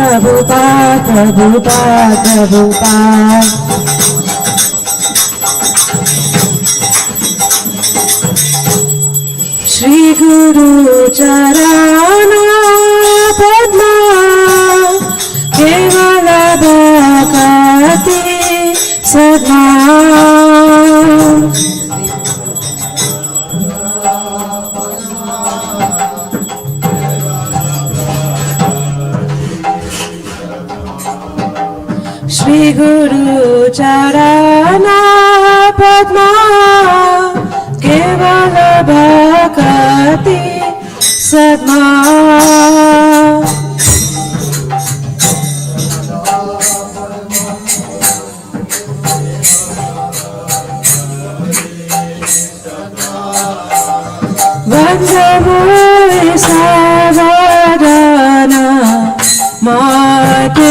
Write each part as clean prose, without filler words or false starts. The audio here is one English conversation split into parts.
Prabhupada, Prabhupada, Prabhupada. Shri Guru Charana Padma Kevala Bhakti Sadma. Shri Guru Charana Padma Kevala Bhakti Sadma. Vandamoi Savadana Mate.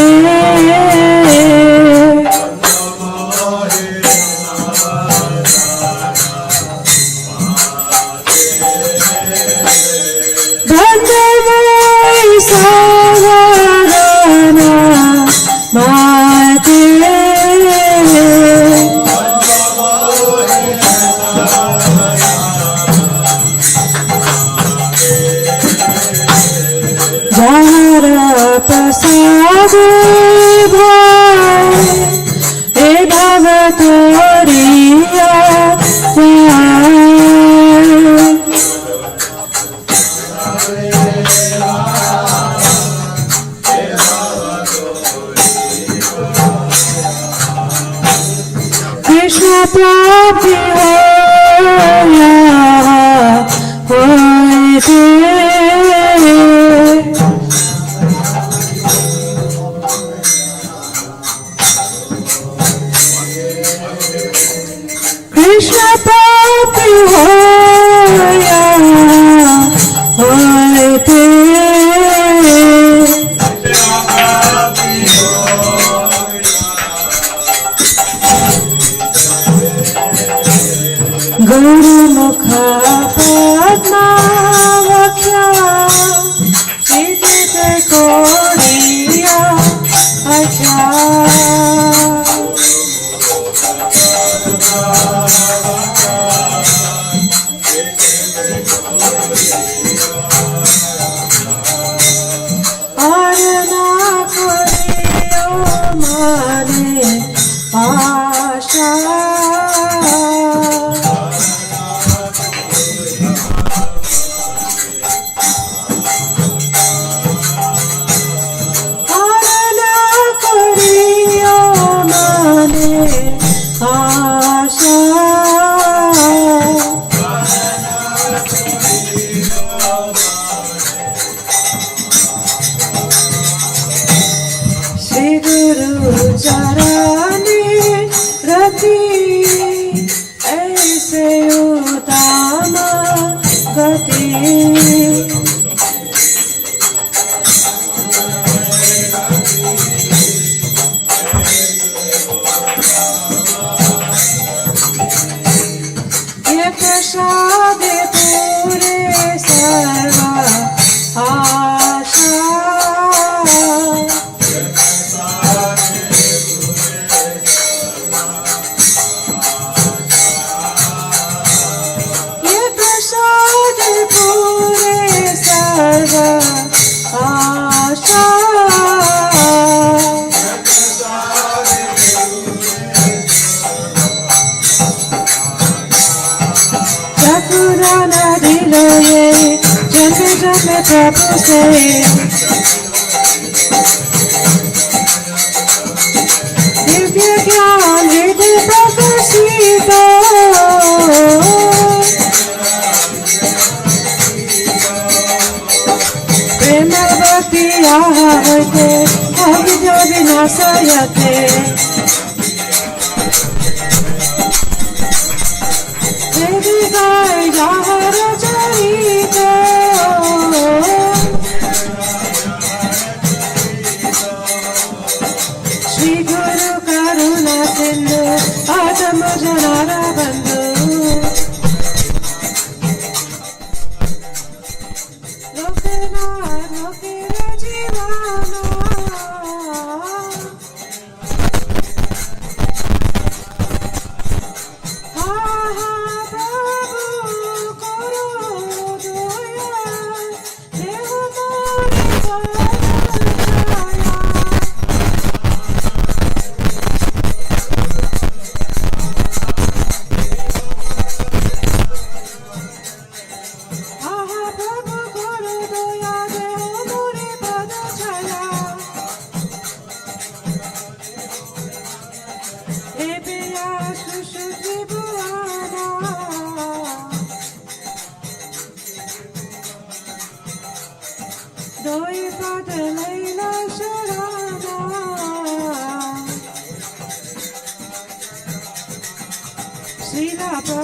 Loke na loke jivana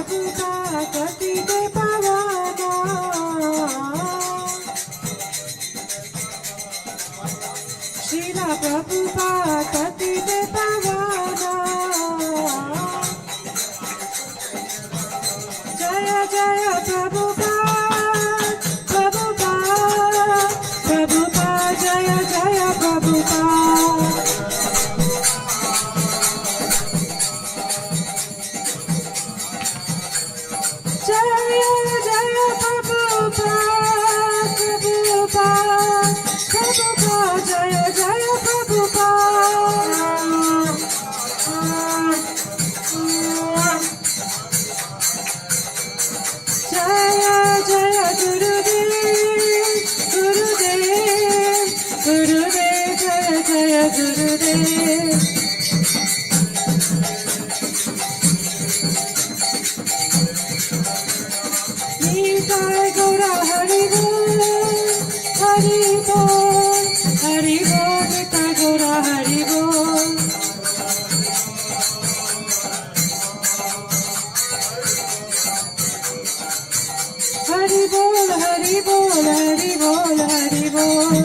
Prabhupada Patite Pavana Srila Prabhupada Patite Pavana Jaya Jaya Prabhupada Prabhupada Prabhupada Jaya Jaya Prabhupada Jaya Jaya Prabhupada Prabhupada Prabhupada Jaya Jaya Prabhupada Jaya Jaya Gurudev Gurudev Gurudev Jaya Jaya Gurudev Nitai Gaura Hari Bol Hari Bol Hari Bol Nitai Gaura Hari Bol Hari Bol Hari Bol Hari Bol Hari Bol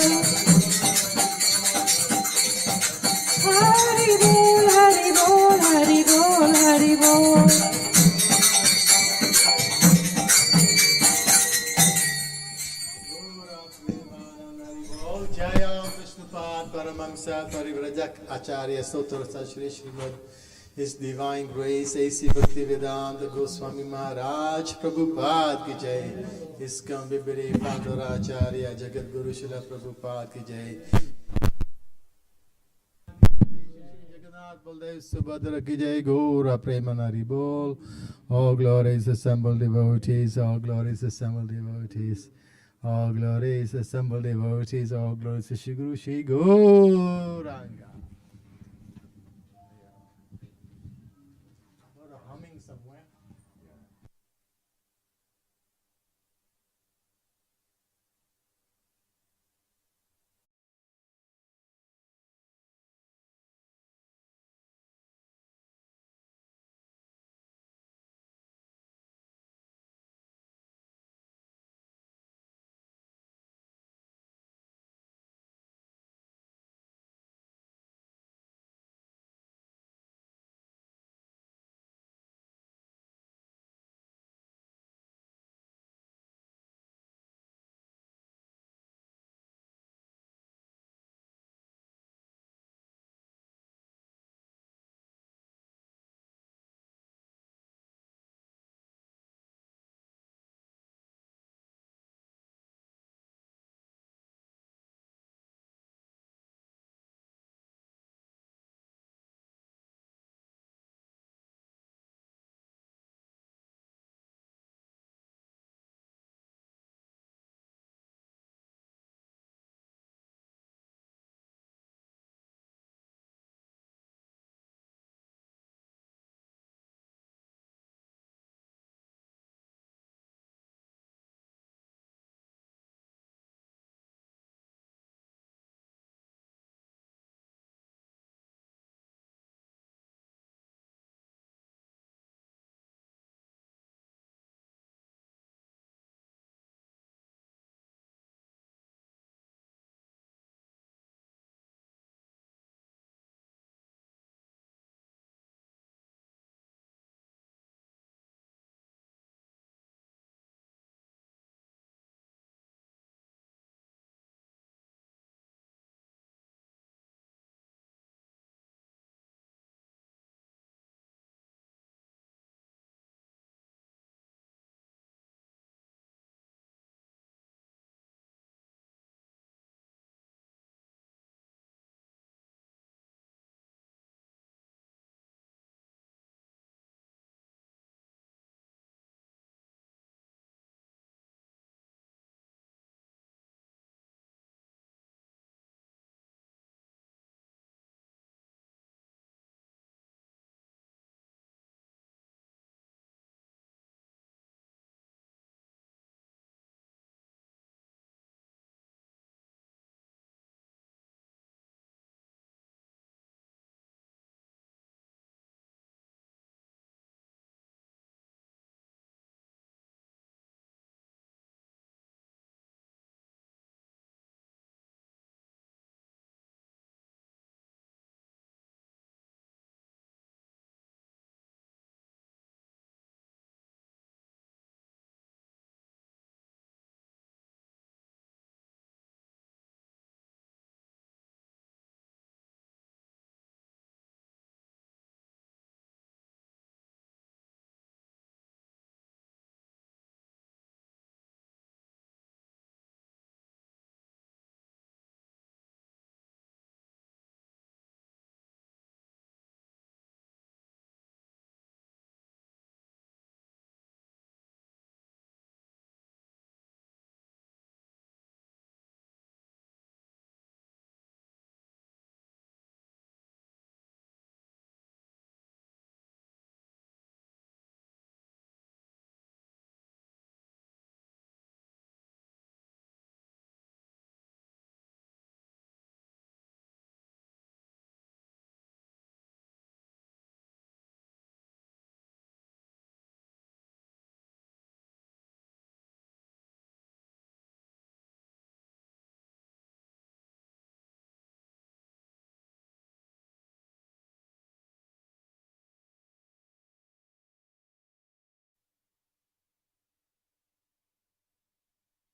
Hari Bol Hari Bol Hari Bol Hari Bol Jaya Vishnupad Paramamsa Parivrajak Acharya Sotarsa Shri Srimad His Divine Grace A.C. Bhaktivedanta Goswami Maharaj Prabhupada Ki Jai ISKCON Vibhiri Panduracharya Jagat Guru Srila Prabhupada Ki Jai Jagannath Baldev Subhadra Ki Jai Gaura Premanari Bol All glories assembled devotees, all glories assembled devotees. All glories assembled devotees, all glories to Shri Guru Shri Gauranga. Humming somewhere.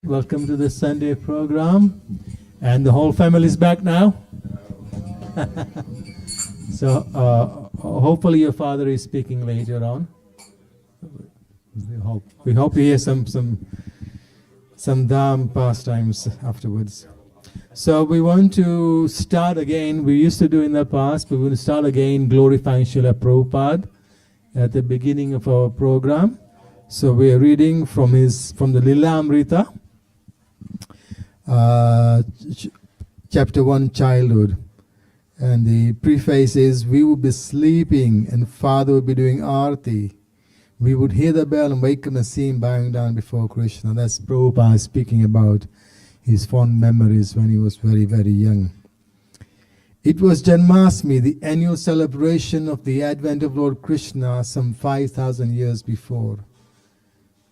Welcome to the Sunday program. And the whole family is back now. So hopefully your father is speaking later on. We hope you hear some dham pastimes afterwards. So we want to start again. We used to do in the past, but we will start again glorifying Srila Prabhupada at the beginning of our program. So we are reading from the Lilamrita, chapter 1, Childhood. And the preface is, we would be sleeping and Father would be doing arti. We would hear the bell and wake up and see him bowing down before Krishna. That's Prabhupada speaking about his fond memories when he was very, very young. It was Janmashtami, the annual celebration of the advent of Lord Krishna some 5,000 years before.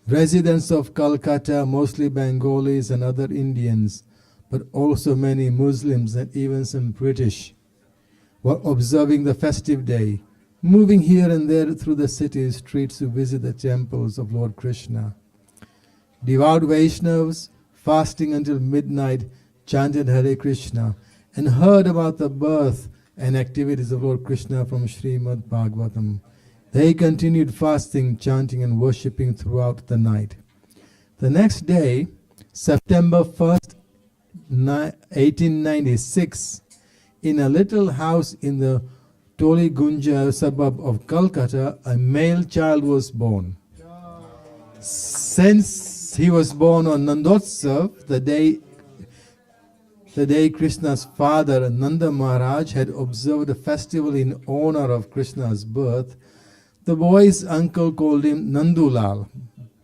Residents of Calcutta, mostly Bengalis and other Indians, but also many Muslims and even some British, were observing the festive day, moving here and there through the city streets to visit the temples of Lord Krishna. Devout Vaishnavas, fasting until midnight, chanted Hare Krishna and heard about the birth and activities of Lord Krishna from Srimad Bhagavatam. They continued fasting, chanting and worshipping throughout the night. The next day, September 1st, 1896, in a little house in the Toligunja suburb of Calcutta, a male child was born. Since he was born on Nandotsav, the day Krishna's father, Nanda Maharaj, had observed a festival in honor of Krishna's birth, the boy's uncle called him Nandulal.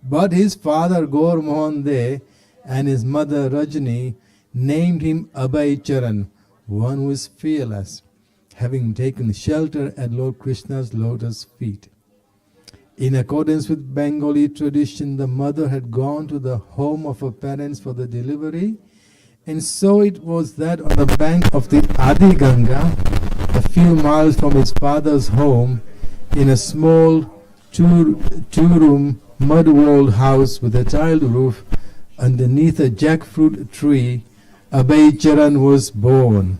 But his father, Gaur Mohan De, and his mother, Rajani, named him Abhay Charan, one who is fearless, having taken shelter at Lord Krishna's lotus feet. In accordance with Bengali tradition, the mother had gone to the home of her parents for the delivery, and so it was that on the bank of the Adi Ganga, a few miles from his father's home, in a small two-room mud-walled house with a tiled roof underneath a jackfruit tree, Abhay Charan was born.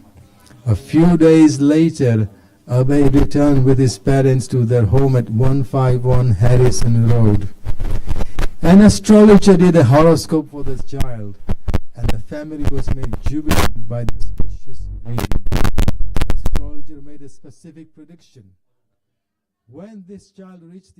A few days later, Abhay returned with his parents to their home at 151 Harrison Road. An astrologer did a horoscope for the child, and the family was made jubilant by the auspicious reading. The astrologer made a specific prediction. When this child reached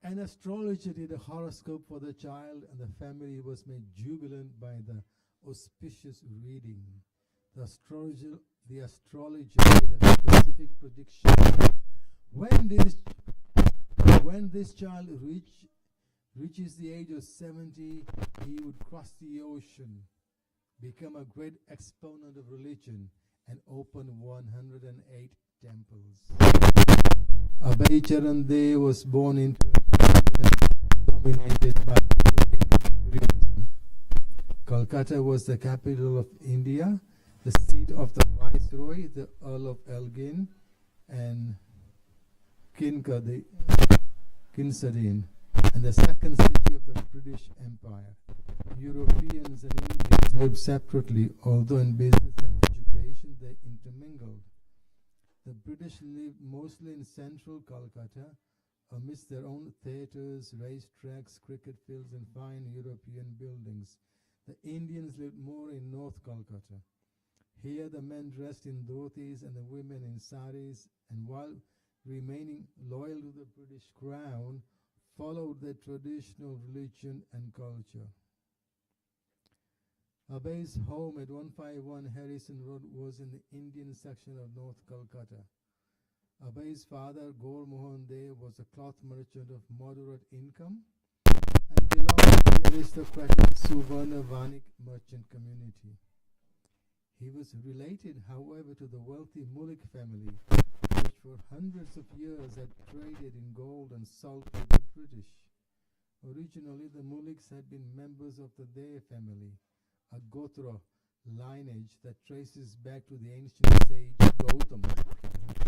An astrologer did a horoscope for the child, and the family was made jubilant by the auspicious reading. The astrologer made a specific prediction. When this child reaches the age of 70, he would cross the ocean, become a great exponent of religion, and open 108 temples. Abhay Charan De was born into an area dominated by Buddhism. Calcutta was the capital of India, the seat of the Viceroy, the Earl of Elgin, and Kinsadin, and the second city of the British Empire. Europeans and Indians lived separately, although in business and education they intermingled. The British lived mostly in central Calcutta, amidst their own theatres, racetracks, cricket fields, and fine European buildings. The Indians lived more in North Calcutta. Here the men dressed in dhotis and the women in saris, and while remaining loyal to the British Crown, followed their traditional religion and culture. Abhay's home at 151 Harrison Road was in the Indian section of North Calcutta. Abhay's father, Gaur Mohan De, was a cloth merchant of moderate income and belonged to the aristocratic Suvarna Vanik merchant community. He was related, however, to the wealthy Mulik family, which for hundreds of years had traded in gold and salt with the British. Originally, the Muliks had been members of the Dey family, a Gotra lineage that traces back to the ancient sage Gautama.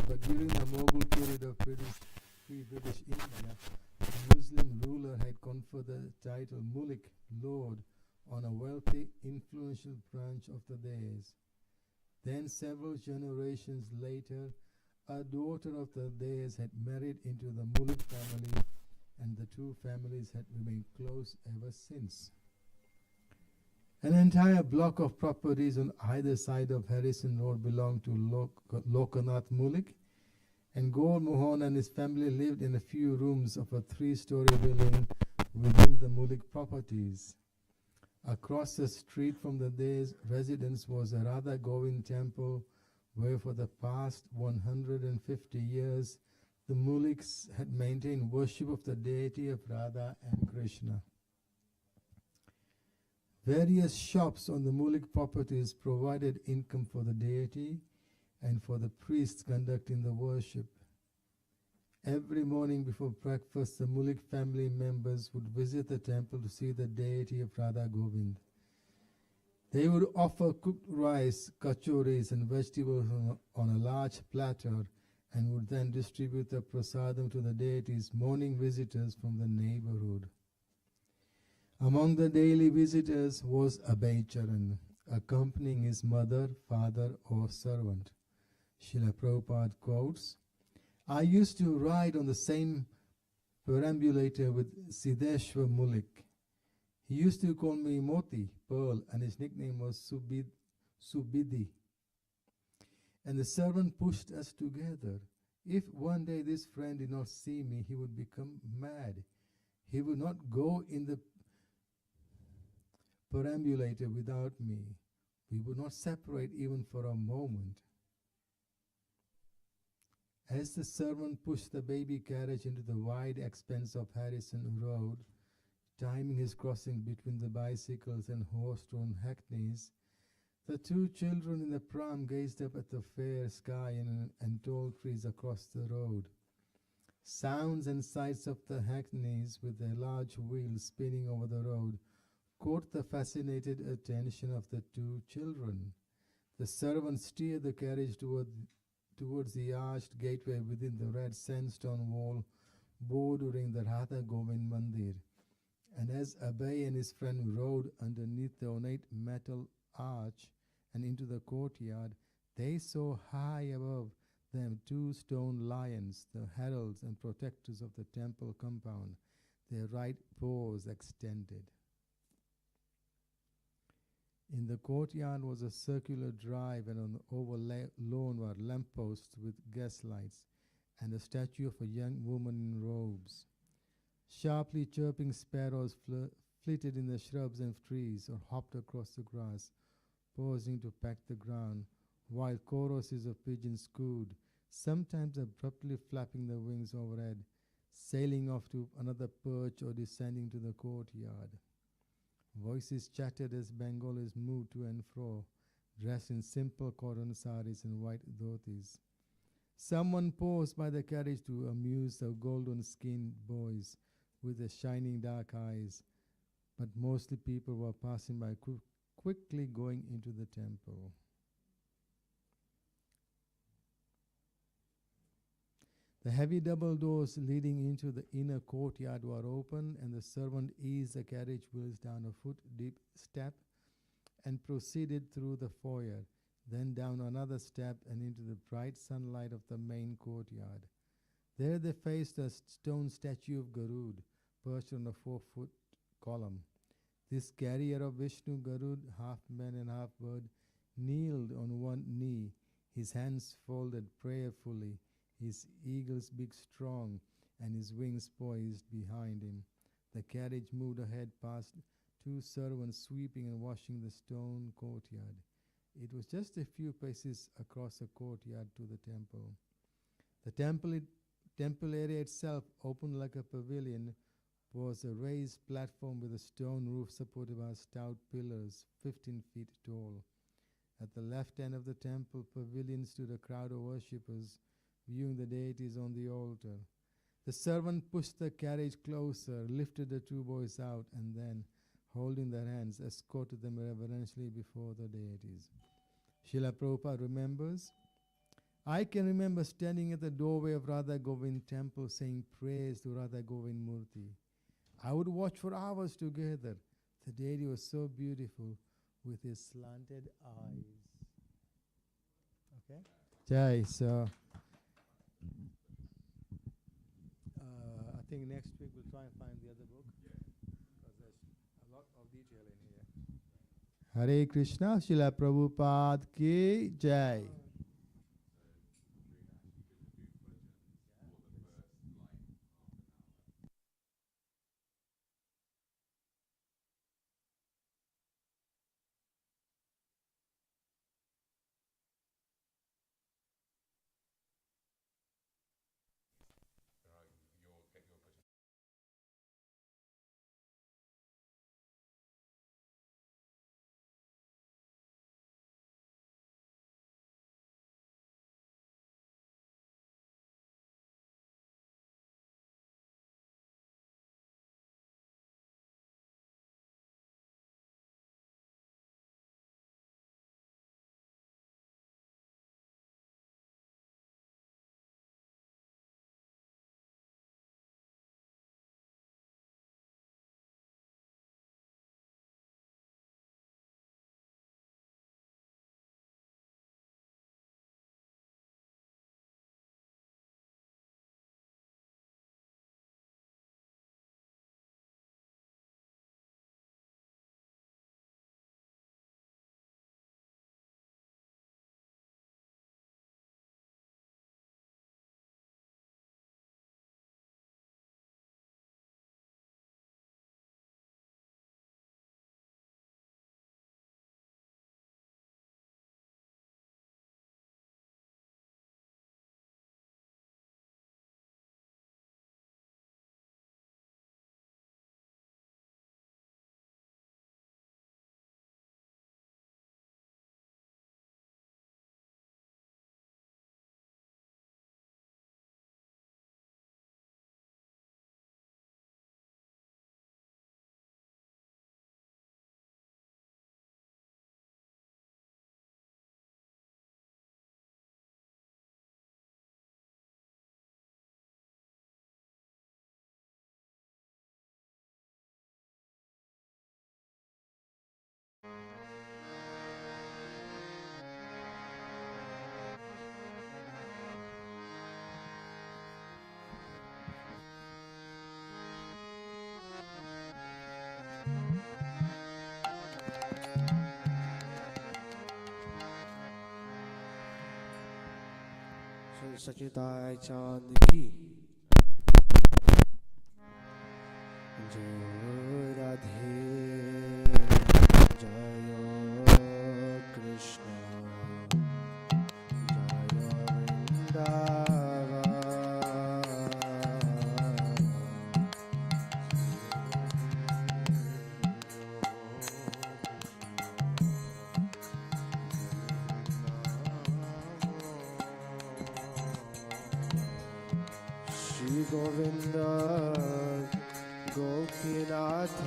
But during the Mughal period of free British India, a Muslim ruler had conferred the title Mulik, Lord, on a wealthy, influential branch of the Deys. Then, several generations later, a daughter of the Deys had married into the Mulik family, and the two families had remained close ever since. An entire block of properties on either side of Harrison Road belonged to Lokanath Mulik, and Gaur Mohan and his family lived in a few rooms of a 3-story building within the Mulik properties. Across the street from the Dey's residence was a Radha Govind temple, where for the past 150 years the Muliks had maintained worship of the deity of Radha and Krishna. Various shops on the Mulik properties provided income for the deity and for the priests conducting the worship. Every morning before breakfast, the Mulik family members would visit the temple to see the deity of Radha Govind. They would offer cooked rice, kachoris and vegetables on a large platter, and would then distribute the prasadam to the deity's morning visitors from the neighborhood. Among the daily visitors was Abhaycharan, accompanying his mother, father or servant. Srila Prabhupada quotes, "I used to ride on the same perambulator with Siddheshwar Mulik. He used to call me Moti, Pearl, and his nickname was Subidhi. And the servant pushed us together. If one day this friend did not see me, he would become mad. He would not go in the perambulator without me. We would not separate even for a moment." As the servant pushed the baby carriage into the wide expanse of Harrison Road, timing his crossing between the bicycles and horse-drawn hackneys, the two children in the pram gazed up at the fair sky and tall trees across the road. Sounds and sights of the hackneys with their large wheels spinning over the road caught the fascinated attention of the two children. The servant steered the carriage towards the arched gateway within the red sandstone wall bordering the Radha Govind Mandir. And as Abhay and his friend rode underneath the ornate metal arch and into the courtyard, they saw high above them 2 stone lions, the heralds and protectors of the temple compound, their right paws extended. In the courtyard was a circular drive, and on the oval lawn were lampposts with gas lights and a statue of a young woman in robes. Sharply chirping sparrows flitted in the shrubs and trees or hopped across the grass, pausing to peck the ground, while choruses of pigeons cooed, sometimes abruptly flapping their wings overhead, sailing off to another perch or descending to the courtyard. Voices chattered as Bengalis moved to and fro, dressed in simple cotton saris and white dhotis. Someone paused by the carriage to amuse the golden-skinned boys with the shining dark eyes, but mostly people were passing by, quickly going into the temple. The heavy double doors leading into the inner courtyard were open, and the servant eased the carriage wheels down a foot-deep step and proceeded through the foyer, then down another step and into the bright sunlight of the main courtyard. There they faced a stone statue of Garud, perched on a 4-foot column. This carrier of Vishnu, Garud, half man and half bird, kneeled on one knee, his hands folded prayerfully, his eagle's beak strong, and his wings poised behind him. The carriage moved ahead past 2 servants sweeping and washing the stone courtyard. It was just a few paces across the courtyard to the temple. The temple area itself, open like a pavilion, was a raised platform with a stone roof supported by stout pillars 15 feet tall. At the left end of the temple pavilion stood a crowd of worshippers, viewing the deities on the altar. The servant pushed the carriage closer, lifted the two boys out, and then, holding their hands, escorted them reverentially before the deities. Srila Prabhupada remembers, I can remember standing at the doorway of Radha Govind temple saying praise to Radha Govind Murti. I would watch for hours together. The deity was so beautiful with his slanted eyes. Okay? Jai, so I think next week we'll try and find the other book. Because there's a lot of detail in here. Hare Krishna, Srila Prabhupada ki Jai. सचिताय चांद की जय राधे जय कृष्ण जय Vrindavan Shri Govinda Gopinath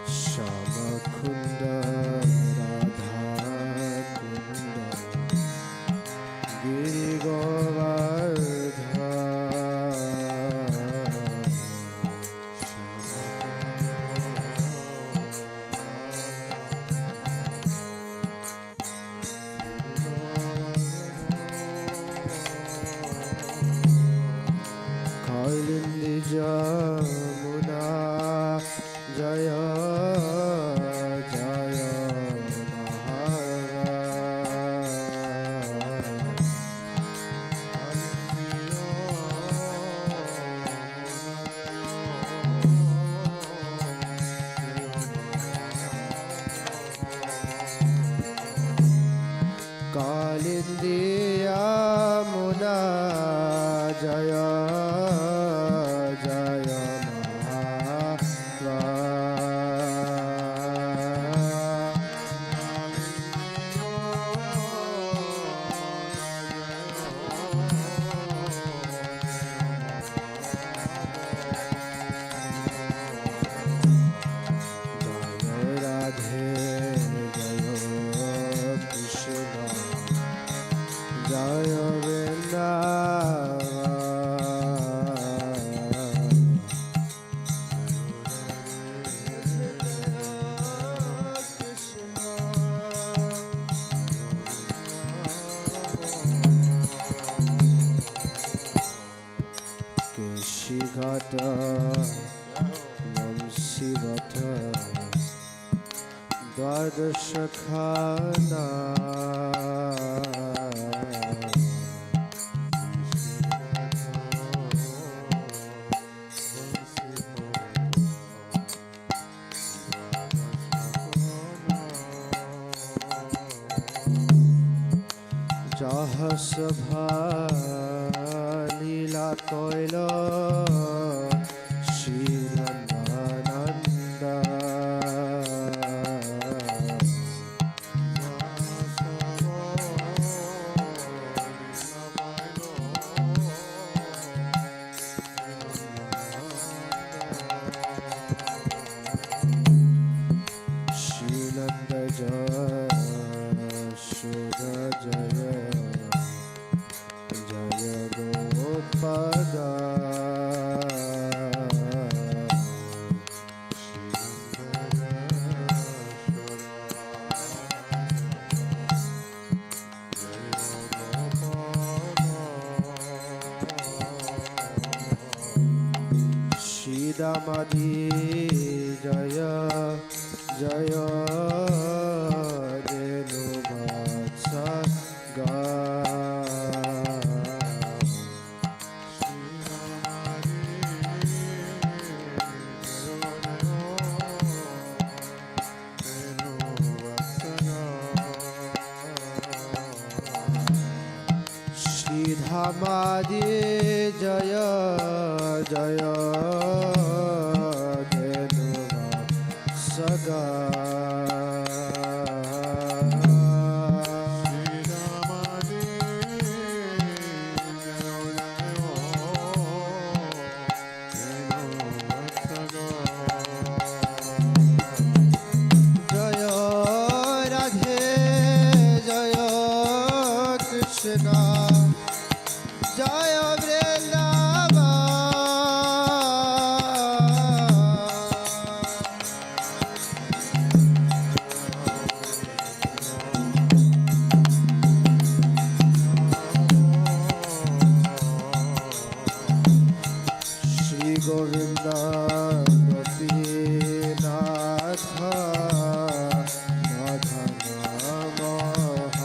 Shama Kunda Radha Kunda वंशीवथ द्वादशखाना जाह सभा लीला कोयल श्रीनंदानंद श्रीनंद जय शुद्ध जय जय गोपदा श्रीदामादि जय जय रेणुवत्स गा श्रीधामादि जय जय धेनुवत्स गा जय राधे जय कृष्ण जय श्री गोविंद गोपीनाथ नाथ नमः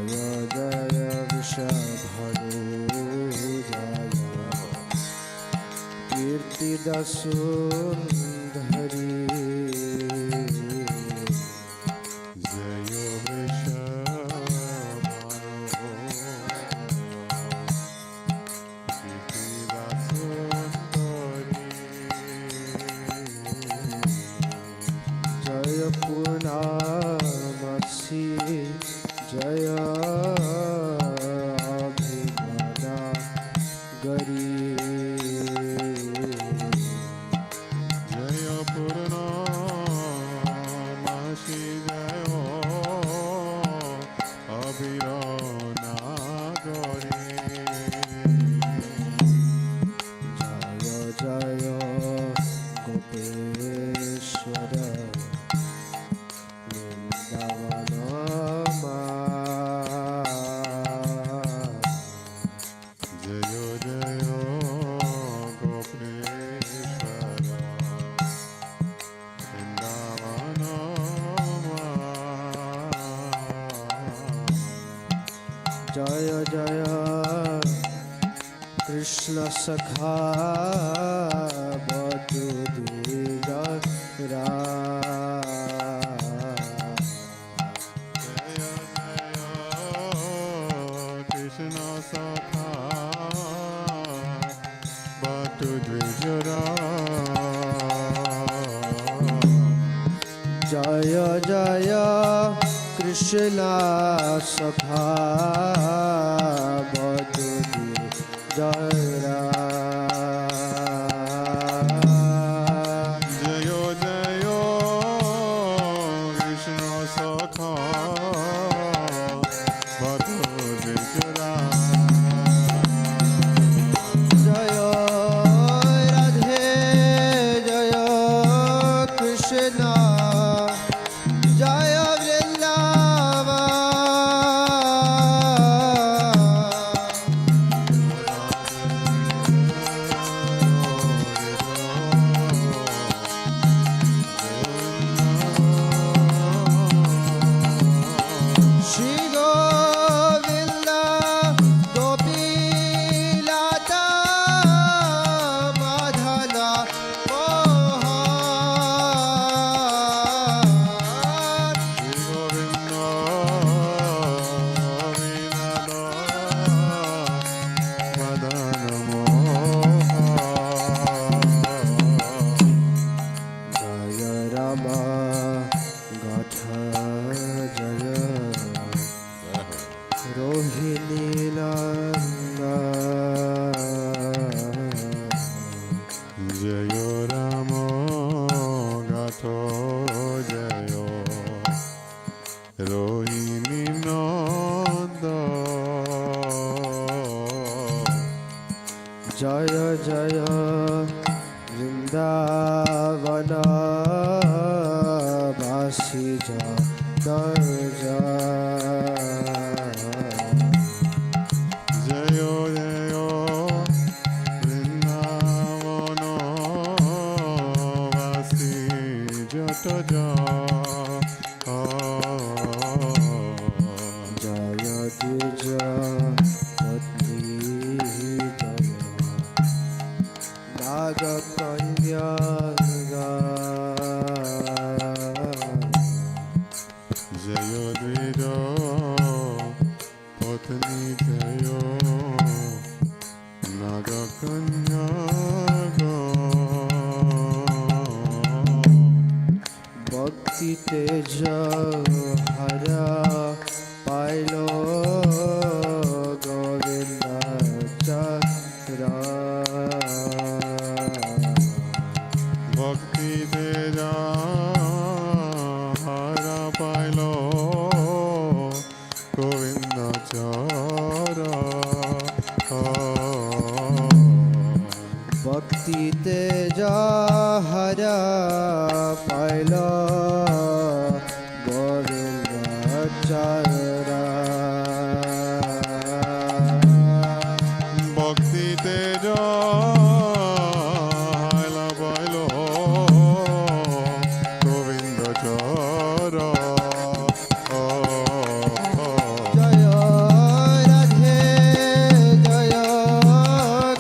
जय जय वृषभरू जय कीर्तिदसुंदरी जय वृषभानु जय पूर्णमसी जय अभिमना गरी जय पूर्णमासी जय अभिरनागरी जय जय गोपेश्वर वृंदावन जय जय गोपेश्वर वृंदावन जय जय कृष्ण सखा बधुदीरा जय जय कृष्ण सखा बटु द्विजरा जय जय कृष्ण सखा बधुदीरा जय जय कृष्ण सखा बटु द्विजरा जय gatha jaya rohini nanda Jayo Ramo Gato Jayo Rohini Nanda jaya jaya Vrindavana Vasi Jata Jayo Jayo Vrindavana Vasi Jata Jaya Dvija Patni Jaya Naga Kanya Jayo Dvija Patni Jayo Naga Kanya Bhakti Teja Hara Pailo Govinda Chakra Bhakti Teja Hara Pailo Govinda Chara Bhakti Teja Hara Pailo Govinda Chara Bhakti Teja Hara Pailo Govinda Chara Jaya Radhe Jaya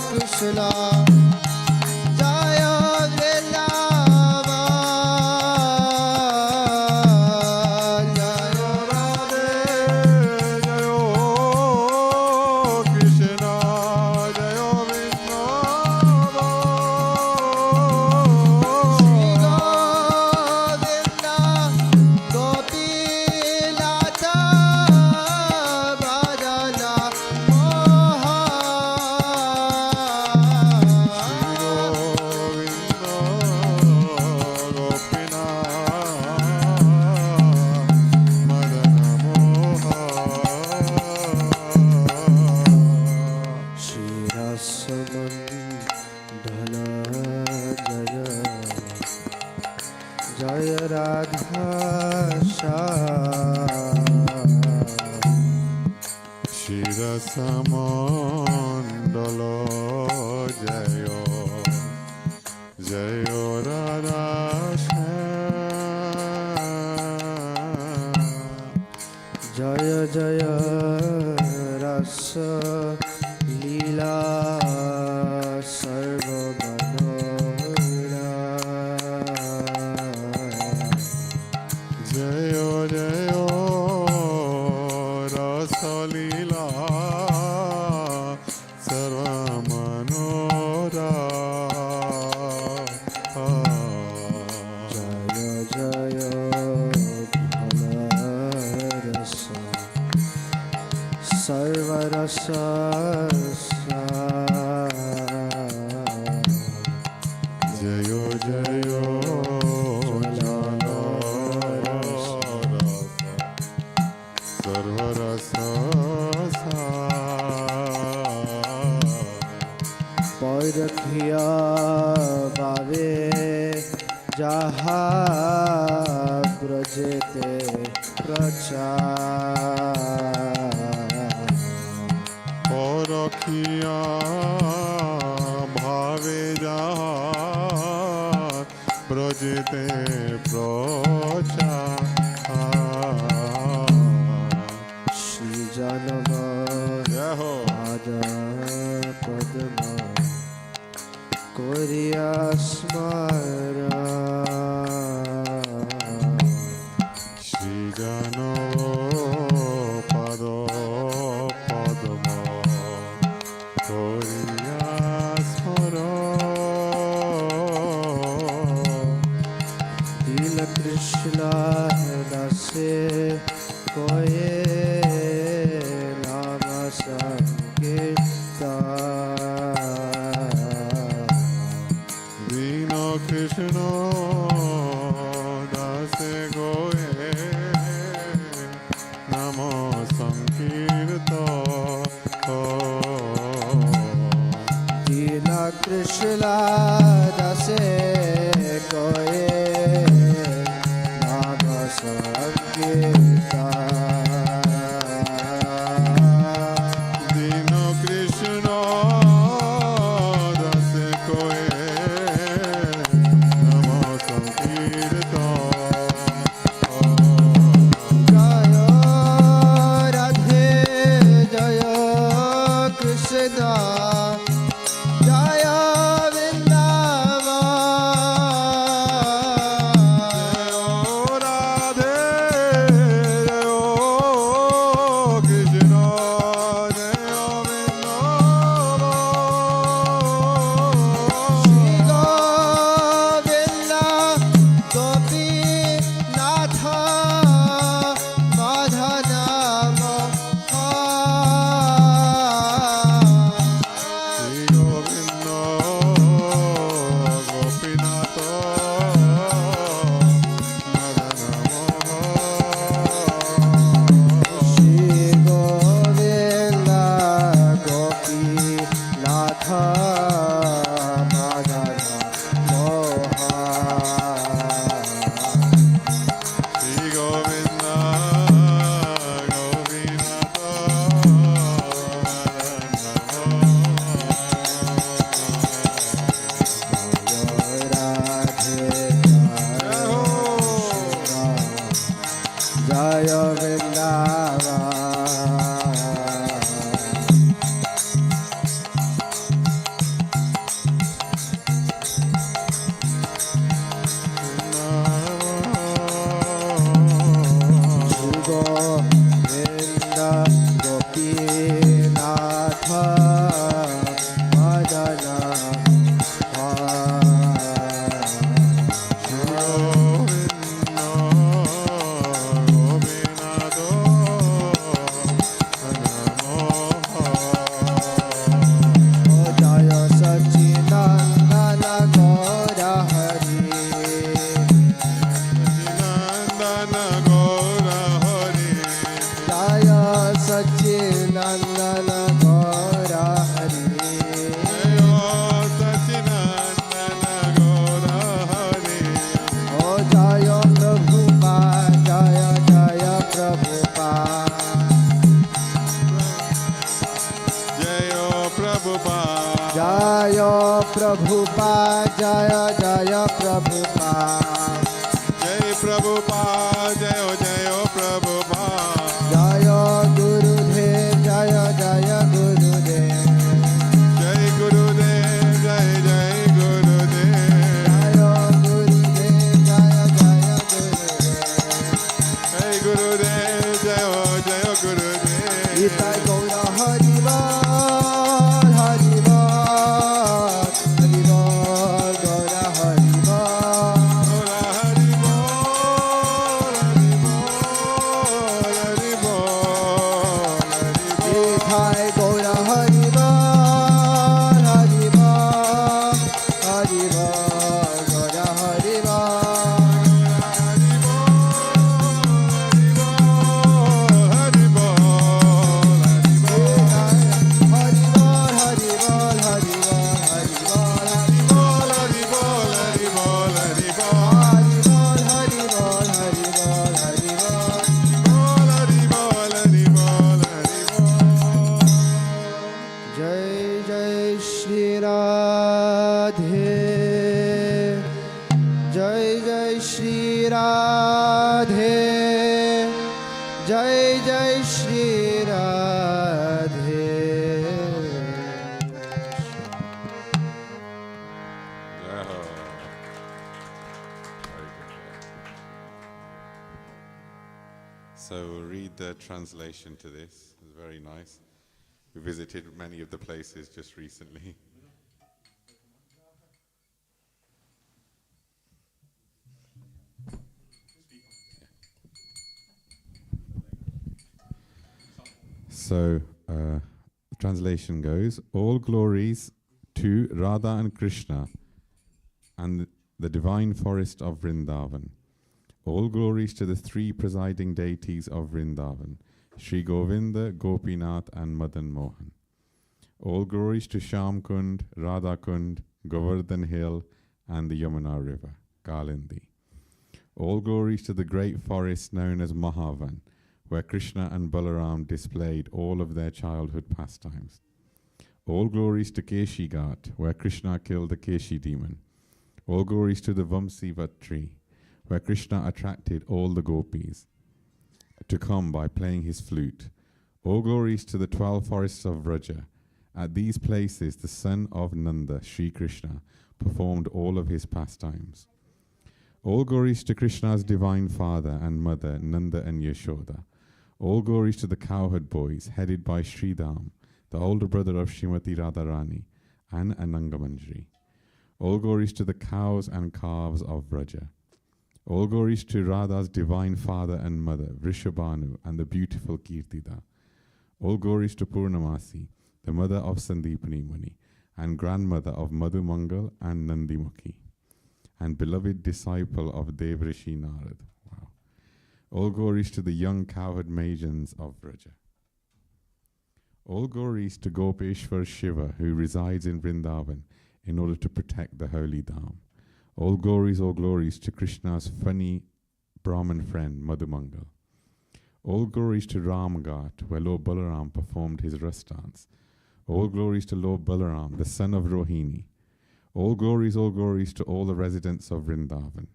Krishna Jaya Vrindavan Jaya Radhe Jayo Krishna Jayo Vrindavan Govinda Gopi Lata Bhajana Shri Rasamandala Jaya Jaya Radha Shirasamandala Jayo Jayo Radha Jaya Jaya Rasa Leela Sarva Manora Jayo Jayo Rasalila Sarva Manora Jaya Jaya Bhala Rasa Sarva Rasa Jayo Jayo Jala Sarva Rasa Parakhiya Bhave Jaha Brajete Prachar Parakhya Bhave Jaha Brajete Prachar Shri Janama Jaho Pada Padma Koriya Smara Shri Jano Pado Padma Koriya Smara Krishna dase koye nama sankirtan. Dino Krishna dase goye namo sankirtan. Dina Krishna dase koye nama sankirtan. Dino Krishna dase koye namo sankirtan. Jaya Radhe Jaya Krishna Jaya Vrindavan. Radhe Jayo Krishna Jayo Vrindavan. Shri Govinda Gopi Natha Madhana Moha. Shri Govinda Gopinatha Madana Moha. Shri Govinda Gopi Natha Madhana Moha. Shri Govinda Jaya Vrindavan. Shri Govinda Gopi Natha Madhana Jaya Sachinandana Gaura Hari. Jaya Sachinandana Gaura Hari. Oh Jaya Prabhupada, Jaya Jaya Prabhupada. Jaya Prabhupada, Jaya Jaya Prabhupada. Jai Prabhupada, Jai Jai Prabhupada. Jaya Gurudev, Jaya Jaya Gurudev. Jai Gurudev, Jai Jai Gurudev. Jaya Gurudev, Jaya Jaya Gurudev. Jai Gurudev, Jai Jai Gurudev. Nitai Gaura Hari Bol, Hari Bol, Hari Bol, Gaura Hari Bol. Hari Bol, Hari Bol, Hari Bol, Hari Bol. Nitai Gaura Hari Bol, Hari Bol, Hari Bol, Gaura Hari Bol. Hari Bol, Hari Bol, Hari Bol. Hari Bol, Hari Bol, Hari Bol, Hari Bol, Hari Bol, Hari Bol, Hari Bol. Hari Bol, Hari Bol, Hari Bol, Hari Bol. Hari Bol, Hari Bol, Hari Bol. Jai Jai Shri Radhe, Jai Jai Shri Radhe, Jai Jai Shri Radhe. So we'll read the translation to this. It's very nice. We visited many of the places just recently. So, translation goes, all glories to Radha and Krishna and the divine forest of Vrindavan. All glories to the three presiding deities of Vrindavan, Sri Govinda, Gopinath and Madan Mohan. All glories to Sham Kund, Radha Kund, Govardhan Hill and the Yamuna River, Kalindi. All glories to the great forest known as Mahavan, where Krishna and Balaram displayed all of their childhood pastimes. All glories to Keshi Ghat, where Krishna killed the Keshi demon. All glories to the Vamsivat tree, where Krishna attracted all the gopis to come by playing his flute. All glories to the 12 forests of Vraja. At these places, the son of Nanda, Sri Krishna, performed all of his pastimes. All glories to Krishna's divine father and mother, Nanda and Yashoda. All glories to the cowherd boys, headed by Sridham, the older brother of Srimati Radharani, and Anangamanjari. All glories to the cows and calves of Vraja. All glories to Radha's divine father and mother, Vrishabhanu, and the beautiful Kirtida. All glories to Purnamasi, the mother of Sandipani Muni, and grandmother of Madhumangal and Nandimukhi, and beloved disciple of Devrishi Narad. Wow. All glories to the young cowherd maidens of Vraja. All glories to Gopeshwar Shiva, who resides in Vrindavan in order to protect the holy Dham. All glories to Krishna's funny Brahmin friend, Madhumangal. All glories to Ram Ghat, where Lord Balaram performed his Ras dance. All glories to Lord Balaram, the son of Rohini. All glories to all the residents of Vrindavan.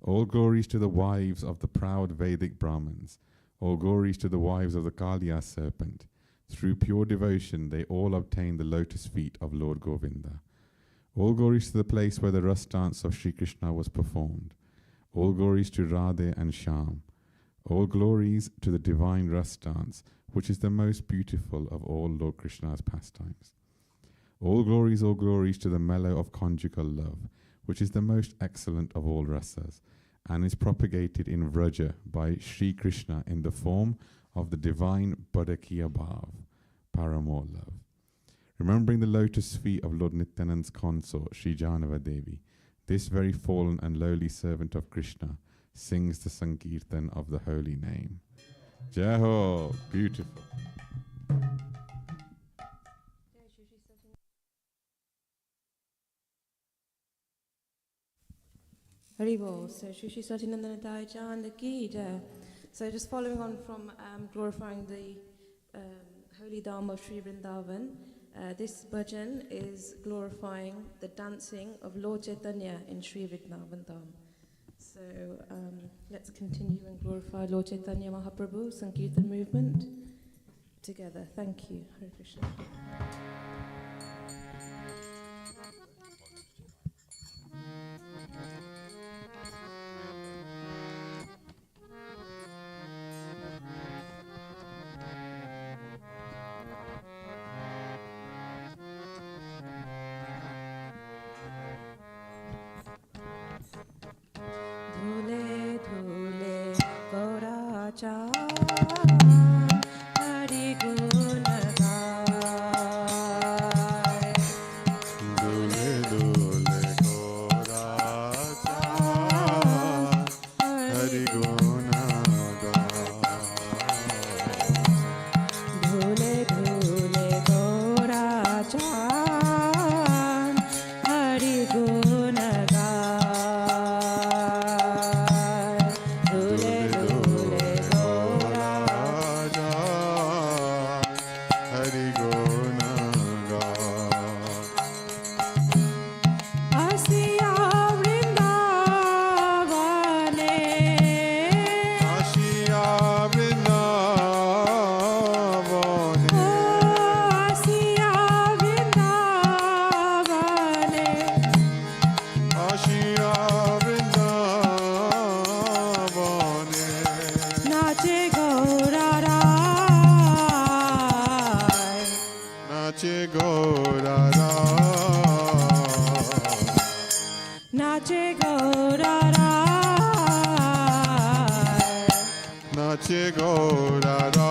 All glories to the wives of the proud Vedic Brahmins. All glories to the wives of the Kaliya serpent. Through pure devotion, they all obtained the lotus feet of Lord Govinda. All glories to the place where the Ras dance of Sri Krishna was performed. All glories to Radhe and Sham. All glories to the divine Ras dance, which is the most beautiful of all Lord Krishna's pastimes. All glories to the mellow of conjugal love, which is the most excellent of all rasas, and is propagated in Vraja by Sri Krishna in the form of the divine Badakiya Bhav, Paramore love. Remembering the lotus feet of Lord Nityanand's consort, Sri Janava Devi, this very fallen and lowly servant of Krishna sings the Sankirtan of the holy name. Jai Ho! Beautiful. Haribol. So Shri Shri Satinandana Dai Chand Ki Jai. So just following on from glorifying the holy Dham of Sri Vrindavan, this bhajan is glorifying the dancing of Lord Chaitanya in Sri Vrindavan Dham. So let's continue and glorify Lord Chaitanya Mahaprabhu, Sankirtan movement together. Thank you. Hare Krishna. Nache Gaurara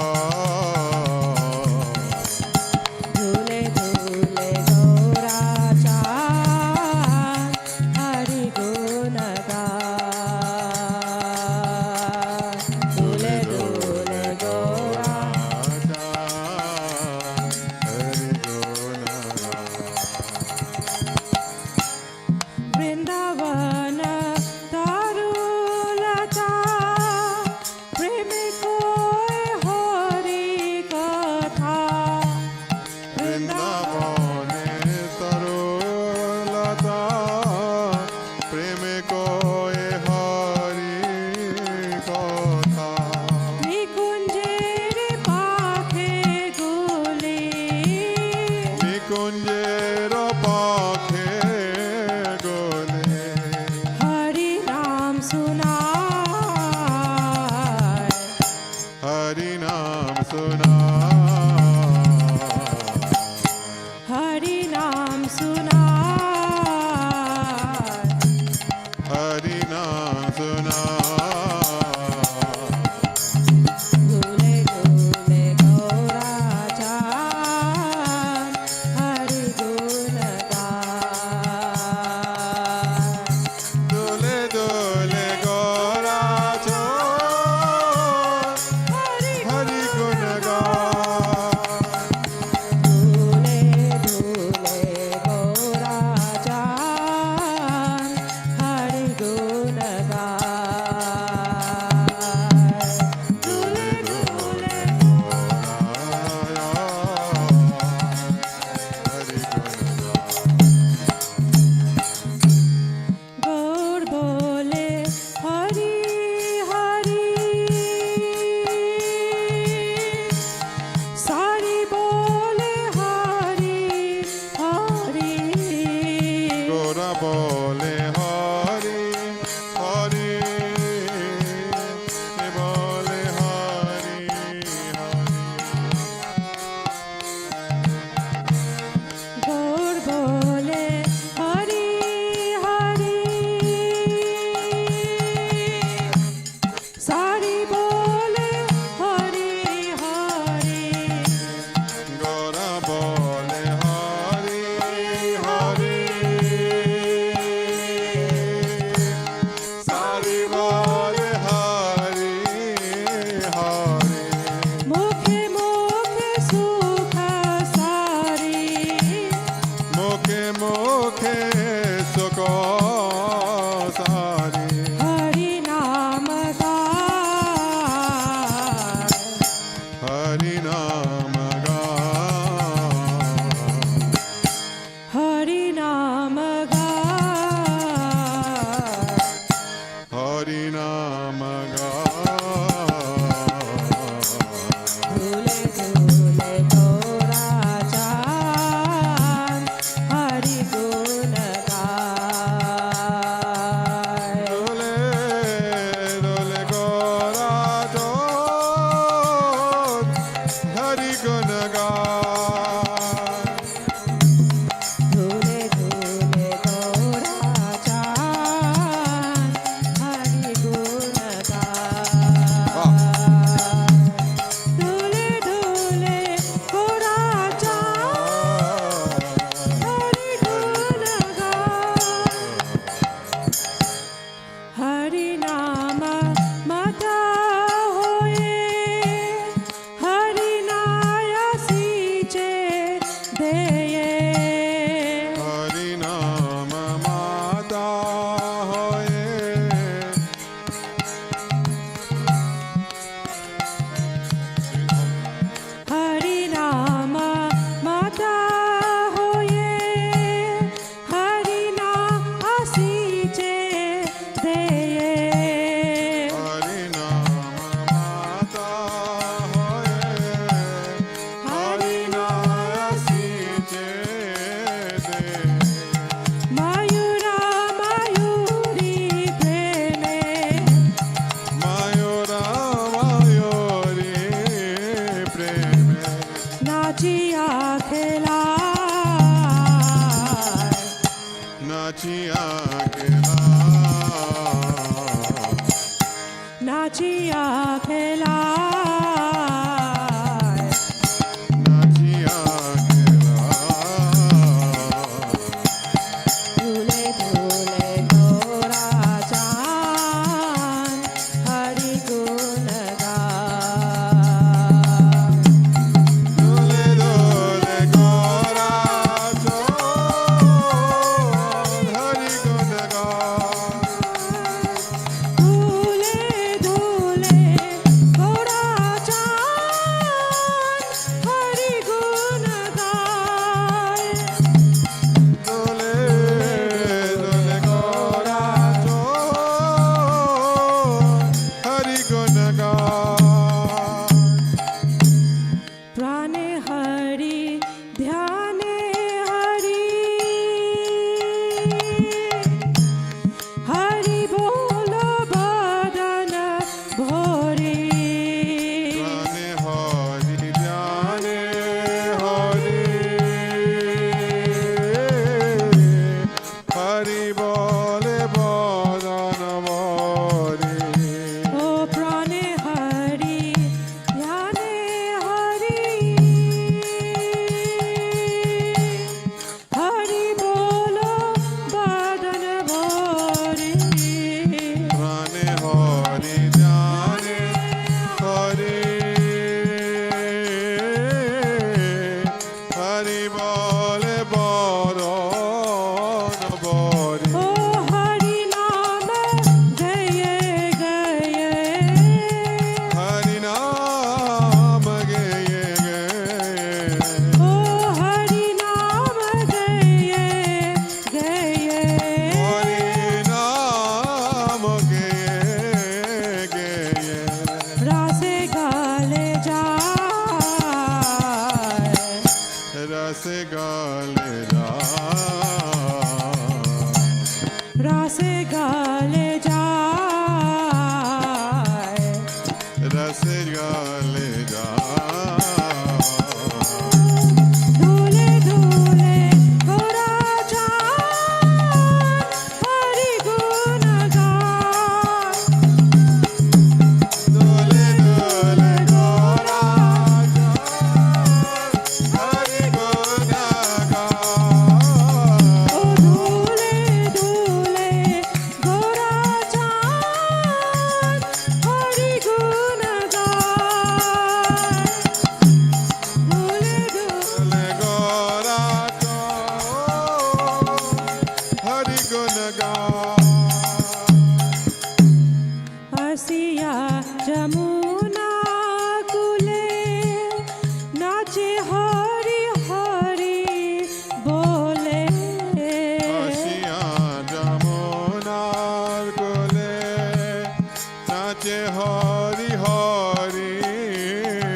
नाचे Hari Hari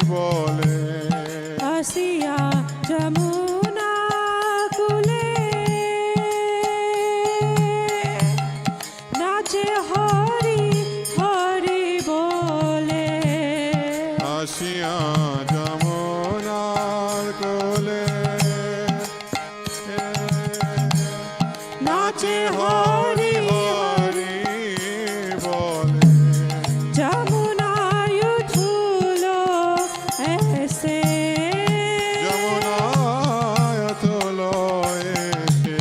bole. Asiya Jamuna Kule Nache Hari Hari Bole Ashiya Jamunar kole. Nache Hari Hari bole. Jamuna Yuthulo Aise Jamuna yatolo eshe.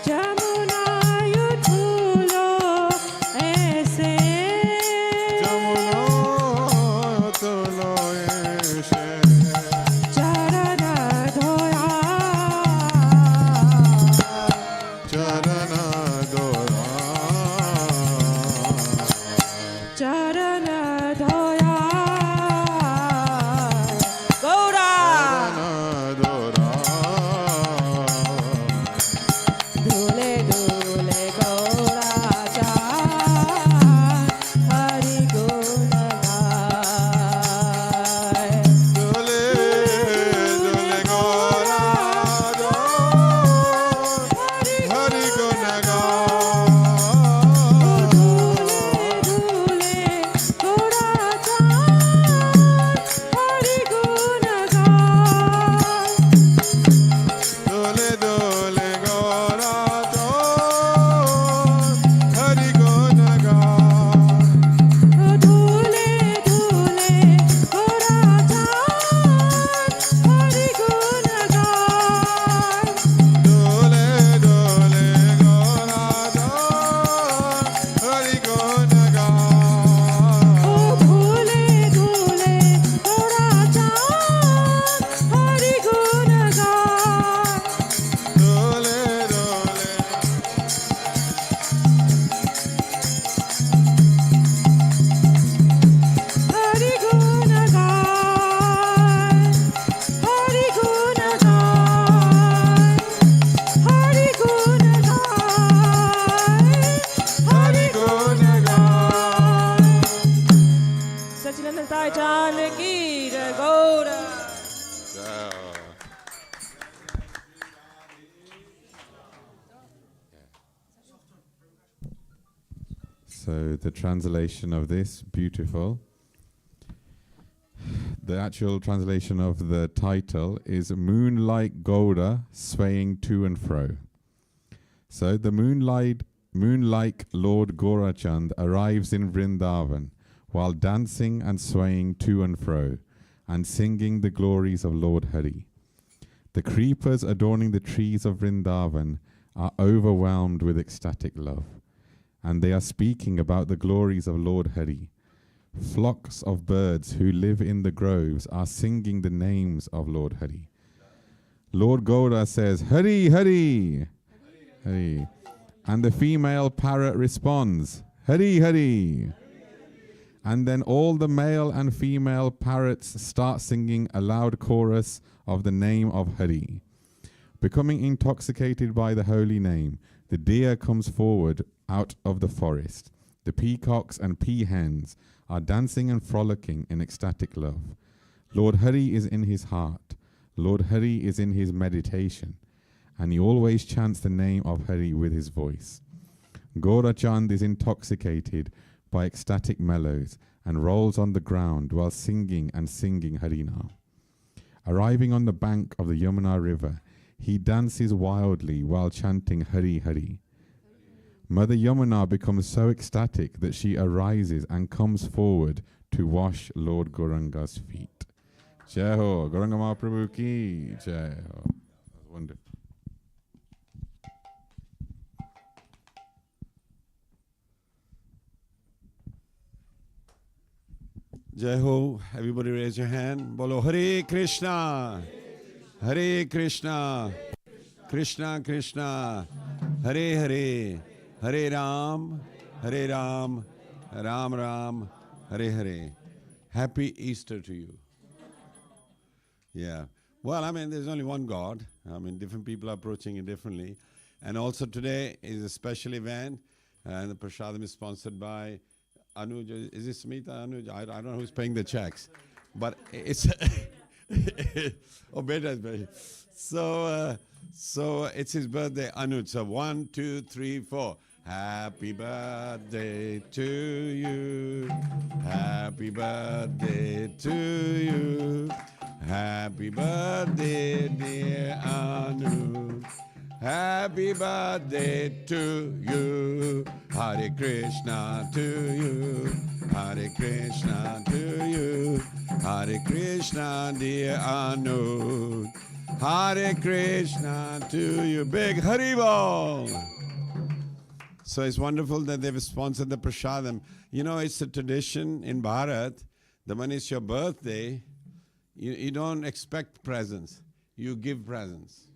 Jamuna Yuthulo Aise Jamuna yatolo eshe. Charana Dhoya Charana dora. Charana Dhoya Gaura Charana dora. Dule Dule Gaura Hari Guna Gai Dole dole gora do. Hari guna ga. Dule Gaura Hari Guna Gai Dole dole gora do. Hari guna ga. Dule Dule Gaura Hari Guna Gai Dole dole gora do. Hari guna ga. Dhule dhule Gaura Hari Guna Gai Dole dole. Hari Guna Gai Hari Guna Gai Hari Guna Gai Hari Guna Gai Sachinanda Sai Chan Ki Jai Gaura So the translation of this, beautiful. The actual translation of the title is Moonlight Gouda Swaying to and Fro. So the moonlight Lord Gorachand arrives in Vrindavan while dancing and swaying to and fro and singing the glories of Lord Hari. The creepers adorning the trees of Vrindavan are overwhelmed with ecstatic love, and they are speaking about the glories of Lord Hari. Flocks of birds who live in the groves are singing the names of Lord Hari. Lord Gouda says, Hari, Hari, Hari. And the female parrot responds, Hari, Hari. And then all the male and female parrots start singing a loud chorus of the name of Hari. Becoming intoxicated by the holy name, the deer comes forward out of the forest. The peacocks and peahens are dancing and frolicking in ecstatic love. Lord Hari is in his heart. Lord Hari is in his meditation. And he always chants the name of Hari with his voice. Gorachand is intoxicated by ecstatic mellows and rolls on the ground while singing and singing Harinam. Arriving on the bank of the Yamuna river, he dances wildly while chanting Hari Hari. Mother Yamuna becomes so ecstatic that she arises and comes forward to wash Lord Gauranga's feet. Jai Ho, Gauranga Mahaprabhu ki Jai Ho. That's wonderful. Jai Ho, everybody raise your hand. Bolo Hare Krishna, Hare Krishna, Krishna Krishna, Hare Hare, Hare Ram, Hare Ram, Ram Ram, Hare Hare. Happy Easter to you. Yeah. Well, I mean, there's only one God. I mean, different people are approaching it differently. And also today is a special event, and the prasadam is sponsored by Anuj, is it Smita, Anuj? I don't know who's paying the checks. But it's, oh, beta's birthday. So it's his birthday, Anuj. So 1, 2, 3, 4. Happy birthday to you. Happy birthday to you. Happy birthday, dear Anu. Happy birthday to you. Hare Krishna to you. Hare Krishna to you. Hare Krishna, dear Anu. Hare Krishna to you. Big Haribol. So it's wonderful that they've sponsored the prasadam. You know, it's a tradition in Bharat that when it's your birthday, you don't expect presents. You give presents.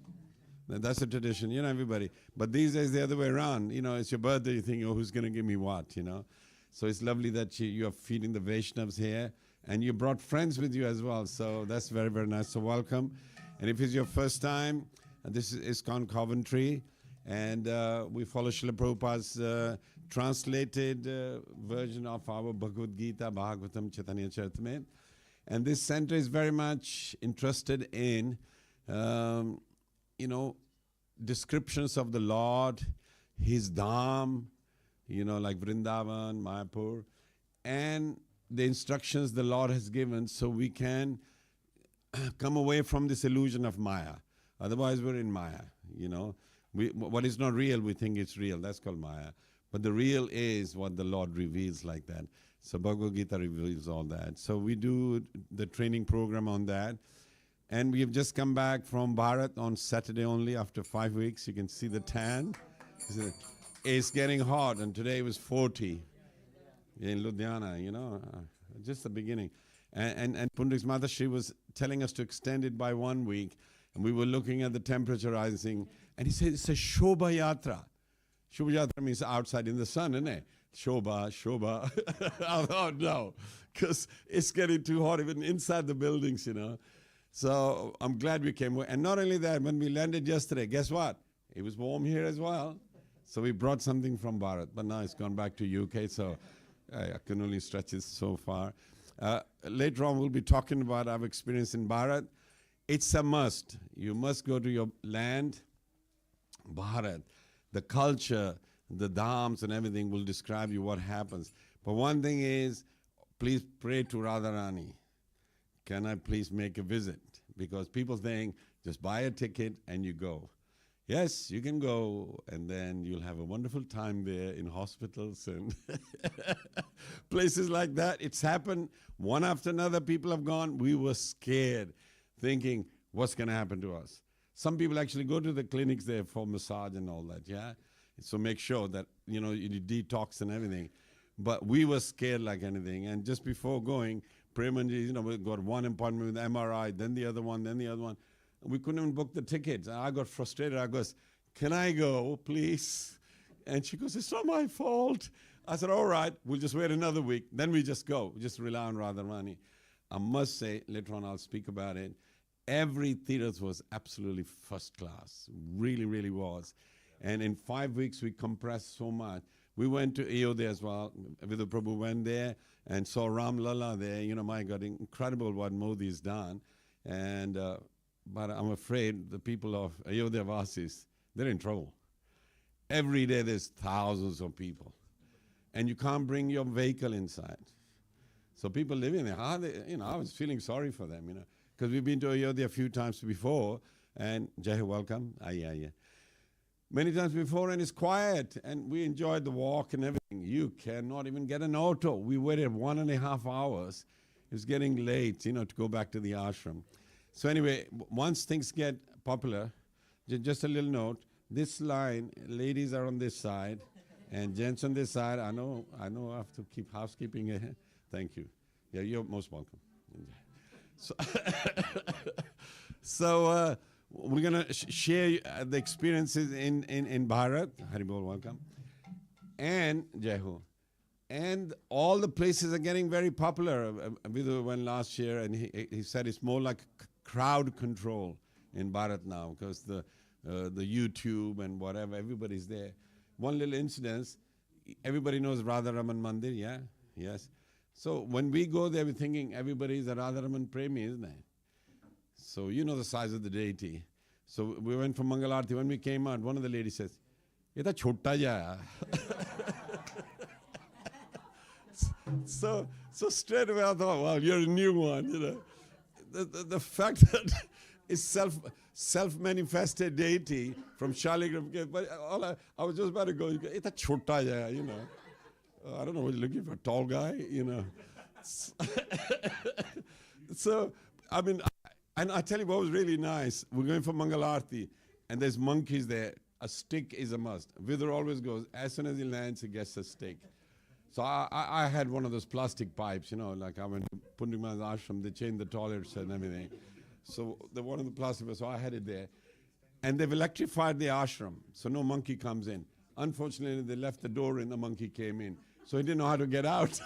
That's a tradition, you know, everybody. But these days, the other way around. You know, it's your birthday, you think, oh, who's going to give me what, you know. So it's lovely that you are feeding the Vaishnavas here. And you brought friends with you as well. So that's very, very nice. So welcome. And if it's your first time, this is ISKCON Coventry. And we follow Srila Prabhupada's translated version of our Bhagavad Gita, Bhagavatam, Chaitanya Charitamrita. And this center is very much interested in, you know, descriptions of the Lord, His Dham, you know, like Vrindavan, Mayapur, and the instructions the Lord has given so we can come away from this illusion of Maya. Otherwise, we're in Maya, you know. What is not real, we think it's real. That's called Maya. But the real is what the Lord reveals like that. So Bhagavad Gita reveals all that. So we do the training program on that. And we have just come back from Bharat on Saturday only after 5 weeks. You can see the tan. It's getting hot, and today it was 40 in Ludhiana, you know, just the beginning. And Pundrik's mother, she was telling us to extend it by 1 week. And we were looking at the temperature rising. And he said, it's a Shobha Yatra. Shobha Yatra means outside in the sun, isn't it? Shobha. Oh, no, because it's getting too hot even inside the buildings, you know. So I'm glad we came. And not only that, when we landed yesterday, guess what? It was warm here as well. So we brought something from Bharat. But now it's gone back to UK, so I can only stretch it so far. Later on, we'll be talking about our experience in Bharat. It's a must. You must go to your land, Bharat. The culture, the dhams and everything will describe you what happens. But one thing is, please pray to Radharani. Can I please make a visit? Because people think, just buy a ticket and you go. Yes, you can go, and then you'll have a wonderful time there in hospitals and places like that. It's happened one after another. People have gone. We were scared, thinking, what's going to happen to us? Some people actually go to the clinics there for massage and all that, yeah? So make sure that, you know, you detox and everything. But we were scared like anything. And just before going, Premanji, you know, we got one appointment with MRI, then the other one, then the other one. We couldn't even book the tickets. I got frustrated. I goes, can I go, please? And she goes, it's not my fault. I said, all right, we'll just wait another week. Then we just go. We just rely on Radharani. I must say, later on I'll speak about it, every theater was absolutely first class. Really, really was. And in 5 weeks, we compressed so much. We went to Ayodhya as well. Vidhu Prabhu went there and saw Ram Lalla there. You know, my God, incredible what Modi's done. And but I'm afraid the people of Ayodhya Vasis, they're in trouble. Every day there's thousands of people. And you can't bring your vehicle inside. So people living there, you know, I was feeling sorry for them, you know. Because we've been to Ayodhya a few times before. And Jai, welcome. Yeah. Many times before, and it's quiet. And we enjoyed the walk and everything. You cannot even get an auto. We waited 1.5 hours. It was getting late, you know, to go back to the ashram. So anyway, once things get popular, just a little note, this line, ladies are on this side, and gents on this side. I know I have to keep housekeeping here. Thank you. Yeah, you're most welcome. So we're going to share the experiences in Bharat. Haribol, welcome. And Jaiho. And all the places are getting very popular. Vidhu went last year, and he said it's more like crowd control in Bharat now, because the YouTube and whatever, everybody's there. One little incident, everybody knows Radha Raman Mandir, yeah? Yes. So when we go there, we're thinking everybody is a Radharaman Premi, isn't it? So you know the size of the deity. So we went for Mangalarti. When we came out, one of the ladies says, "Ye ta chota ja." So straight away I thought, well, you're a new one, you know. The fact that it's self-manifested deity from Shaligram, but I was just about to go, "Ye ta chota ja," you know. I don't know what you're looking for, a tall guy, you know. So, I mean, and I tell you what was really nice. We're going for Mangalarti, and there's monkeys there. A stick is a must. Vidar always goes, as soon as he lands, he gets a stick. So I had one of those plastic pipes, you know, like I went to Pundima's ashram, they changed the toilets and everything. So the one of the plastic, so I had it there. And they've electrified the ashram, so no monkey comes in. Unfortunately, they left the door in, the monkey came in. So he didn't know how to get out.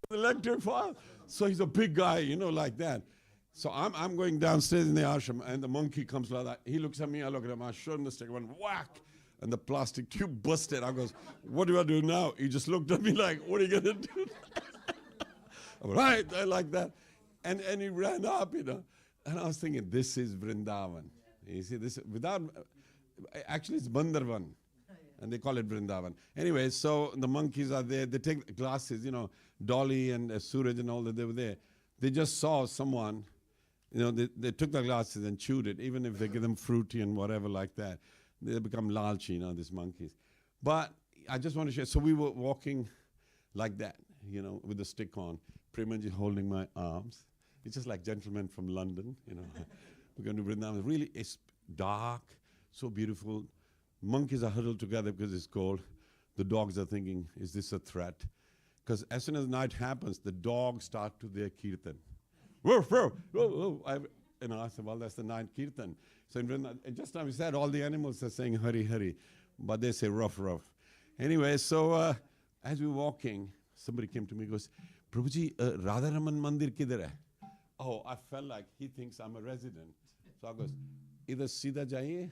Electrified. So he's a big guy, you know, like that. So I'm going downstairs in the ashram, and the monkey comes like that. He looks at me, I look at him, I showed him the stick, I went whack, and the plastic tube busted. I goes, "What do I do now?" He just looked at me like, "What are you going to do?" I'm right, I like that. And he ran up, you know. And I was thinking, this is Vrindavan. You see, this without, actually it's Bandarvan. And they call it Vrindavan. Anyway, so the monkeys are there. They take the glasses, you know, Dolly and Suraj and all that, they were there. They just saw someone, you know, they took the glasses and chewed it, even if they give them fruity and whatever like that. They become lalchi, you know, these monkeys. But I just want to share. So we were walking like that, you know, with the stick on. Premanji holding my arms. It's just like gentlemen from London, you know. We're going to Vrindavan. Really, it's dark, so beautiful. Monkeys are huddled together because it's cold. The dogs are thinking, is this a threat? Because as soon as night happens, the dogs start to their kirtan. Woof, woof, woof, woof. I said, well, that's the night kirtan. So and just now we said all the animals are saying Hari Hari, but they say rough, rough. Anyway, so as we were walking, somebody came to me and goes, "Prabhuji, Radharaman Mandir kidhar hai?" Oh, I felt like he thinks I'm a resident. So I goes, "Either Sida jaiye,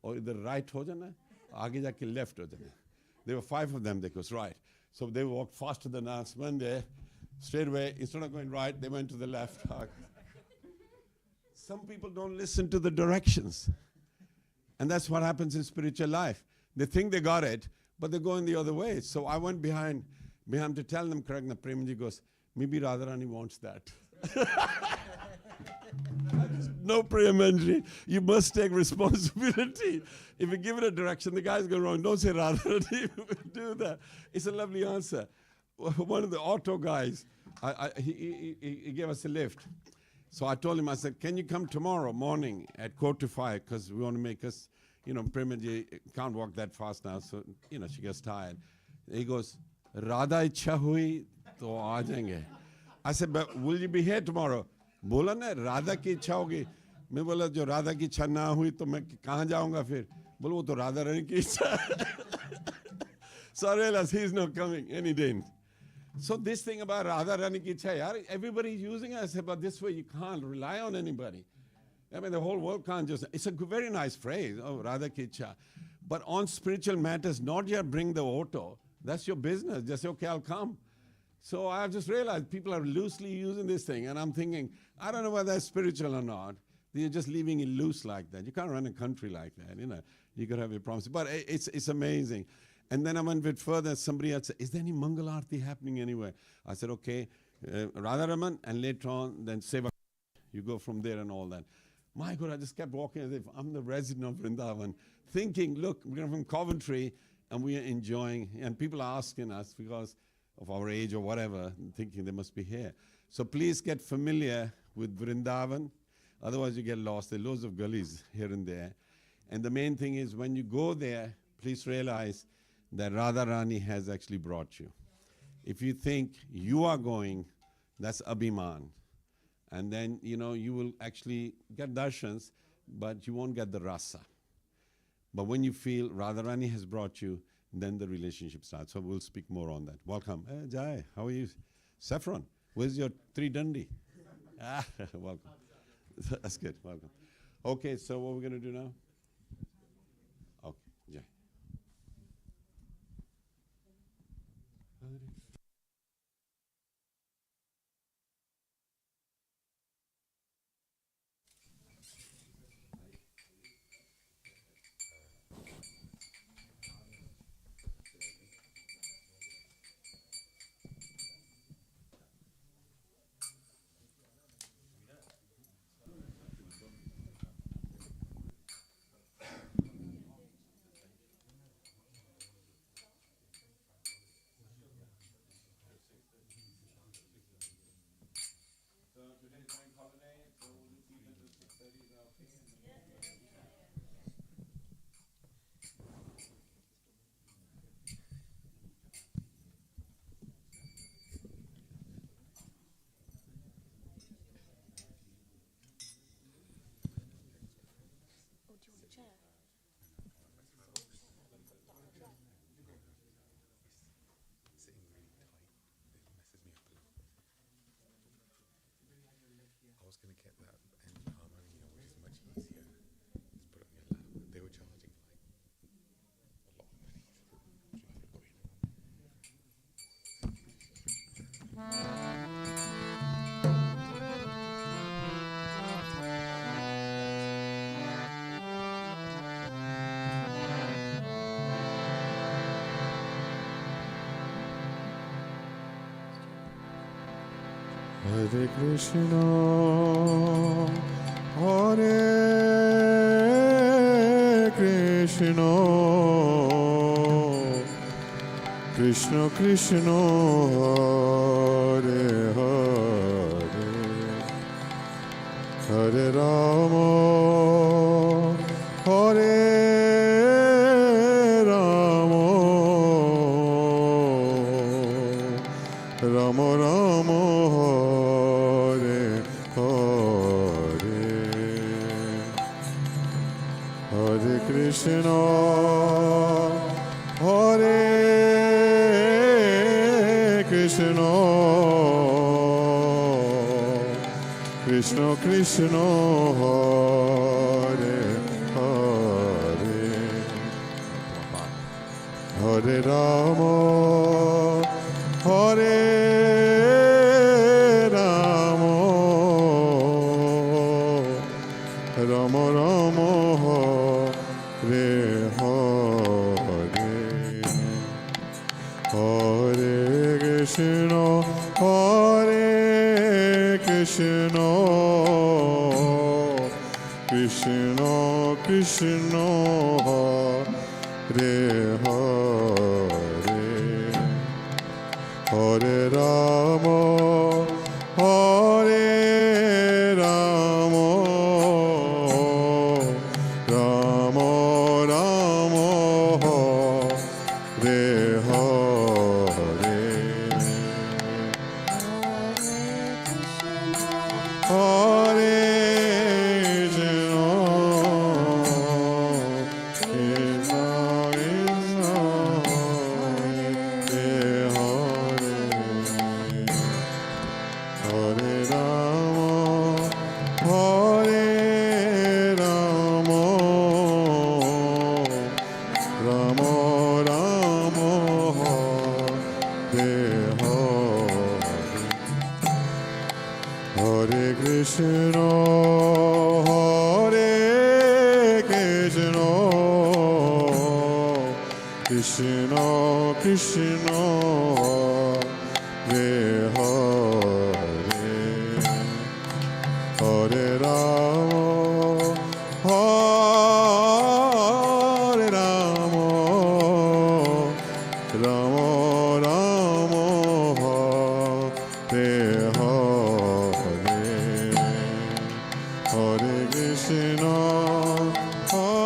or either right ho jana, aage jaake left ho jana." There were 5 of them. They goes, right. So they walked faster than us. One day, straight away, instead of going right, they went to the left. Some people don't listen to the directions. And that's what happens in spiritual life. They think they got it, but they're going the other way. So I went behind to tell them correct. And Premji goes, "Maybe Radharani wants that." No Premanji, you must take responsibility. If you give it a direction, the guys go wrong. Don't say Radharani, do that. It's a lovely answer. One of the auto guys, he gave us a lift. So I told him, I said, "Can you come tomorrow morning at 4:45, because we want to make us, you know, Premanji can't walk that fast now, so, you know, she gets tired." He goes, "Radha ichha hui, to aa jayenge." I said, "But will you be here tomorrow?" बोला ना राधा की इच्छा होगी. मैं बोला जो राधा की इच्छा ना हुई तो मैं कहाँ जाऊँगा फिर? बोलो वो तो राधा रानी की इच्छा. So I realized he's not coming, and he didn't. So this thing about Radha Rani ki ichha, yaar, everybody's using it. I said, but this way you can't rely on anybody. I mean, the whole world can't just, it's a very nice phrase, oh, Radha ki ichha. But on spiritual matters, not yet bring the auto. That's your business. Just say, okay, I'll come. So I just realized people are loosely using this thing, and I'm thinking, I don't know whether that's spiritual or not. You're just leaving it loose like that. You can't run a country like that, you know. You got to have your promises. But it's amazing. And then I went a bit further. Somebody else said, "Is there any Mangal Aarti happening anywhere?" I said, okay, Radharaman, and later on, then Seva. You go from there and all that. My God, I just kept walking as if I'm the resident of Vrindavan, thinking, look, we're from Coventry, and we are enjoying, and people are asking us because of our age or whatever, thinking they must be here. So please get familiar with Vrindavan. Otherwise, you get lost. There are loads of gullies here and there. And the main thing is, when you go there, please realize that Radharani has actually brought you. If you think you are going, that's Abhiman. And then, you know, you will actually get darshans, but you won't get the rasa. But when you feel Radharani has brought you, then the relationship starts. So we'll speak more on that. Welcome. Hey, Jai, how are you? Saffron, where's your 3 dandi? Welcome. That's good. Welcome. Okay, so what we're going to do now? Okay, Jai. Hare Krishna, Hare Krishna, Krishna Krishna, Hare Hare, Hare Rama, Hare Rama, Rama Rama, Hare Hare, Hare Krishna, Hare Krishna, Krishna Krishna, Hare Hare, Hare Rama, Hare Rama, Rama Rama, Hare Hare, Hare Krishna, Hare Krishna, Krishna Krishna, Hare Hare, Hare Rama, Hare Rama, Rama Rama, Hare Hare, Hare Krishna, Hare Krishna, Krishna Krishna, Hare Hare, Hare Rama, Hare Rama, Rama Rama, Hare Hare, Hare Krishna, Hare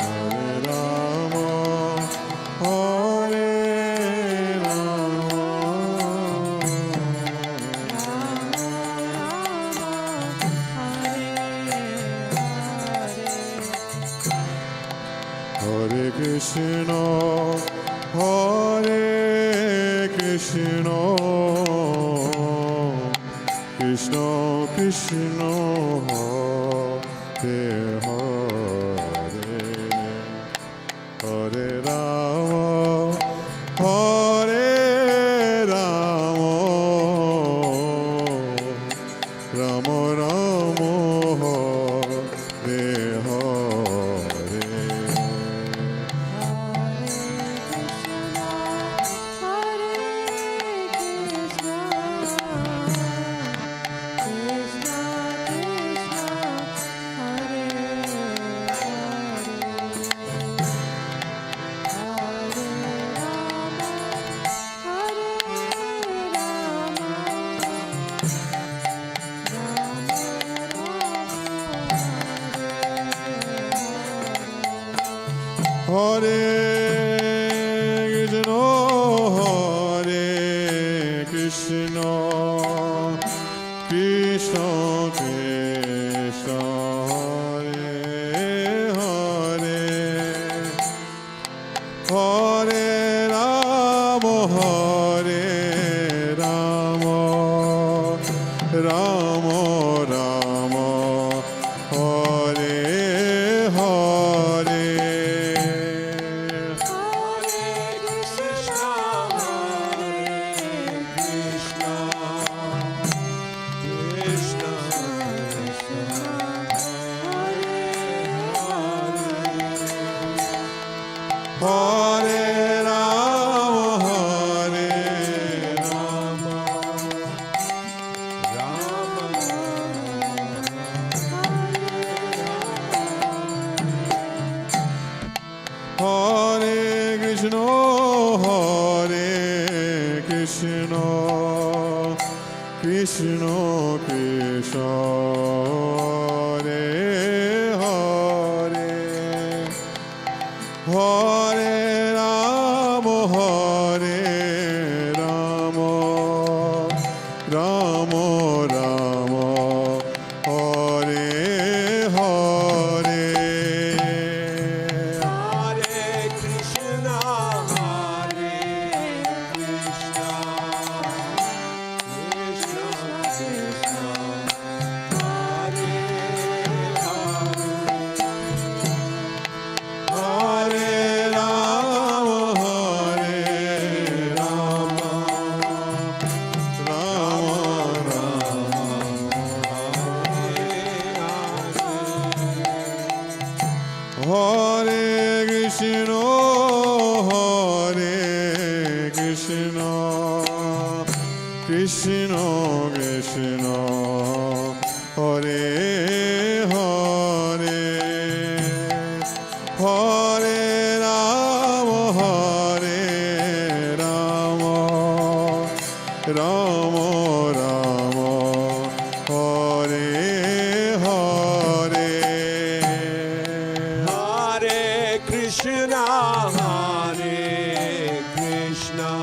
Hare Rama, Hare Hare Krishna, Hare Krishna, Krishna Krishna, Hare Hare, Hare Rama, Hare Rama, Rama Rama, Hare Hare, Hare Krishna, Krishna Krishna, Hare Hare, Hare Rama, Hare Rama, Rama Rama, Hare Hare. Krishna, Krishna Krishna, Hare Krishna, Krishna Krishna, Hare Hare, Hare Rama, Hare Rama, Rama Rama, Hare Hare. Hare Krishna, Hare Krishna, Krishna Krishna, Hare Hare, Hare Rama, Hare Rama, Rama Rama, Hare Krishna, Hare Krishna,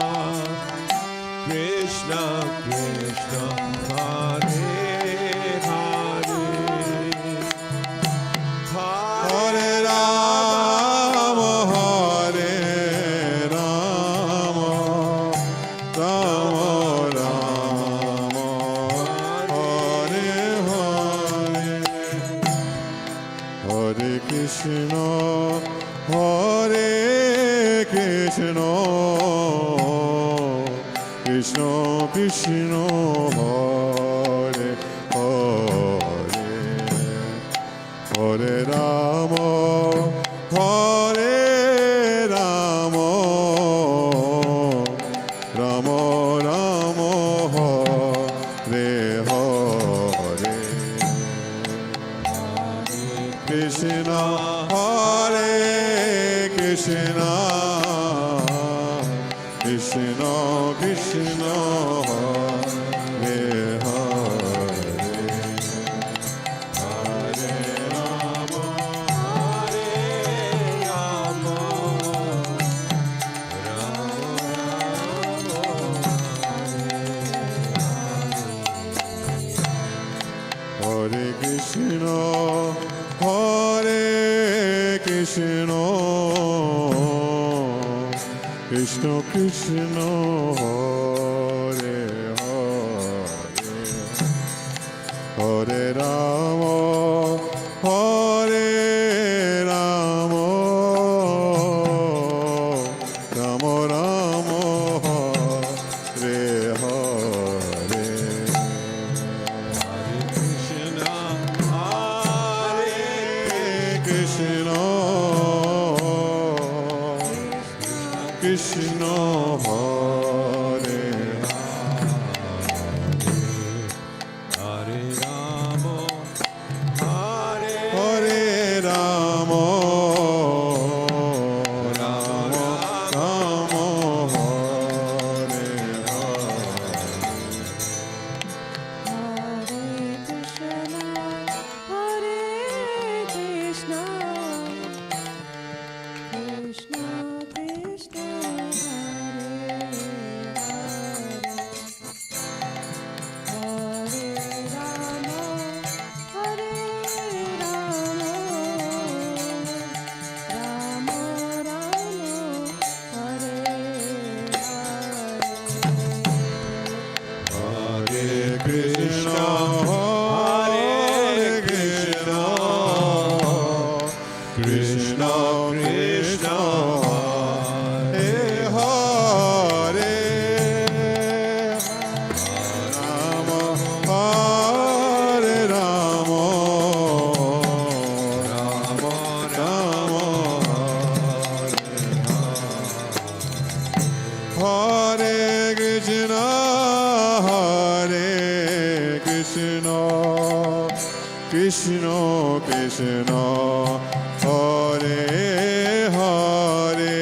Krishna Krishna, Hare Hare, Hare Rama, Hare Rama, Rama Rama, Hare Hare, Hare Krishna, Hare Krishna, Krishna Krishna, Hare Hare, Hare Rama, Hare Rama, Rama Rama, Hare Hare, Hare Krishna, Hare Krishna, Krishna Krishna, Hare Hare, Hare Rama, Hare Rama, Rama Rama, Hare Hare, Krishna, Hare Krishna, Krishna Krishna, Hare Hare, Hare Rama, Hare Rama, Hare Krishna, Hare Krishna, Krishna Krishna, Hare Hare, Hare Rama, Hare Rama, Rama Rama, Hare Hare, Hare Krishna, Hare Krishna, Krishna Hare Hare, Hare Rama, Hare Rama, Rama Rama, Hare Krishna Krishna Hare Hare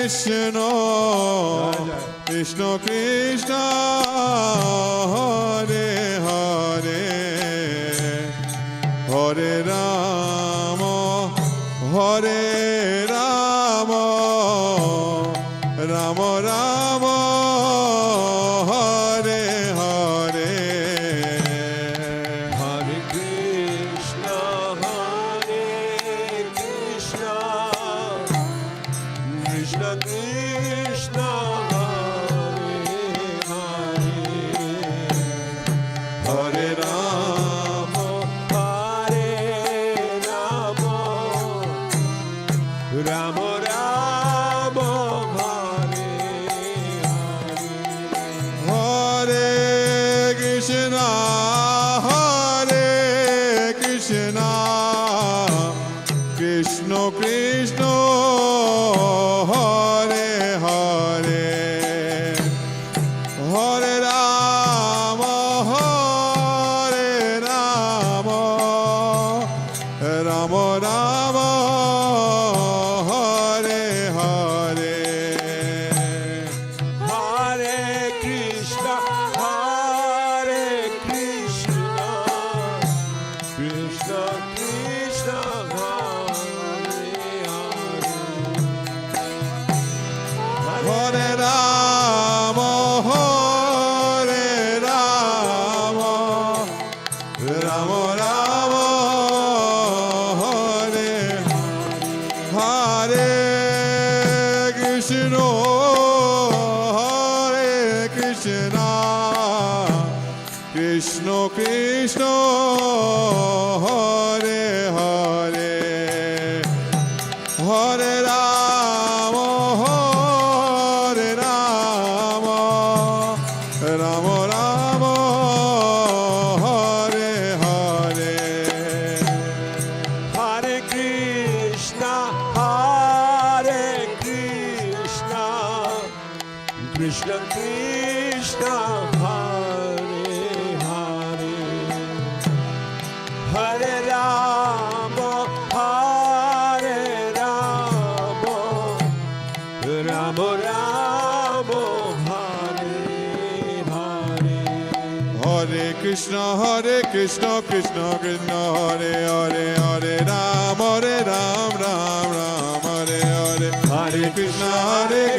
Krishna, Krishna Krishna, Hare Hare, Hare Rama, Hare Rama, Rama Rama, Hare Hare. Hare Krishna, Krishna Krishna, Hare Hare, Hare Rama, Rama Rama, Hare Hare. Hare Krishna, Krishna Krishna, Hare Hare, Hare Rama, Rama Rama, Hare Hare. Hare Krishna,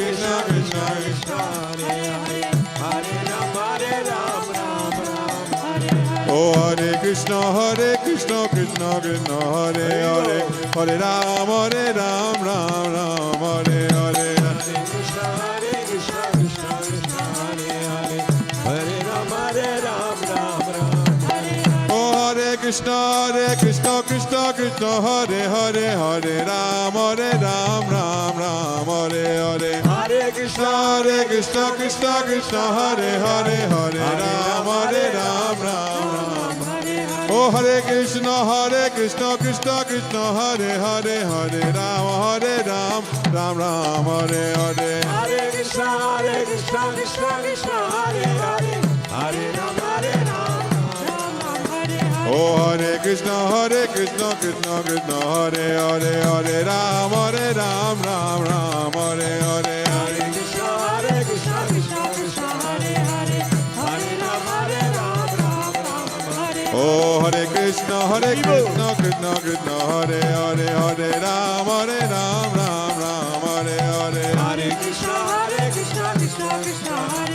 Krishna Krishna, Hare Rama, Rama Rama, Hare Hare. Krishna, Krishna Krishna, Hare Hare, Hare Rama, Rama Rama, Hare Hare. Hare Krishna, Krishna Krishna, Hare Hare, Hare Rama, Rama Rama, Hare Hare. Hare Krishna, Krishna Krishna, Hare Hare, Hare Rama, Ram Ram, Hare Hare. Hare Krishna, Krishna Krishna, Hare Hare, Hare Rama, Ram Ram, Hare Hare. Oh Hare Krishna, Krishna Krishna, Hare Hare, Hare Rama, Ram Ram, Hare Hare. Krishna, Krishna Krishna, Hare Hare, Hare Rama, Ram Ram, Hare Hare. Oh Hare Krishna, Krishna Krishna, Hare Hare, Hare Rama, Ram Ram, Hare Hare. Hare Krishna, Krishna Krishna, Hare Hare, Hare Rama, Ram Ram. Oh Hare Krishna, Krishna Krishna, Hare Hare, Hare Rama, Ram Ram, Hare Hare. Hare Krishna, Krishna Krishna, Hare Hare, Hare Rama, Ram Hare Hare. Oh Hare Krishna, Krishna Krishna, Hare Hare, Hare Rama, Ram Ram, Hare Hare. Hare Krishna, Krishna Krishna, Hare Hare, Hare Rama, Ram Hare Hare. Oh Hare Krishna, Krishna Krishna, Hare Hare, Hare Rama, Ram Hare Hare. Hare Krishna, Krishna Krishna, Hare Hare,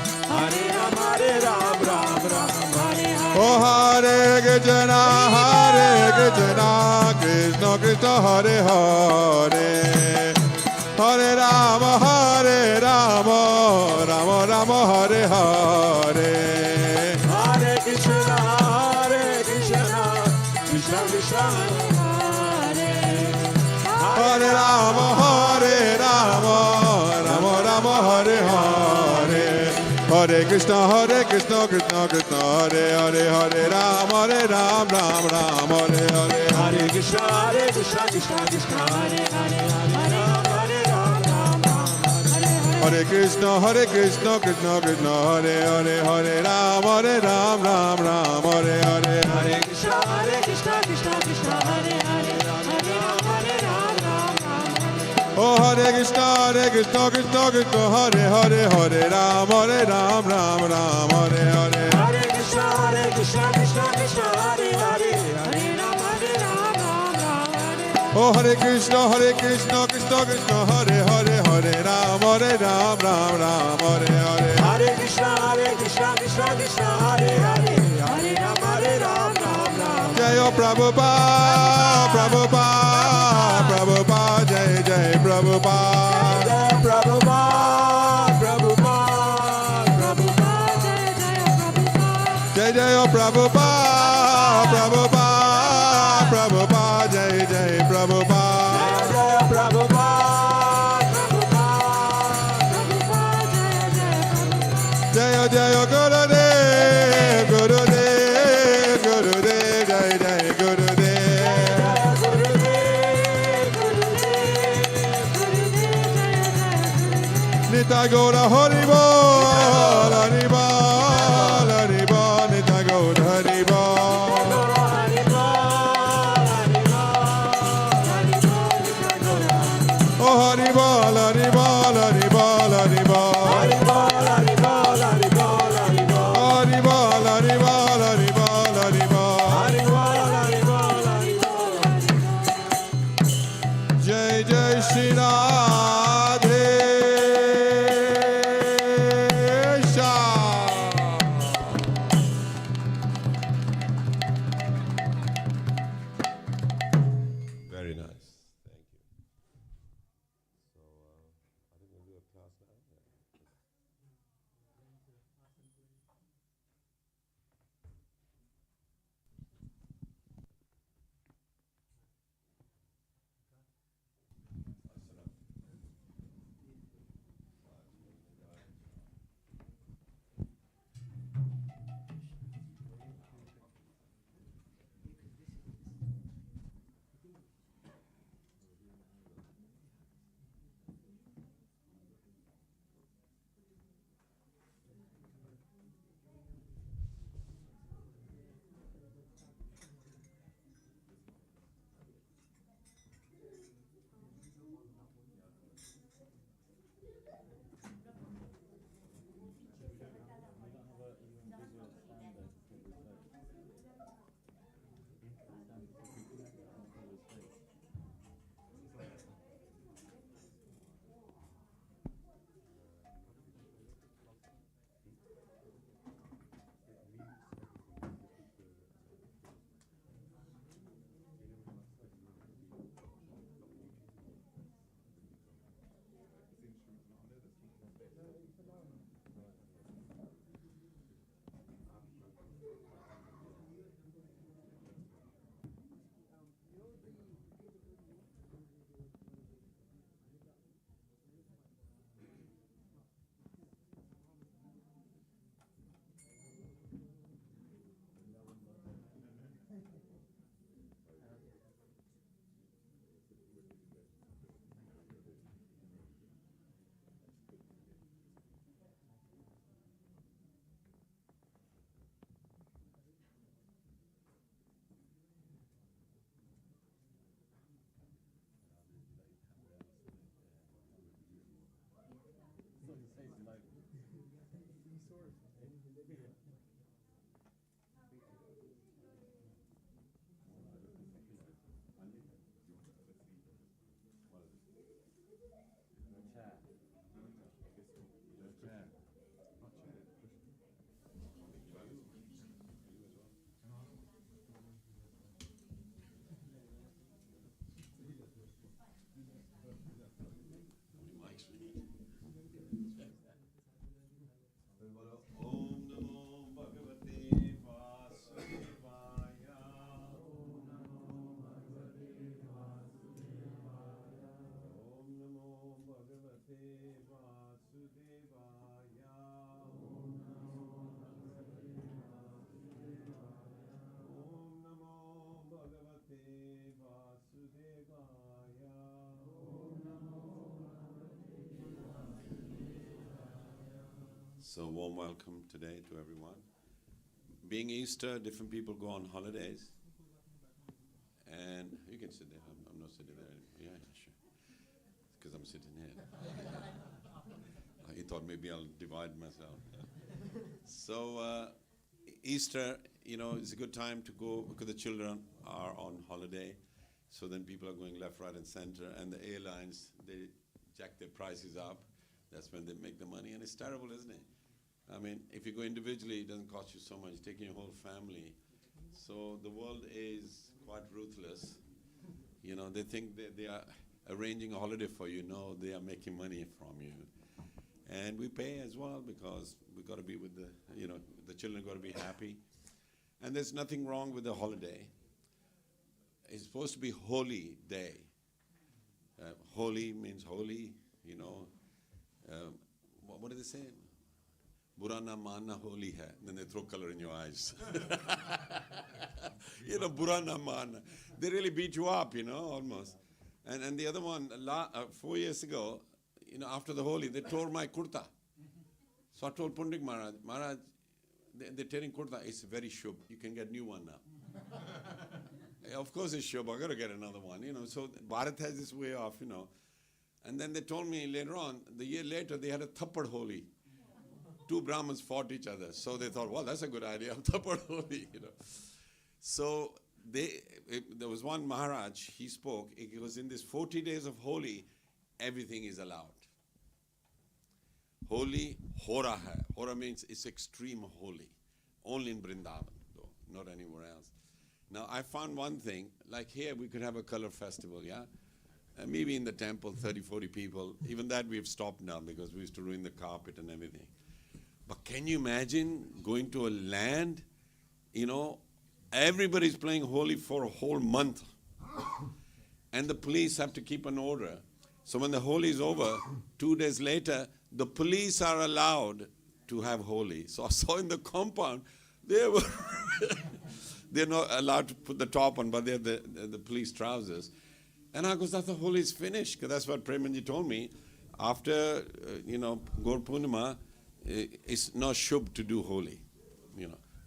Hare Rama, Ram Hare Hare. Oh Hare Krishna, Krishna Krishna, Hare Hare, Hare Rama, Rama Rama, Hare Hare. Hare Krishna, Krishna Krishna, Hare Hare Rama, Rama Rama, Hare Hare. Hare Krishna, Krishna Krishna, Hare Hare, Hare Rama, Ram Ram, Hare Hare. Hare Krishna, Krishna Krishna, Hare Hare, Hare Rama, Hare Ram Ram, Hare Hare. Hare Krishna, Krishna Krishna, Hare Hare, Hare Rama, Ram Ram, Hare Hare. Hare Krishna, Krishna Krishna, Hare Hare, Hare Rama, Hare Ram Ram, Hare. Oh Oh Hare Krishna, Krishna Krishna, Hare Hare, Hare Ram, Ram Ram, Hare Hare. Hare Krishna, Krishna Krishna, Hare Hare, Hare Ram, Ram Ram, Hare Hare. Oh Hare Krishna, Krishna Krishna, Hare Hare, Hare Ram, Ram Ram, Hare Hare. Hare Krishna, Krishna Krishna, Hare Hare, Hare Ram, Ram Ram. Jai Prabhupada, Prabhupada, Prabhupada, Jai Jai Prabhupada. Prabhupada, Prabhupada, Prabhupada, Jai Jai Prabhupada, Prabhupada, Prabhupada, Jai Jai Prabhupada. Jai Jai Gurudev, Gurudev, Gurudev, Jai Jai Gurudev. Nitai Gaura Hari Bol, Hari Bol, Hari Bol, Nitai Gaura Hari Bol. Oh Hari Bol, Hari Bol, Hari Bol, Hari Bol. Hari Bol, Hari Bol, Hari Bol, Hari Bol. Jai Jai Shri Radhe Shyam. Very nice. Thank you. So, I think we'll do a class now. So warm welcome today to everyone. Being Easter, different people go on holidays. And you can sit there. I'm not sitting there. Yeah, sure. because I'm sitting here. He thought maybe I'll divide myself. So Easter, is a good time to go because the children are on holiday. So then people are going left, right, and center. And the airlines, they jack their prices up. That's when they make the money. And it's terrible, isn't it? I mean, if you go individually, it doesn't cost you so much. Taking your whole family. So the world is quite ruthless. They think they are arranging a holiday for you. No, they are making money from you. And we pay as well because we got to be with the children got to be happy. And there's nothing wrong with the holiday. It's supposed to be holy day. Holy means holy, what do they say? Burana manna holy hai. Then they throw color in your eyes. Burana manna. They really beat you up, almost. And the other one, 4 years ago, after the Holi, they tore my kurta. So I told Pundik Maharaj, they're tearing kurta. It's very shubh. You can get new one now. Of course it's shubh. I got to get another one. So Bharat has this way of, And then they told me later on, the year later, they had a Thappad Holi. 2 Brahmins fought each other. So they thought, well, that's a good idea, Thappad Holi, So there was one Maharaj, he spoke. It was in this 40 days of Holi, everything is allowed. Holi, Hora hai. Hora means it's extreme holy. Only in Vrindavan, though, not anywhere else. Now, I found one thing, like here we could have a color festival, yeah? Maybe in the temple, 30, 40 people. Even that we've stopped now because we used to ruin the carpet and everything. But can you imagine going to a land, everybody's playing Holi for a whole month. And the police have to keep an order. So when the Holi is over, 2 days later, the police are allowed to have Holi. So I saw in the compound, they're not allowed to put the top on, but they're the police trousers. And I go, that's the Holi is finished, because that's what Premanji told me. After, Gaur Purnima, it's not shubh to do Holi,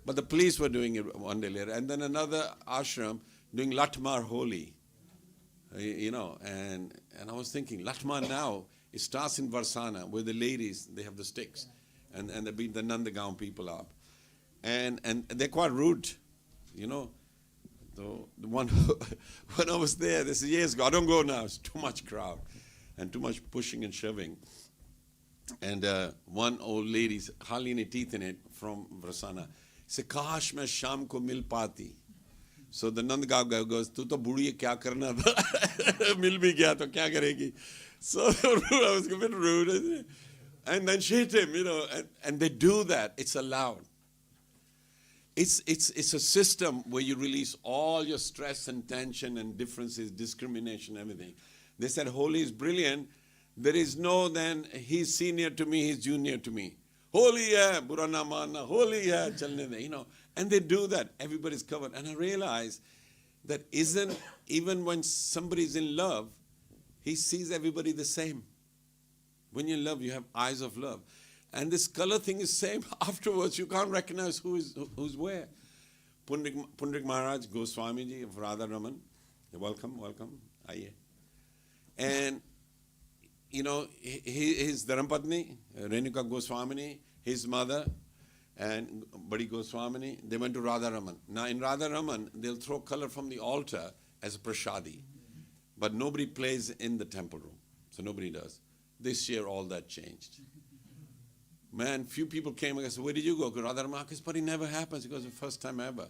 But the police were doing it one day later. And then another ashram doing Latmar Holi, And I was thinking, Latmar now, it starts in Varsana, where the ladies, they have the sticks. And they beat the Nandagaon people up. And they're quite rude, So when I was there, they said, years ago, I don't go now, it's too much crowd. And too much pushing and shoving. And one old lady, hardly any teeth in it, from Varsana, said, Kash mein sham ko mil pati. So the Nandagaon guy goes, tu to budi hai, kya karna tha? Mil bhi gaya, to kya karegi? So I was a bit rude. And then she hit him, and they do that. It's allowed. It's a system where you release all your stress and tension and differences, discrimination, everything. They said, Holi is brilliant. There is no then, he's senior to me, he's junior to me. Holi hai, burana manna, Holi hai, chalne de, And they do that. Everybody's covered. And I realized that even when somebody's in love, he sees everybody the same. When you're in love, you have eyes of love. And this color thing is same. Afterwards, you can't recognize who's where. Pundrik Maharaj, Goswami ji of Radha Raman. Welcome. Aiye. And, his Dharampatni, Renuka Goswamini, his mother, and Badi Goswamini, they went to Radha Raman. Now, in Radha Raman, they'll throw color from the altar as a prashadi. But nobody plays in the temple room. So nobody does. This year, all that changed. Man, few people came and said, where did you go? Radha Raman, but it never happens because it's the first time ever.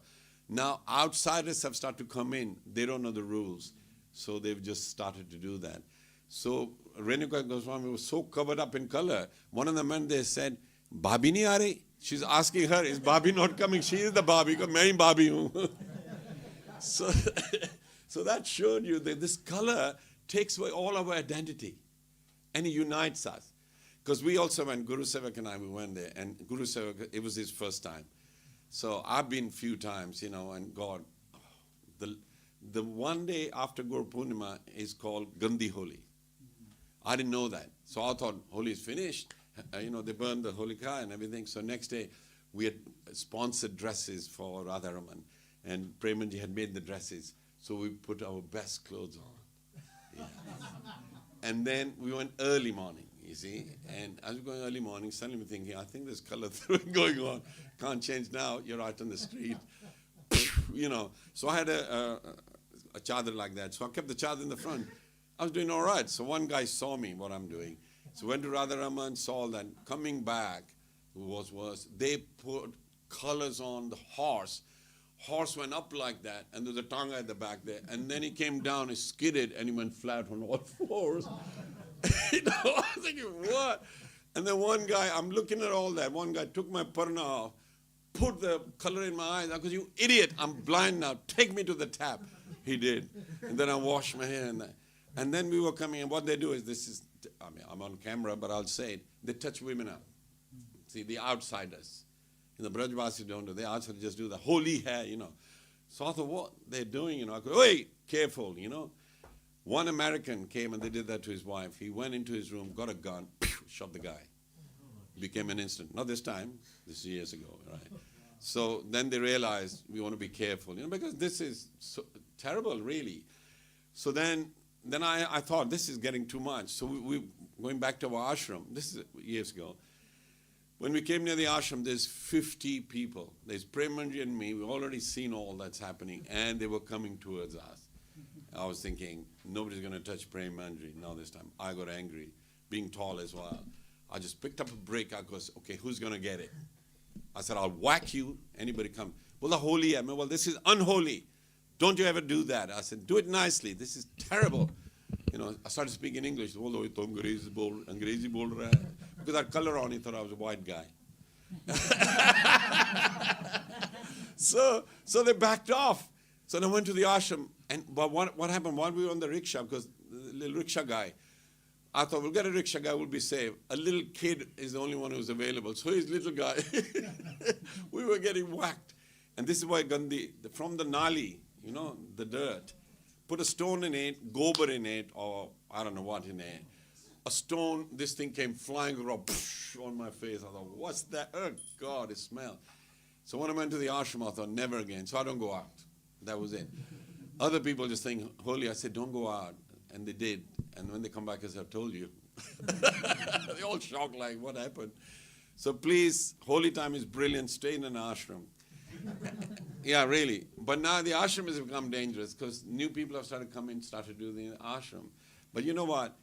Now, outsiders have started to come in. They don't know the rules. So they've just started to do that. So Renuka Goswami was so covered up in color. One of the men, they said, Bhabi nahi aa rahi? She's asking her, is Bhabi not coming? She is the Bhabi. Because main Bhabi hu. So that showed you that this color takes away all our identity. And it unites us. Because we also went, Guru Sevak and I, we went there. And Guru Sevak, it was his first time. So I've been few times, and God. The one day after Gaur Purnima is called Gandhi Holi. I didn't know that. So I thought, Holi is finished. They burned the Holika and everything. So next day, we had sponsored dresses for Radha Raman. And Premanji had made the dresses. So we put our best clothes on. Yeah. And then we went early morning, you see. And as we were going early morning, suddenly we're thinking, I think there's color throwing going on. Can't change now. You're out on the street. You know. So I had a chadar like that. So I kept the chadar in the front. I was doing all right. So one guy saw me, what I'm doing. So went to Radharaman, saw all that. Coming back was worse. They put colors on the horse. Horse went up like that, and there's a tongue at the back there. And then he came down, he skidded, and he went flat on all fours. You know, I was thinking, what? And then one guy, I'm looking at all that. One guy took my parna off, put the color in my eyes. I goes, you idiot, I'm blind now. Take me to the tap. He did. And then I washed my hair. And then we were coming, and what they do is, this is, I mean, I'm on camera, but I'll say it. They touch women up. See, the outsiders. In the Brajvasis don't do. They outsiders just do the holy hair, you know. So I thought, what they're doing, you know. I go, wait, careful, you know. One American came and they did that to his wife. He went into his room, got a gun, shot the guy. Became an incident. Not this time, this is years ago, right? So then they realized we want to be careful, you know, because this is so terrible, really. So then I thought, this is getting too much. So we going back to our ashram, this is years ago. When we came near the ashram, there's 50 people. There's Premanji and me. We've already seen all that's happening, and they were coming towards us. I was thinking, nobody's going to touch Premanji now this time. I got angry, being tall as well. I just picked up a brick. I goes, okay, who's going to get it? I said, I'll whack you. Anybody come. Well, the holy, I mean, well, this is unholy. Don't you ever do that. I said, do it nicely. This is terrible. You know, I started speaking English. Angrezi bol raha hai. Because I had color on, he thought I was a white guy. So they backed off. So they went to the ashram. But what happened while we were on the rickshaw, because the little rickshaw guy, I thought, we'll get a rickshaw guy, we'll be safe. A little kid is the only one who's available. So his little guy, we were getting whacked. And this is why Gandhi, from the nali, you know, the dirt, put a stone in it, gobar in it, or I don't know what in it. A stone, this thing came flying around on my face. I thought, what's that? Oh, God, it smelled. So when I went to the ashram, I thought, never again. So I don't go out. That was it. Other people just think, holy, I said, don't go out. And they did. And when they come back, I said, I told you. They all shocked, like, what happened? So please, holy time is brilliant. Stay in an ashram. Yeah, really. But now the ashram has become dangerous because new people have started coming, started doing the ashram. But you know what?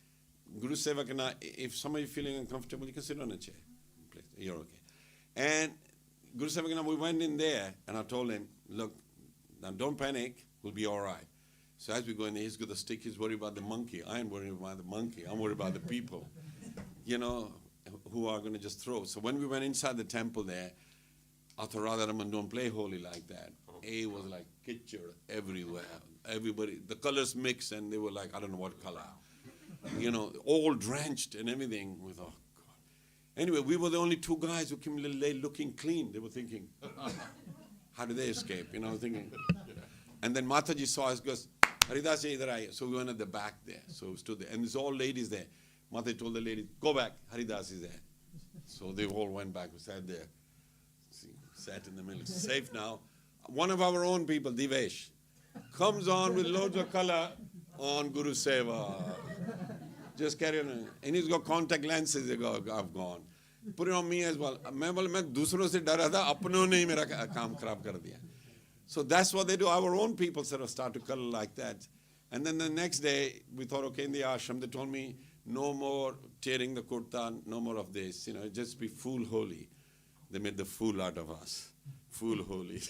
Guru Sevakana, if somebody's feeling uncomfortable, you can sit on a chair. You're okay. And Guru Sevakana, we went in there, and I told him, look, now don't panic, we'll be all right. So as we go in there, he's got the stick, he's worried about the monkey. I ain't worried about the monkey, I'm worried about the people, you know, who are going to just throw. So when we went inside the temple there, I thought, Radharaman, don't play holy like that. It was like kitchur everywhere. Everybody, the colors mixed, and they were like, I don't know what color. You know, all drenched and everything. We thought, oh, God. Anyway, we were the only two guys who came late looking clean. They were thinking, how did they escape? You know, thinking. And then Mataji saw us, goes, Haridas, idhar aaye. So we went at the back there. So we stood there. And there's all ladies there. Mataji told the ladies, go back, Haridas is there. So they all went back. We sat there. Sat in the middle. Safe now. One of our own people, Divesh, comes on with loads of color on Guru Seva. Just carry on. And he's got contact lenses. I've gone. Put it on me as well. मैं दूसरों से डरा था, अपनों ने ही मेरा काम खराब कर दिया. So that's what they do. Our own people sort of start to color like that. And then the next day, we thought, okay, in the ashram, they told me, no more tearing the kurtan, no more of this. You know, just be full holy. They made the fool out of us. Full holy.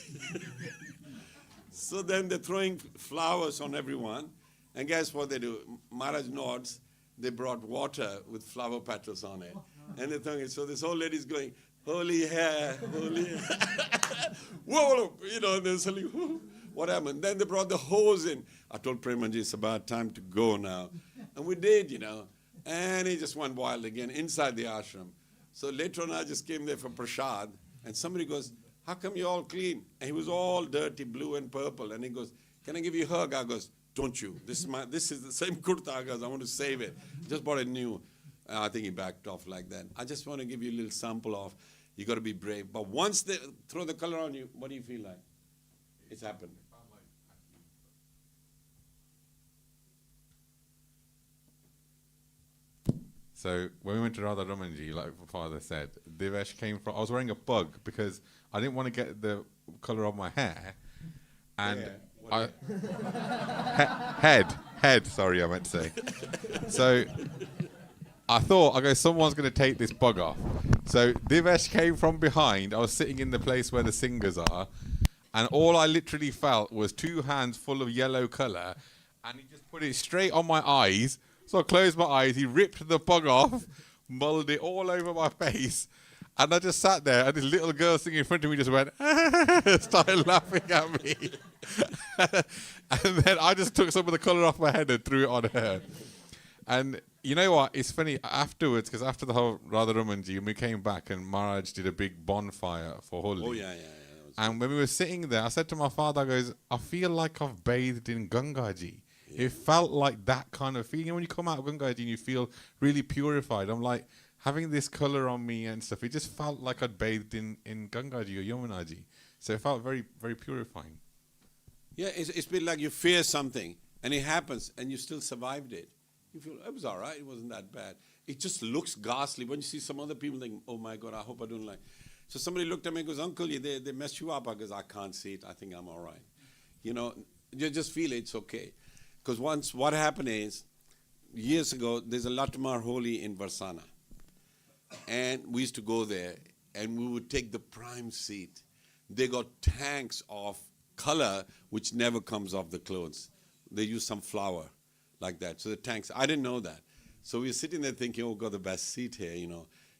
So then they're throwing flowers on everyone. And guess what they do? Maharaj nods. They brought water with flower petals on it. And they're throwing it. So this old lady's going, holy hair, holy hair. Whoa, you know, and they're suddenly, what happened? Then they brought the hose in. I told Premanji, it's about time to go now. And we did, you know. And he just went wild again inside the ashram. So later on, I just came there for prasad. And somebody goes, how come you're all clean? And he was all dirty, blue and purple. And he goes, can I give you a hug? I goes, don't you? This is the same kurta. I goes, I want to save it. Just bought it new. I think he backed off like that. I just want to give you a little sample of, you got to be brave. But once they throw the color on you, what do you feel like? It's happened. So when we went to Radha Ramanji, like my father said, Divesh came from. I was wearing a bug because I didn't want to get the color of my hair, and head. Sorry, I meant to say. So I thought, someone's going to take this bug off. So Divesh came from behind. I was sitting in the place where the singers are, and all I literally felt was 2 hands full of yellow color, and he just put it straight on my eyes. So I closed my eyes, he ripped the bug off, mulled it all over my face, and I just sat there, and this little girl sitting in front of me just went, started laughing at me. And then I just took some of the colour off my head and threw it on her. And you know what, it's funny, afterwards, because after the whole Radha Ramanji, we came back and Maharaj did a big bonfire for Holi. Oh, yeah. And when we were sitting there, I said to my father, I feel like I've bathed in Gangaji. It felt like that kind of feeling. When you come out of Gangaji and you feel really purified, I'm like, having this colour on me and stuff, it just felt like I'd bathed in Gangaji or Yamunaji. So it felt very, very purifying. Yeah, it's been like you fear something, and it happens, and you still survived it. You feel, it was all right, it wasn't that bad. It just looks ghastly. When you see some other people think, oh my God, I hope I don't like. So somebody looked at me and goes, Uncle, they messed you up. I goes, I can't see it, I think I'm all right. You just feel it's okay. Because once, what happened is, years ago, there's a Latamar Holi in Varsana. And we used to go there, and we would take the prime seat. They got tanks of color, which never comes off the clothes. They use some flour like that. So the tanks, I didn't know that. So we were sitting there thinking, oh, got the best seat here,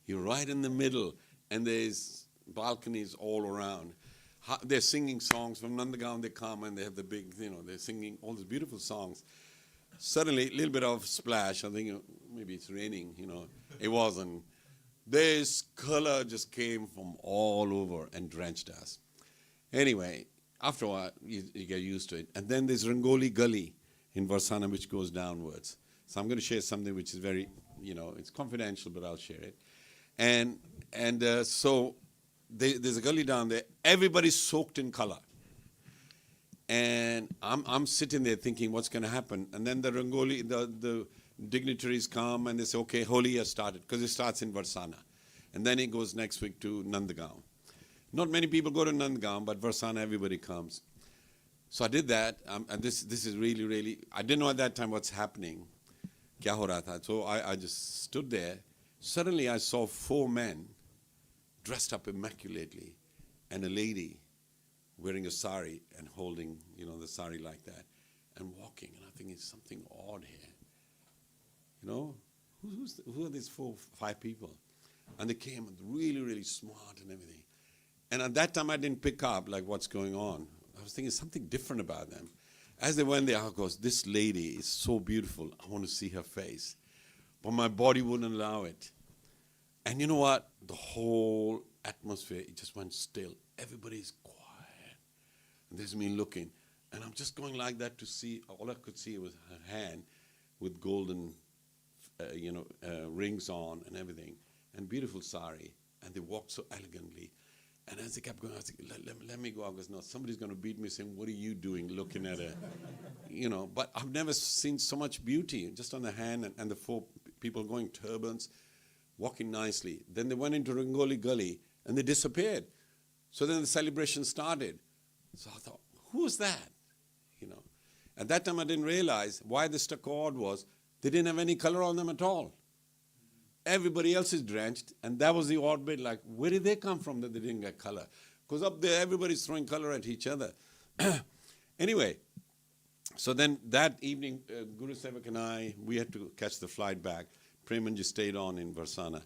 You're right in the middle, and there's balconies all around. They're singing songs from Nandagaon. They come and they have the big, they're singing all these beautiful songs. Suddenly, a little bit of splash. I think maybe it's raining. It wasn't. This color just came from all over and drenched us. Anyway, after a while, you get used to it. And then there's Rangoli Gully in Varsana, which goes downwards. So I'm going to share something which is very, it's confidential, but I'll share it. And so there's a gully down there. Everybody's soaked in color. And I'm sitting there thinking, what's going to happen? And then the Rangoli, the dignitaries come and they say, okay, Holi has started, because it starts in Varsana. And then it goes next week to Nandagaon. Not many people go to Nandagaon, but Varsana, everybody comes. So I did that, and this is really, really, I didn't know at that time what's happening. Kya ho raha tha? So I just stood there. Suddenly I saw 4 men dressed up immaculately, and a lady wearing a sari and holding, the sari like that, and walking. And I think it's something odd here. Who are these 4, 5 people? And they came really, really smart and everything. And at that time I didn't pick up like what's going on. I was thinking something different about them. As they went there, I goes, this lady is so beautiful. I want to see her face. But my body wouldn't allow it. And you know what? The whole atmosphere, it just went still. Everybody's quiet. And there's me looking. And I'm just going like that to see. All I could see was her hand with golden, rings on and everything. And beautiful sari. And they walked so elegantly. And as they kept going, I was like, let me go. I goes, no, somebody's going to beat me saying, what are you doing looking at her? But I've never seen so much beauty just on the hand and the 4 people going turbans, walking nicely. Then they went into Rangoli Gully and they disappeared. So then the celebration started. So I thought, who was that? At that time I didn't realize why the stuck odd was they didn't have any color on them at all. Everybody else is drenched, and that was the odd bit, like, where did they come from that they didn't get color? Because up there, everybody's throwing color at each other. Anyway, so then that evening, Guru Sevak and I, we had to catch the flight back. Premanji stayed on in Varsana.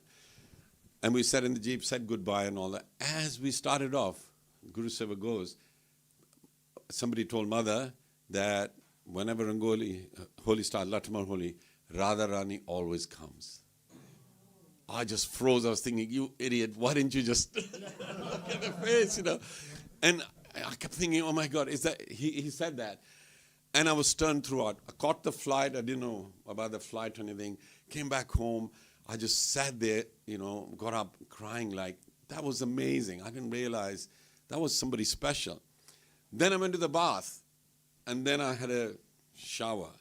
And we sat in the jeep, said goodbye and all that. As we started off, Guru Sevak goes, somebody told Mother that whenever Rangoli, Holi starts, Latamar Holi, Radha Rani always comes. I just froze. I was thinking, you idiot, why didn't you just look at the face, And I kept thinking, oh my God, is that, he said that. And I was stunned throughout. I caught the flight. I didn't know about the flight or anything. Came back home. I just sat there, got up crying like, that was amazing. I didn't realize that was somebody special. Then I went to the bath. And then I had a shower.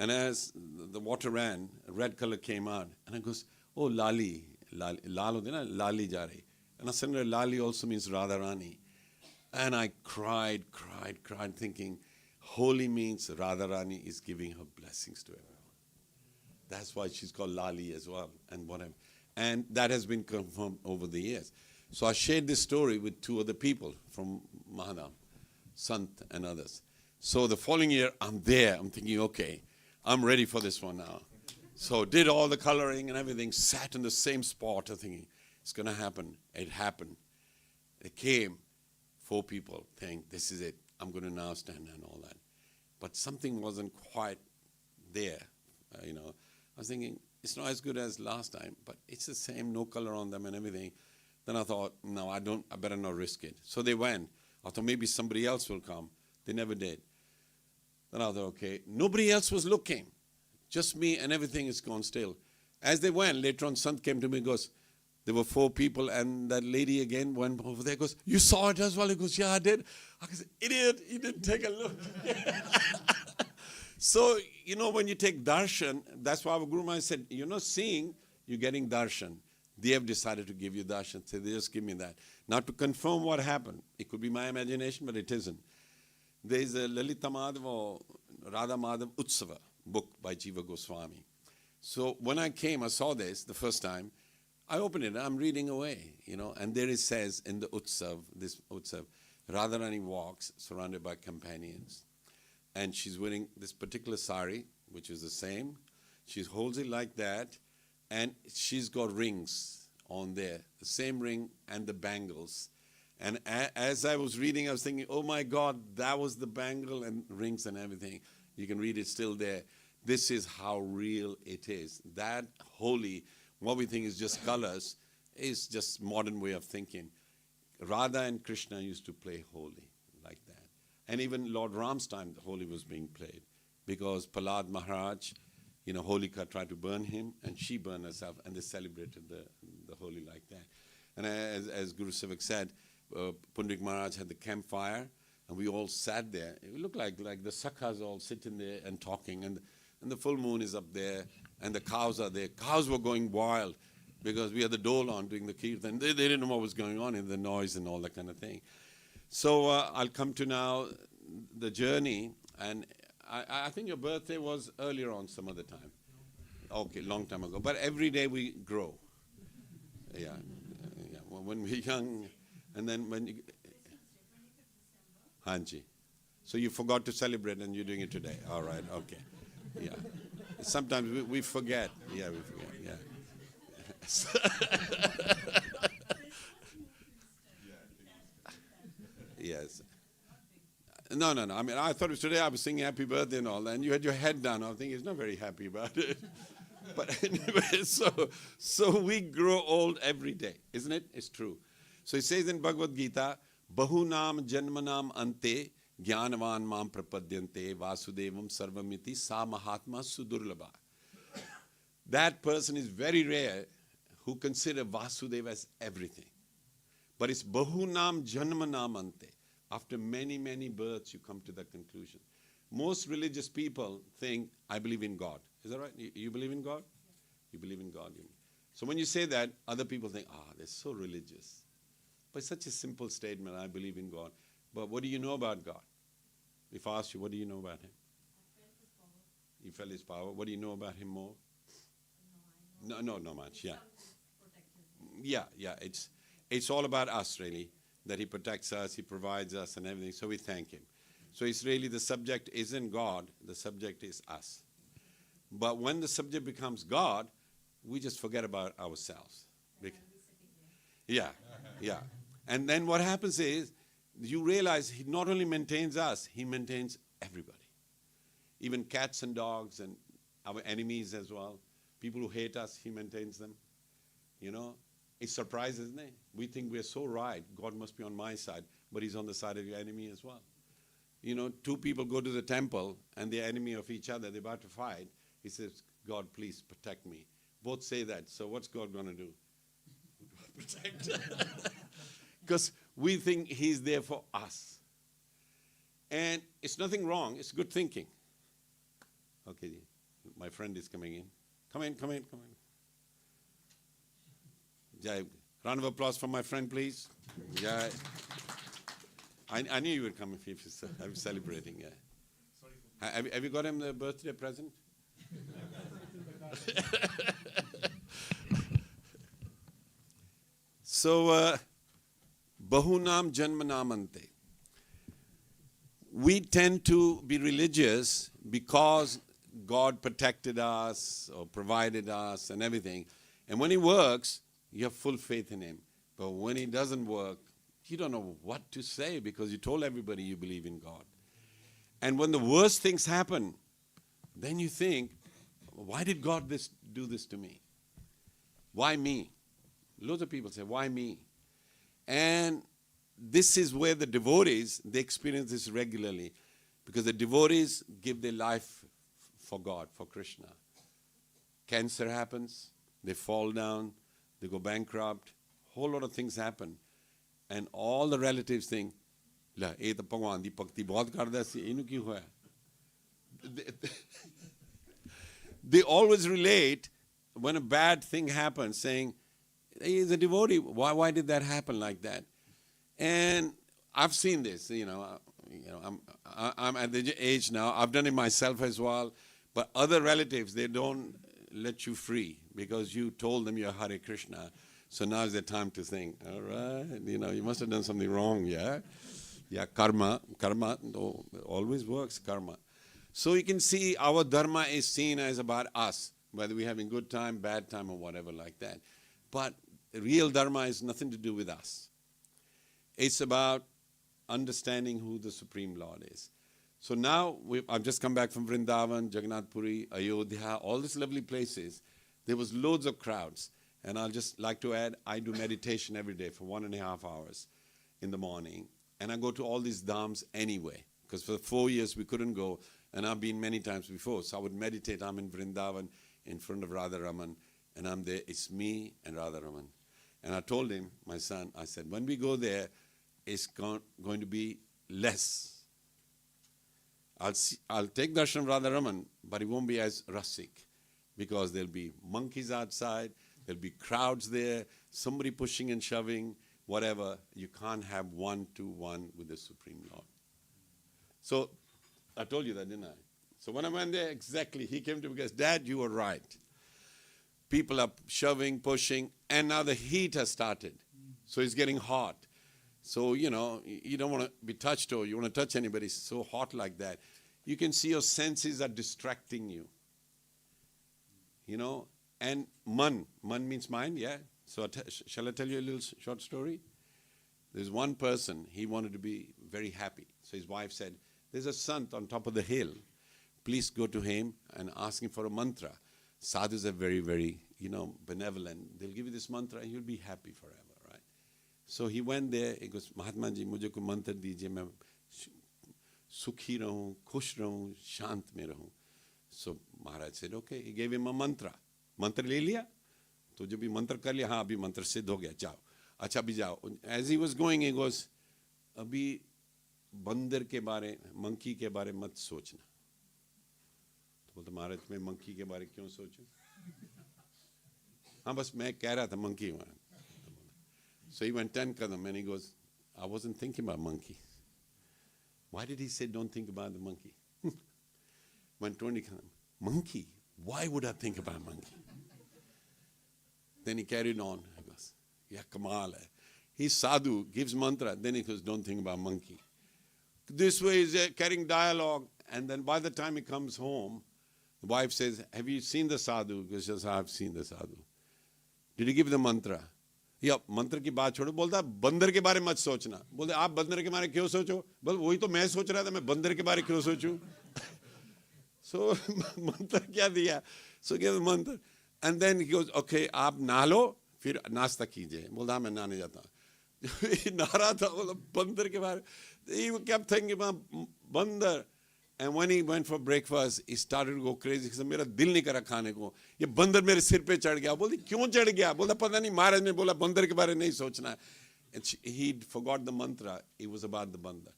And as the water ran, a red color came out. And I goes, oh, Lali. Lalo, Lali ja rahi. And I said, Lali also means Radharani. And I cried, thinking, holy means Radharani is giving her blessings to everyone. That's why she's called Lali as well, and whatever. And that has been confirmed over the years. So I shared this story with 2 other people from Mahadam, Sant and others. So the following year, I'm there. I'm thinking, okay, I'm ready for this one now. So did all the coloring and everything, sat in the same spot, thinking, it's going to happen. It happened. It came. 4 people think, this is it. I'm going to now stand and all that. But something wasn't quite there, I was thinking, it's not as good as last time, but it's the same, no color on them and everything. Then I thought, no, I better not risk it. So they went. I thought maybe somebody else will come. They never did. Then I thought, okay, nobody else was looking. Just me, and everything is gone still. As they went, later on, Sant came to me and goes, there were 4 people, and that lady again went over there, goes, you saw it as well? He goes, yeah, I did. I said, idiot, you didn't take a look. So, when you take darshan, that's why our Guru Maharaj said, you're not seeing, you're getting darshan. They have decided to give you darshan. So they just give me that. Now to confirm what happened, it could be my imagination, but it isn't. There is a Lalita Madhav or Radha Madhav Utsava book by Jiva Goswami. So when I came, I saw this the first time. I opened it, I'm reading away, and there it says in the Utsav, this Utsav, Radharani walks surrounded by companions. And she's wearing this particular sari, which is the same. She holds it like that, and she's got rings on there, the same ring and the bangles. And as I was reading, I was thinking, oh my God, that was the bangle and rings and everything. You can read it still there. This is how real it is. That holy, what we think is just colors, is just modern way of thinking. Radha and Krishna used to play holy like that. And even Lord Ram's time, the holy was being played. Because Prahlad Maharaj, Holika tried to burn him, and she burned herself, and they celebrated the holy like that. And as Guru Sevak said, Pundrik Maharaj had the campfire, and we all sat there. It looked like the sakhas all sitting there and talking, and the full moon is up there, and the cows are there. Cows were going wild, because we had the dole on doing the kirtan. They didn't know what was going on in the noise and all that kind of thing. So I'll come to now the journey, and I think your birthday was earlier on some other time. Okay, long time ago. But every day we grow. Yeah. When we're young, and then when you... Hanji. So you forgot to celebrate and you're doing it today. All right, okay. Yeah. Sometimes we forget. Yeah, we forget. Yeah. Yes. No. I mean, I thought it was today I was singing happy birthday and all that, and you had your head down. I was thinking, he's not very happy about it. But anyway, so we grow old every day, isn't it? It's true. So it says in Bhagavad Gita, Bahunam Janmanam Ante Jnanavan Mam Prapadyante Vasudevam Sarvamiti Sa Mahatma Sudurlabha. That person is very rare who consider Vasudeva as everything. But it's Bahunam Janmanam Ante. After many, many births, you come to that conclusion. Most religious people think, I believe in God. Is that right? You believe in God? You believe in God. So when you say that, other people think, they're so religious. But it's such a simple statement, I believe in God. But what do you know about God? If I ask you, what do you know about Him? You felt His power. What do you know about Him more? No, not much, yeah. Yeah, it's all about us, really. That He protects us, He provides us and everything, so we thank Him. So it's really the subject isn't God, the subject is us. But when the subject becomes God, we just forget about ourselves. Yeah. And then what happens is, you realize He not only maintains us, He maintains everybody. Even cats and dogs and our enemies as well. People who hate us, He maintains them. It's surprising, isn't it? We think we're so right, God must be on my side, but He's on the side of your enemy as well. 2 people go to the temple and they're enemy of each other, they're about to fight. He says, God, please protect me. Both say that, so what's God going to do? Protect. Because we think He's there for us. And it's nothing wrong, it's good thinking. Okay, My friend is coming in. Come in, come in, come in. Jai. Round of applause for my friend, please. Jai. I knew you would come if I'm celebrating. Yeah. Have you got him the birthday present? So, Bahunam Janmanamante. We tend to be religious because God protected us or provided us and everything. And when He works, you have full faith in Him. But when He doesn't work, you don't know what to say because you told everybody you believe in God. And when the worst things happen, then you think, why did God do this to me? Why me? Loads of people say, why me? And this is where the devotees, they experience this regularly. Because the devotees give their life for God, for Krishna. Cancer happens, they fall down, they go bankrupt, whole lot of things happen. And all the relatives think, La, ye to Bhagwan di bhakti bahut karda si, inu kyun hoya? They always relate when a bad thing happens, saying, he is a devotee, why did that happen like that? And I've seen this, I'm at the age now, I've done it myself as well, but other relatives, they don't let you free because you told them you're Hare Krishna. So now is the time to think, all right, you must have done something wrong, yeah? Yeah, karma always works, karma. So you can see our dharma is seen as about us, whether we're having good time, bad time, or whatever like that. But real dharma has nothing to do with us. It's about understanding who the Supreme Lord is. So now, I've just come back from Vrindavan, Jagannath Puri, Ayodhya, all these lovely places. There was loads of crowds. And I'll just like to add, I do meditation every day for 1.5 hours in the morning. And I go to all these dhams anyway. Because for 4 years we couldn't go. And I've been many times before. So I would meditate. I'm in Vrindavan in front of Radharaman. And I'm there. It's me and Radharaman. And I told him, my son, I said, when we go there, it's going to be less. I'll take darshan of Radharaman, but it won't be as rasik. Because there'll be monkeys outside. There'll be crowds there. Somebody pushing and shoving. Whatever. You can't have one-to-one with the Supreme Lord. So, I told you that, didn't I? So when I went there, exactly, he came to me and goes, Dad, you were right. People are shoving, pushing, and now the heat has started. So it's getting hot. So, you don't want to be touched or you want to touch anybody so hot like that. You can see your senses are distracting you. And man means mind, yeah? So shall I tell you a little short story? There's one person, he wanted to be very happy. So his wife said, there's a sant on top of the hill. Please go to him and ask him for a mantra. Sadhus are very, very, benevolent. They'll give you this mantra and you'll be happy forever, right? So he went there, he goes, Mahatma ji, mujhe ko mantra dijiye, main sukhi rahun, khush rahun, shant mein rahun. So Maharaj said, okay, he gave him a mantra. Mantra le liya? तो जब भी मंत्र कर लिया हाँ अभी मंत्र सिद्ध हो गया जाओ अच्छा अभी जाओ as he was going he goes अभी बंदर के बारे मंकी के बारे मत सोचना तो बोलते महाराज मैं मंकी के बारे क्यों सोचूं हाँ बस मैं कह रहा था monkey so he went 10 kadam and he goes I wasn't thinking about monkey why did he say don't think about the monkey went 20 kadam monkey why would I think about monkey Then he carried on. He goes, yeah, kamal hai. He's sadhu, gives mantra. Then he goes, don't think about monkey. This way he's carrying dialogue. And then by the time he comes home, the wife says, have you seen the sadhu? He goes, yes, I have seen the sadhu. Did he give the mantra? Yeah, mantra की बात छोड़ो बोलता बंदर के बारे मत सोचना बोलते आप बंदर के बारे क्यों सोचो बोल वही तो मैं सोच रहा था मैं बंदर के बारे क्यों सोचूं So mantra क्या दिया So give the mantra And then he goes, okay, आप नहा लो, फिर नाश्ता कीजिए. बोला मैं नहाने जाता हूँ. नहा रहा था, बोला बंदर के बारे. He kept thinking about बंदर. And when he went for breakfast, he started to go crazy. He said, मेरा दिल नहीं करा खाने को. ये बंदर मेरे सिर पे चढ़ गया. बोली क्यों चढ़ गया? बोला पता नहीं महाराज ने बोला बंदर के बारे नहीं सोचना. And he forgot the mantra. It was about the बंदर.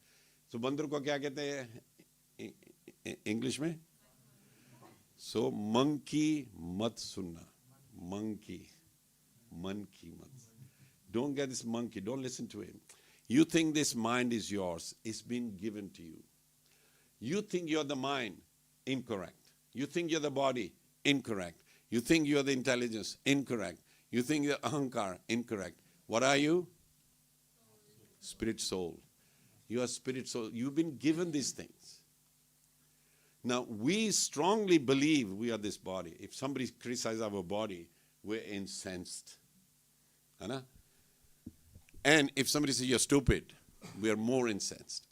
So बंदर को क्या कहते हैं English में? So, monkey mat sunna. Monkey. Monkey mat. Don't get this monkey. Don't listen to him. You think this mind is yours. It's been given to you. You think you're the mind. Incorrect. You think you're the body. Incorrect. You think you're the intelligence. Incorrect. You think you're ahankar. Incorrect. What are you? Spirit soul. You are spirit soul. You've been given these things. Now, we strongly believe we are this body. If somebody criticizes our body, we're incensed. Anna? And if somebody says you're stupid, we are more incensed.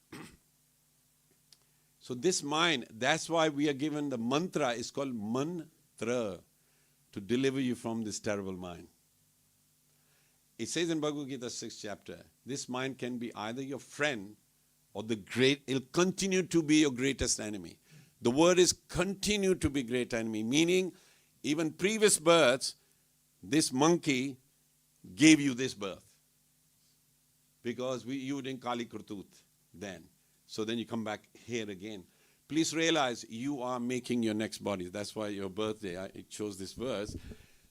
So this mind, that's why we are given the mantra, is called mantra, to deliver you from this terrible mind. It says in Bhagavad Gita 6th chapter, this mind can be either your friend or it'll continue to be your greatest enemy. The word is continue to be great enemy, meaning even previous births, this monkey gave you this birth. Because you didn't Kali Kurtut then. So then you come back here again. Please realize you are making your next body. That's why your birthday, it shows this verse.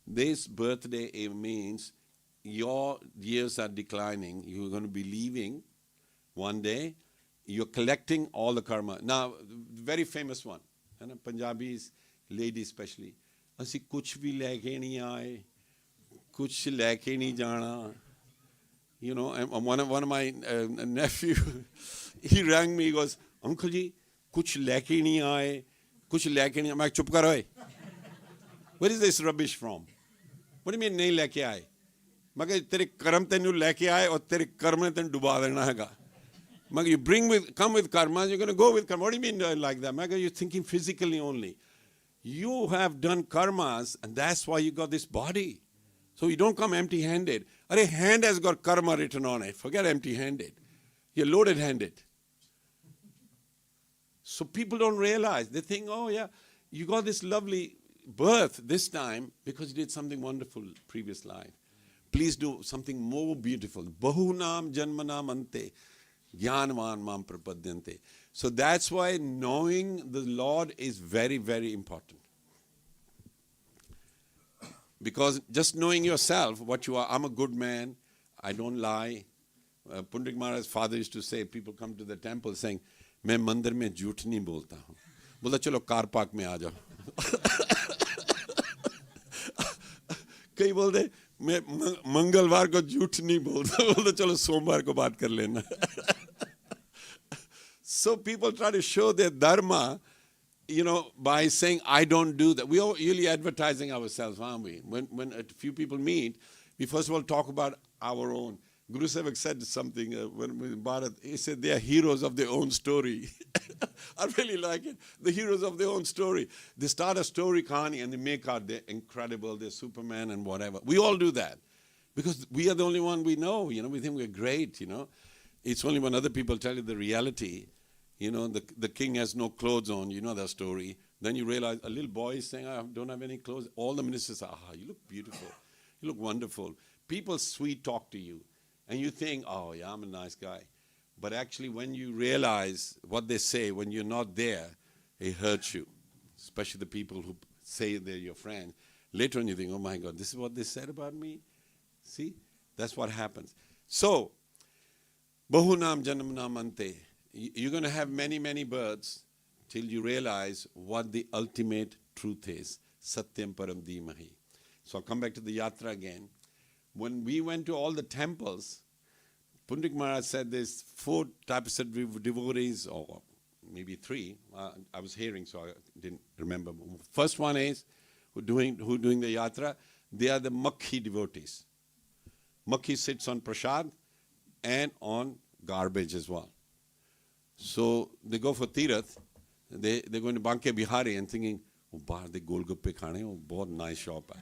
This birthday means your years are declining. You're going to be leaving one day. You're collecting all the karma. Now, very famous one, Punjabis, ladies especially. Asi kuch bhi leke nahi aaye, kuch leke nahi jana. You know, and one of my nephew, he rang me, he goes, Uncle ji, kuch leke nahi aaye, kuch leke nahi aaye. Main chup kar hoye. Where is this rubbish from? What do you mean nahi leke aaye? Maga tere karam tenu leke aaye aur tere karma ne tenu duba dena haiga. Maga you come with karma, you're going to go with karma. What do you mean like that? Maga, you're thinking physically only. You have done karmas, and that's why you got this body. So you don't come empty-handed. A hand has got karma written on it. Forget empty-handed. You're loaded-handed. So people don't realize. They think, oh yeah, you got this lovely birth this time because you did something wonderful previous life. Please do something more beautiful. Bahunam janmanam ante. Jnanvan mam prapadyante. So that's why knowing the Lord is very, very important. Because just knowing yourself, what you are, I'm a good man, I don't lie. Pundrik Maharaj's father used to say, people come to the temple saying, मैं मंदिर में झूठ नहीं बोलता हूँ. बोला चलो car park में आ जाओ. कई बोलते मैं मंगलवार को झूठ नहीं बोलता. बोलते चलो सोमवार को बात कर लेना. So people try to show their dharma, you know, by saying, I don't do that. We are really advertising ourselves, aren't we? When a few people meet, we first of all talk about our own. Guru Sevak said something when Bharat, he said they are heroes of their own story. I really like it. The heroes of their own story. They start a story, Kahani, and they make out they're incredible, they're Superman and whatever. We all do that. Because we are the only one we know, you know, we think we're great, you know. It's only when other people tell you the reality. You know, the king has no clothes on, you know that story. Then you realize a little boy is saying, I don't have any clothes. All the ministers say, you look beautiful. You look wonderful. People sweet talk to you. And you think, oh, yeah, I'm a nice guy. But actually, when you realize what they say, when you're not there, it hurts you. Especially the people who say they're your friends. Later on, you think, oh, my God, this is what they said about me? See? That's what happens. So, Bahunam Janamnam Ante. You're going to have many, many births till you realize what the ultimate truth is. Satyam Param Dhimahi. So I'll come back to the yatra again. When we went to all the temples, Pundrik Maharaj said there's 4 types of devotees, or maybe 3. I was hearing, so I didn't remember. First one is, who doing the yatra, they are the Makhi devotees. Makhi sits on prasad and on garbage as well. So they go for Tirath, they're going to Banke Bihari and thinking, oh, bahar de golgappe khane, oh, bahut nice shop hai.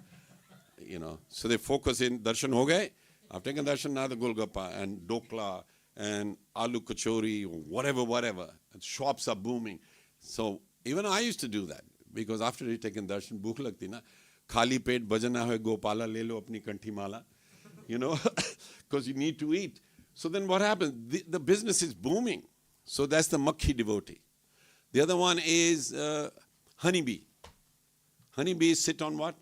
You know, so they focus in darshan ho gaye. I've taken darshan, now the golgappa and dokla and aloo kachori, whatever. And shops are booming. So even I used to do that because after you taken darshan, bhuk lagti na. Khali pet bhajan na hoye gopala le lo apni kanthi mala. You know, because you need to eat. So then what happens? The business is booming. So that's the Makhi devotee. The other one is honeybee. Honeybees sit on what?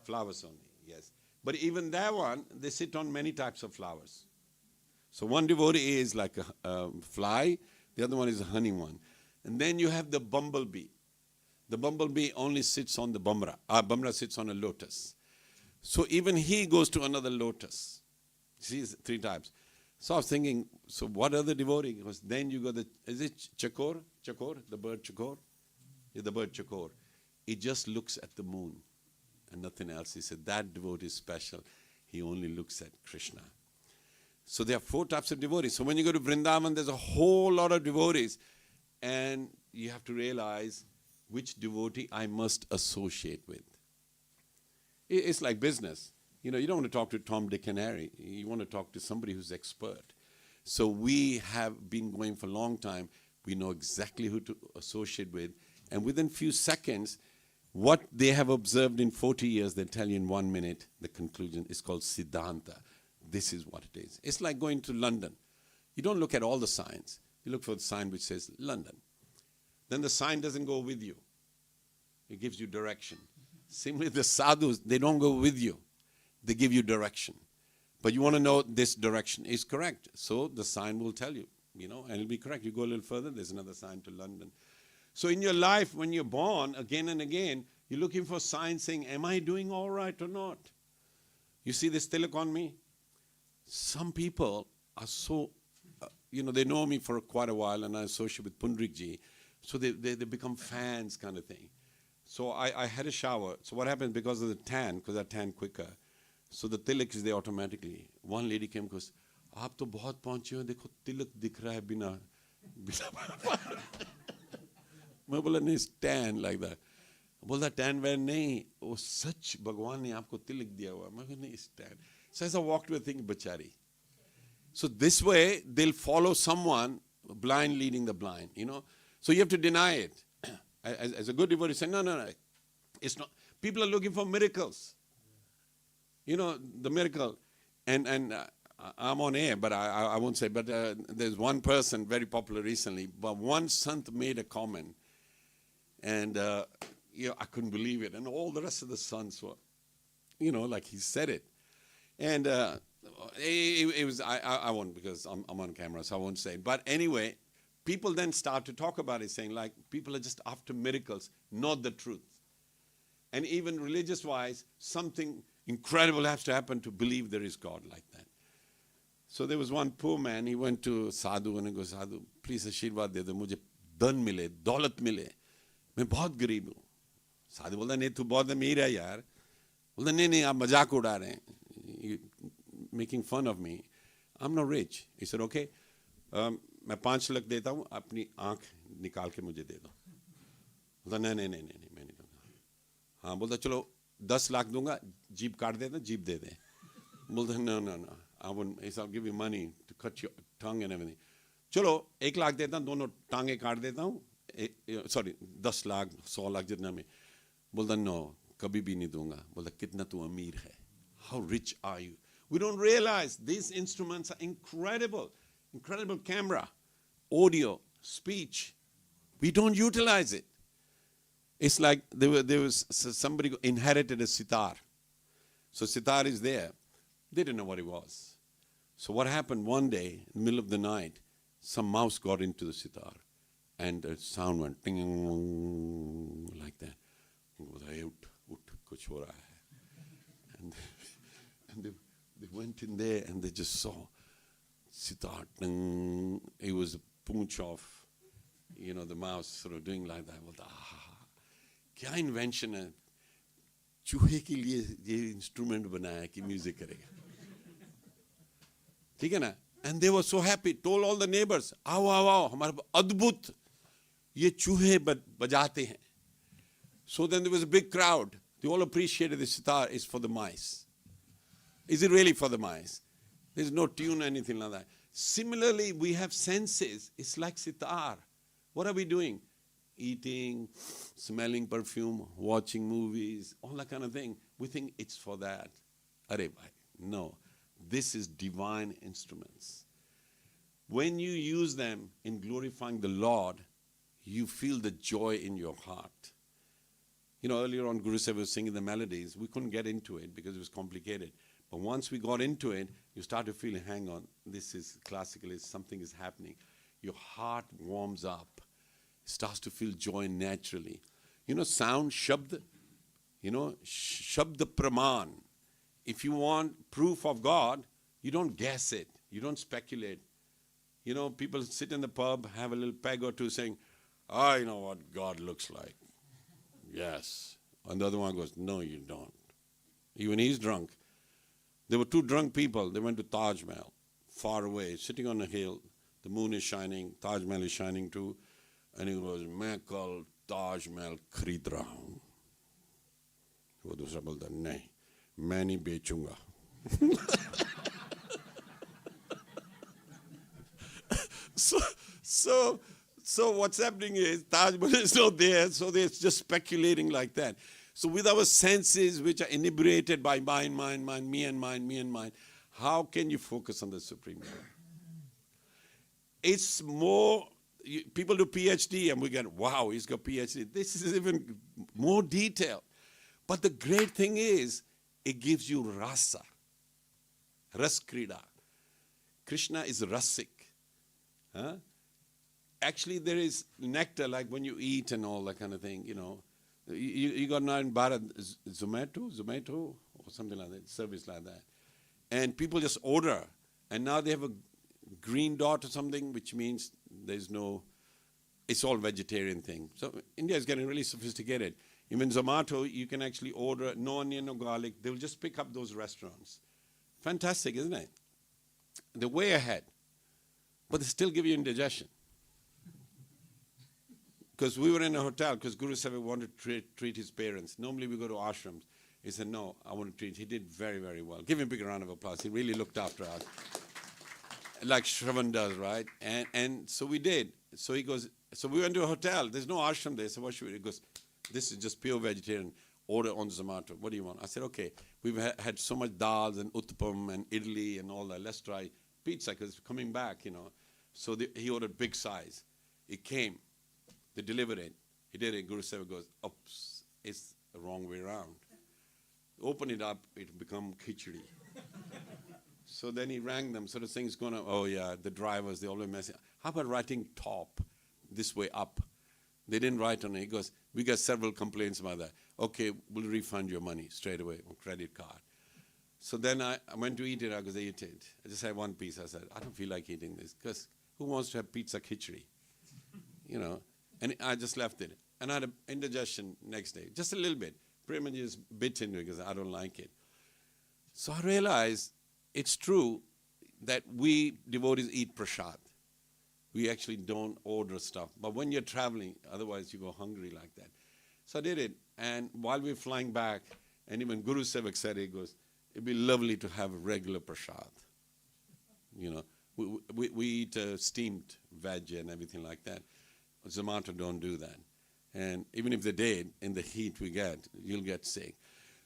Flowers only, yes. But even that one, they sit on many types of flowers. So one devotee is like a fly, the other one is a honey one. And then you have the bumblebee. The bumblebee only sits on the bamra. Bamra sits on a lotus. So even he goes to another lotus. See, 3 types. So I was thinking, so what other devotee? Because then you got is it chakor? Chakor? The bird chakor? Yeah, the bird chakor. It just looks at the moon and nothing else. He said, that devotee is special. He only looks at Krishna. So there are 4 types of devotees. So when you go to Vrindavan, there's a whole lot of devotees. And you have to realize which devotee I must associate with. It's like business. You know, you don't want to talk to Tom, Dick, and Harry. You want to talk to somebody who's expert. So we have been going for a long time. We know exactly who to associate with. And within few seconds, what they have observed in 40 years, they tell you in 1 minute, the conclusion is called Siddhanta. This is what it is. It's like going to London. You don't look at all the signs. You look for the sign which says London. Then the sign doesn't go with you. It gives you direction. Similarly, the sadhus, they don't go with you. They give you direction. But you want to know this direction is correct. So the sign will tell you, and it'll be correct. You go a little further, there's another sign to London. So in your life, when you're born, again and again, you're looking for signs saying, am I doing all right or not? You see this tilak on me? Some people are so, they know me for quite a while and I associate with Pundrik ji. So they become fans kind of thing. So I had a shower. So what happened because of the tan, because I tan quicker, so the tilak is there automatically. One lady came and goes, "Aap to bahut pahunche ho, dekho tilak dikh raha hai bina." मैं बोला नहीं tan like that. बोला tan van नहीं, वो सच भगवान ने आपको तिलक दिया हुआ. मैं बोला नहीं tan. So as I walked away thinking, bachari. So this way they'll follow someone blind leading the blind, So you have to deny it. As a good devotee, say, no, it's not. People are looking for miracles. The miracle. And I'm on air, but I won't say. But there's one person very popular recently. But one sant made a comment. And, I couldn't believe it. And all the rest of the sons were, like he said it. And it was, I won't, because I'm on camera, so I won't say. But anyway, people then start to talk about it, saying like, people are just after miracles, not the truth. And even religious-wise, something incredible has to happen to believe there is God like that. So there was one poor man, he went to Sadhu and he goes, Sadhu, please Ashirwad de do, mujhe dhan mile, daulat mile. मैं बहुत गरीब हूँ. साधु बोलता नहीं तू बहुत अमीर है यार. बोलता नहीं आप मजाक उड़ा रहे हैं. Making fun of me. I'm not rich. He said, okay, मैं 5 लाख देता हूँ, अपनी आँख निकाल के मुझे दे दो. बोलता नहीं मैं नहीं दूँगा. हाँ बोलता चलो 10 लाख दूँगा, जीप काट देता, जीप दे दे. बोलता no, I wouldn't. I'll give you money to cut your tongue and everything. चलो 1 लाख देता हूँ, दोनों टांगे काट देता हूँ. Sorry, 10 लाख 100 लाख जितना में. बोलता no, कभी भी नहीं दूँगा. बोलता कितना तू अमीर है. How rich are you? We don't realize these instruments are incredible. Incredible camera, audio, speech. We don't utilize it. It's like there was somebody who inherited a sitar. So sitar is there. They didn't know what it was. So what happened one day, in the middle of the night, some mouse got into the sitar. And the sound went ting like that. And they went in there and they just saw sitar. It was a punch of, the mouse sort of doing like that. क्या invention है? चूहे के लिए ये instrument बनाया कि music करेगा. ठीक है ना? And they were so happy. Told all the neighbors, आओ हमारे अद्भुत ये चूहे बजाते हैं. So then there was a big crowd. They all appreciated the sitar is for the mice. Is it really for the mice? There's no tune or anything like that. Similarly, we have senses. It's like sitar. What are we doing? Eating, smelling perfume, watching movies, all that kind of thing. We think it's for that. Are bhai. No. This is divine instruments. When you use them in glorifying the Lord, you feel the joy in your heart. Earlier on Guru Sahib was singing the melodies. We couldn't get into it because it was complicated. But once we got into it, you start to feel, hang on, this is classical, something is happening. Your heart warms up. Starts to feel joy naturally. Sound, shabd, shabd praman. If you want proof of God, you don't guess it. You don't speculate. People sit in the pub, have a little peg or two saying, I know what God looks like. Yes. And the other one goes, no, you don't. Even he's drunk. There were two drunk people. They went to Taj Mahal, far away, sitting on a hill. The moon is shining. Taj Mahal is shining too. And he goes, मैं कल ताज महल खरीद रहा हूँ. वो दूसरा बोलता नहीं, मैं नहीं बेचूंगा. So what's happening is Taj Mahal is not there, so they're just speculating like that. So with our senses, which are inebriated by mind, me and mind, how can you focus on the Supreme Lord? It's more. People do PhD and we get, wow, he's got PhD. This is even more detailed. But the great thing is, it gives you rasa. Ras krida. Krishna is rasik. Huh? Actually, there is nectar, like when you eat and all that kind of thing, You got now in Bharat, Zomato, or something like that, service like that. And people just order. And now they have a green dot or something, which means it's all vegetarian thing. So India is getting really sophisticated. Even Zomato, you can actually order no onion, no garlic. They'll just pick up those restaurants. Fantastic, isn't it? They're way ahead. But they still give you indigestion. Because we were in a hotel, because Guru Sahib wanted to treat his parents. Normally we go to ashrams. He said, no, I want to treat. He did very, very well. Give him a big round of applause. He really looked after us. Like Shravan does, right? And so we did. So he goes, so we went to a hotel. There's no ashram there. So what should we do? He goes, this is just pure vegetarian. Order on Zomato. What do you want? I said, okay. We've had so much dals and uttapam and idli and all that. Let's try pizza because it's coming back, So he ordered big size. It came. They delivered it. He did it. Guru Sahib goes, oops, it's the wrong way around. Open it up, it'll become khichdi. So then he rang them. So the thing's going to, oh yeah, the drivers, they always mess it. How about writing top this way up? They didn't write on it. He goes, we got several complaints about that. Okay, we'll refund your money straight away on credit card. So then I went to eat it. I goes, I ate it. I just had one piece. I said, I don't feel like eating this because who wants to have pizza khichdi? And I just left it. And I had an indigestion next day, just a little bit. Pretty much just bit into it because I don't like it. So I realized it's true that we devotees eat prasad. We actually don't order stuff. But when you're traveling, otherwise you go hungry like that. So I did it. And while we were flying back, and even Guru Sevak said, he goes, it'd be lovely to have a regular prasad. We eat steamed veg and everything like that. Zomato don't do that. And even if they did, in the heat we get, you'll get sick.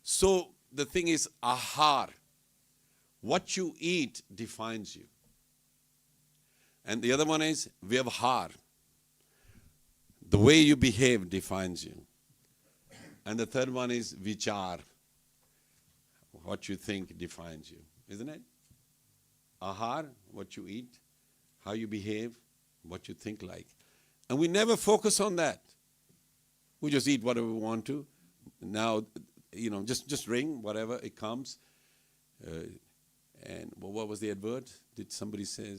So the thing is, ahar. What you eat defines you. And the other one is vyavhar. The way you behave defines you. And the third one is vichar. What you think defines you. Isn't it? Ahar, what you eat, how you behave, what you think like. And we never focus on that. We just eat whatever we want to. Now, just ring, whatever, it comes. And what was the advert? Did somebody say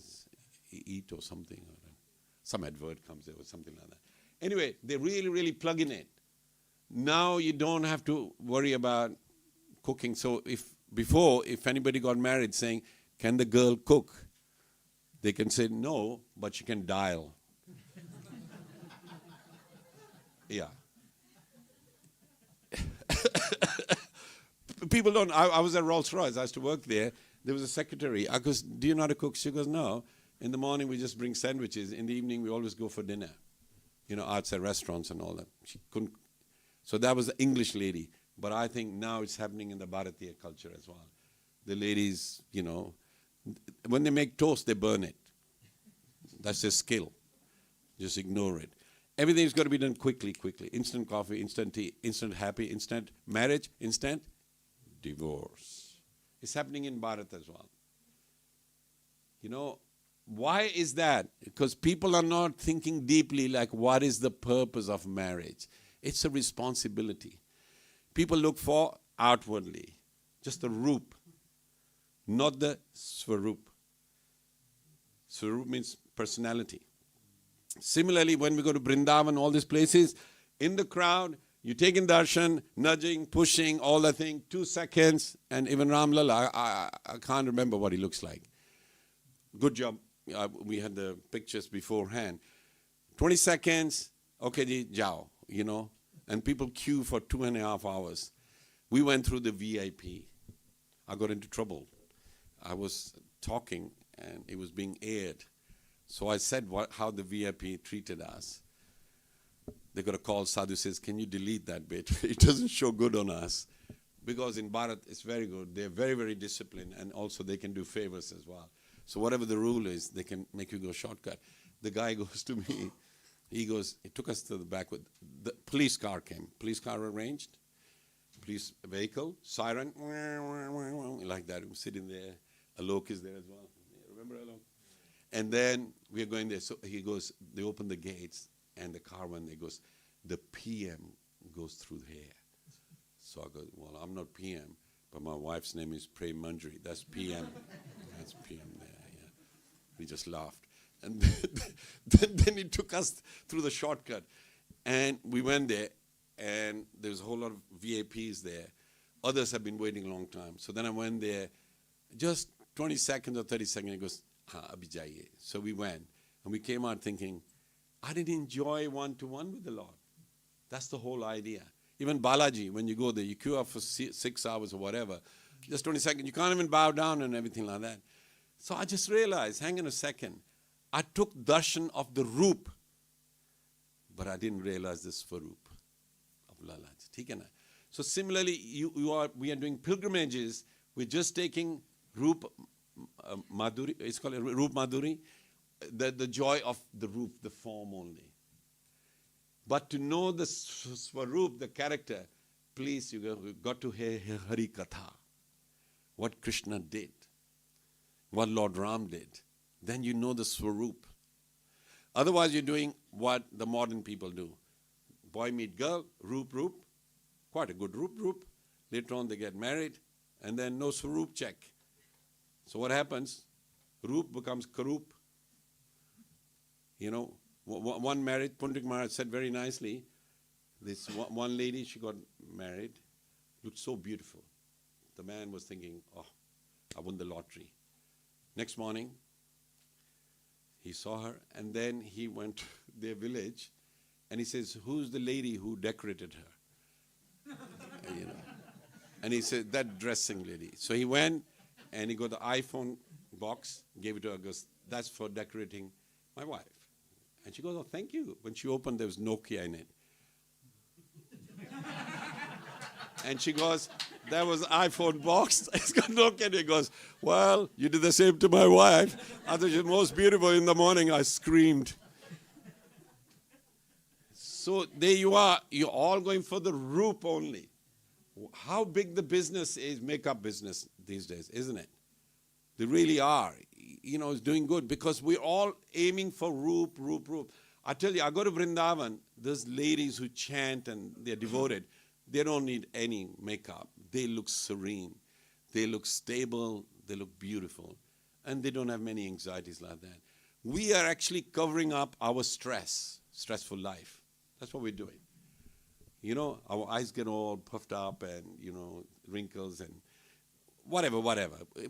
eat or something? Some advert comes there or something like that. Anyway, they really, really plug in it. Now you don't have to worry about cooking. So if anybody got married saying, can the girl cook? They can say no, but she can dial. Yeah. People don't. I was at Rolls-Royce. I used to work there. There was a secretary. I goes, do you know how to cook? She goes, no. In the morning, we just bring sandwiches. In the evening, we always go for dinner. Outside restaurants and all that. She couldn't. So that was the English lady. But I think now it's happening in the Bharatiya culture as well. The ladies, when they make toast, they burn it. That's their skill. Just ignore it. Everything's got to be done quickly. Instant coffee, instant tea, instant happy, instant marriage, instant divorce. It's happening in Bharat as well. You know, why is that? Because people are not thinking deeply like what is the purpose of marriage. It's a responsibility. People look for outwardly, just the roop, not the swarup. Swarup means personality. Similarly, when we go to Vrindavan, all these places, in the crowd, you take in darshan, nudging, pushing, all the thing, 2 seconds, and even Ram Lala, I can't remember what he looks like. Good job. We had the pictures beforehand. 20 seconds, okay, ji, jao, you know, and people queue for 2.5 hours. We went through the VIP. I got into trouble. I was talking, and it was being aired. So I said how the VIP treated us. They got a call, Sadhu says, can you delete that bit? It doesn't show good on us. Because in Bharat, it's very good. They're very, very disciplined, and also they can do favors as well. So whatever the rule is, they can make you go shortcut. The guy goes to me, he took us to the back with, the police car came. Police car arranged, police vehicle, siren, like that. We're sitting there. Alok is there as well. Remember Alok? And then we're going there. So he goes, they open the gates, and the car when they goes, the PM goes through here. So I go, well, I'm not PM, but my wife's name is Prem Manjari. That's PM. That's PM there, yeah. We just laughed. And then he took us through the shortcut. And we went there, and there was a whole lot of VIPs there. Others have been waiting a long time. So then I went there, just 20 seconds or 30 seconds, he goes, abhi jaiye. So we went, and we came out thinking, I didn't enjoy one-to-one with the Lord. That's the whole idea. Even Balaji, when you go there, you queue up for 6 hours or whatever, just 20 seconds, you can't even bow down and everything like that. So I just realized, hang on a second, I took darshan of the roop, but I didn't realize the swarup of Lalaji. So similarly, we are doing pilgrimages, we're just taking roop madhuri, it's called roop madhuri, the joy of the roop, the form only. But to know the swarup, the character, please, you got to hear Hari Katha. What Krishna did, what Lord Ram did. Then you know the swarup. Otherwise, you're doing what the modern people do. Boy meet girl, roop, quite a good roop. Later on, they get married, and then no swarup check. So what happens? Roop becomes karup. You know, one married, Pundrik Maharaj said very nicely, this one lady, she got married, looked so beautiful. The man was thinking, oh, I won the lottery. Next morning, he saw her, and then he went to their village, and he says, who's the lady who decorated her? You know. And he said, that dressing lady. So he went, and he got the iPhone box, gave it to her, goes, that's for decorating my wife. And she goes, oh, thank you. When she opened, there was Nokia in it. And she goes, that was iPhone box. It's got Nokia. And he goes, well, you did the same to my wife. I thought she was most beautiful. In the morning, I screamed. So there you are. You're all going for the roop only. How big the business is, makeup business these days, isn't it? They really are. You know, it's doing good because we're all aiming for roop. I tell you, I go to Vrindavan, there's ladies who chant and they're devoted. They don't need any makeup. They look serene. They look stable. They look beautiful. And they don't have many anxieties like that. We are actually covering up our stressful life. That's what we're doing. You know, our eyes get all puffed up and, you know, wrinkles and whatever.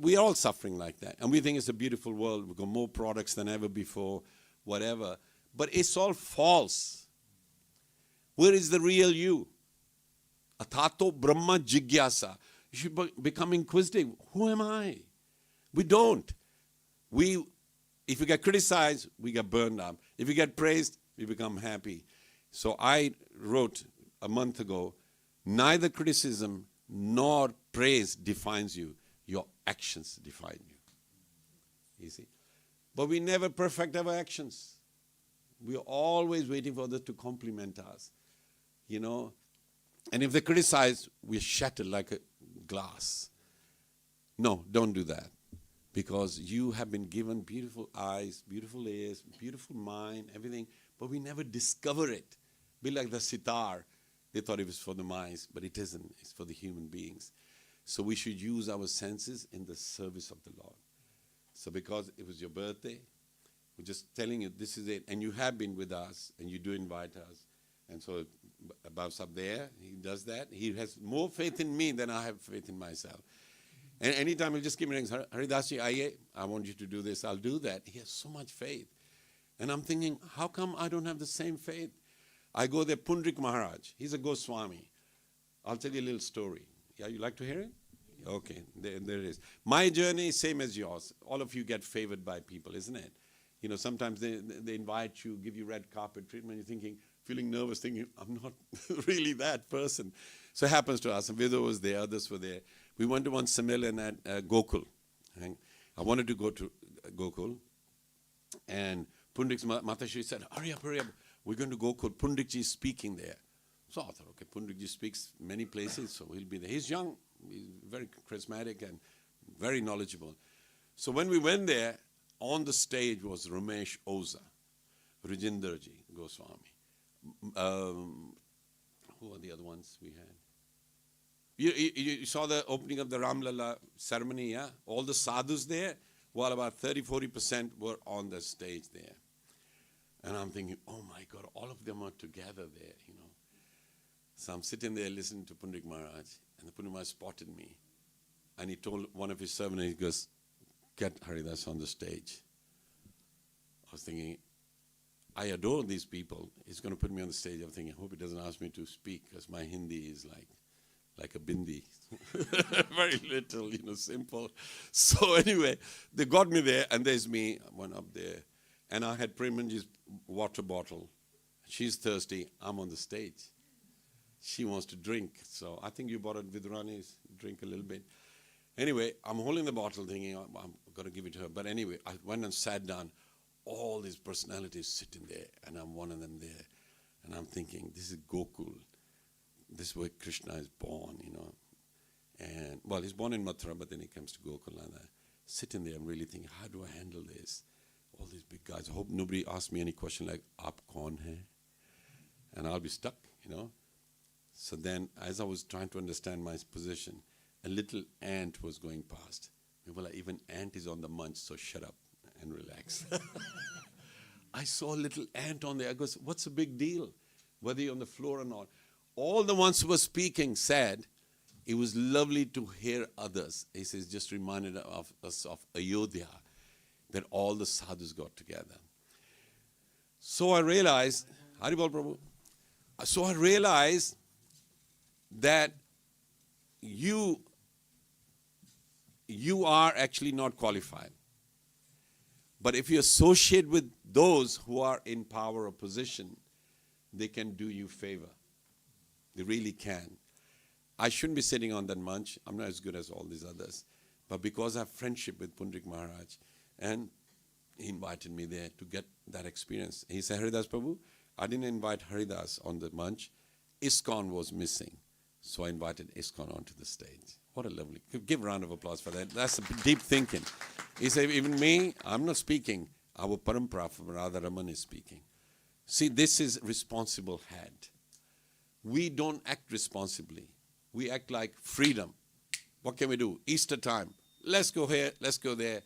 We're all suffering like that. And we think it's a beautiful world. We've got more products than ever before, whatever. But it's all false. Where is the real you? Atato Brahma Jigyasa. You should become inquisitive. Who am I? We don't. If we get criticized, we get burned up. If we get praised, we become happy. So I wrote a month ago, neither criticism nor praise defines you. Your actions define you. You see? But we never perfect our actions. We are always waiting for others to compliment us, you know. And if they criticize, we shatter like a glass. No, don't do that. Because you have been given beautiful eyes, beautiful ears, beautiful mind, everything, but we never discover it. Be like the sitar. They thought it was for the mice, but it isn't. It's for the human beings. So we should use our senses in the service of the Lord. So because it was your birthday, we're just telling you this is it. And you have been with us, and you do invite us. And so Bab's up there, he does that. He has more faith in me than I have faith in myself. And anytime he'll just give me rings, Haridas ji, I want you to do this, I'll do that. He has so much faith. And I'm thinking, how come I don't have the same faith? I go there, Pundrik Maharaj, he's a Goswami. I'll tell you a little story. Yeah, you like to hear it? Okay, there it is. My journey is same as yours. All of you get favored by people, isn't it? You know, sometimes they invite you, give you red carpet treatment, you're thinking, feeling nervous, thinking, I'm not really that person. So it happens to us. Vidya was there, others were there. We went to one Sammelan at Gokul. Right? I wanted to go to Gokul. And Pundrik's Mataji said, hurry up. We're going to Gokul. Pundrikji is speaking there. So I thought, okay, Pundrikji speaks many places, so he'll be there. He's young, he's very charismatic and very knowledgeable. So when we went there, on the stage was Ramesh Oza, Rajendraji Goswami. Who are the other ones we had? You saw the opening of the Ramlala ceremony, yeah? All the sadhus there, well, about 30-40% were on the stage there. And I'm thinking, oh my God, all of them are together there, you know. So I'm sitting there listening to Pundrik Maharaj, and the Pundrik Maharaj spotted me. And he told one of his servants, he goes, get Haridas on the stage. I was thinking, I adore these people. He's going to put me on the stage. I'm thinking, I hope he doesn't ask me to speak, because my Hindi is like a bindi. Very little, you know, simple. So anyway, they got me there, and there's me. I went up there. And I had Premanji's water bottle. She's thirsty. I'm on the stage. She wants to drink. So I think you borrowed Vidrani's drink a little bit. Anyway, I'm holding the bottle thinking, I'm going to give it to her. But anyway, I went and sat down. All these personalities sitting there, and I'm one of them there. And I'm thinking, this is Gokul. This is where Krishna is born, you know. And, well, he's born in Mathura, but then he comes to Gokul and that. Sitting there, I'm really thinking, how do I handle this? All these big guys. I hope nobody asks me any question like, Aap kaun hai? And I'll be stuck, you know. So then, as I was trying to understand my position, a little ant was going past. Well, even ant is on the munch, so shut up and relax. I saw a little ant on there. I goes, what's the big deal? Whether you're on the floor or not. All the ones who were speaking said, it was lovely to hear others. He says, just reminded of us of Ayodhya, that all the sadhus got together. So I realized, Haribol Prabhu, so I realized that you are actually not qualified. But if you associate with those who are in power or position, they can do you favor. They really can. I shouldn't be sitting on that munch. I'm not as good as all these others. But because I have friendship with Pundrik Maharaj, and he invited me there to get that experience. He said, Haridas Prabhu, I didn't invite Haridas on the munch. ISKCON was missing. So I invited ISKCON onto the stage. What a lovely, give a round of applause for that. That's deep thinking. He said, even me, I'm not speaking. Our parampara from Radharaman is speaking. See, this is responsible head. We don't act responsibly. We act like freedom. What can we do? Easter time. Let's go here, let's go there.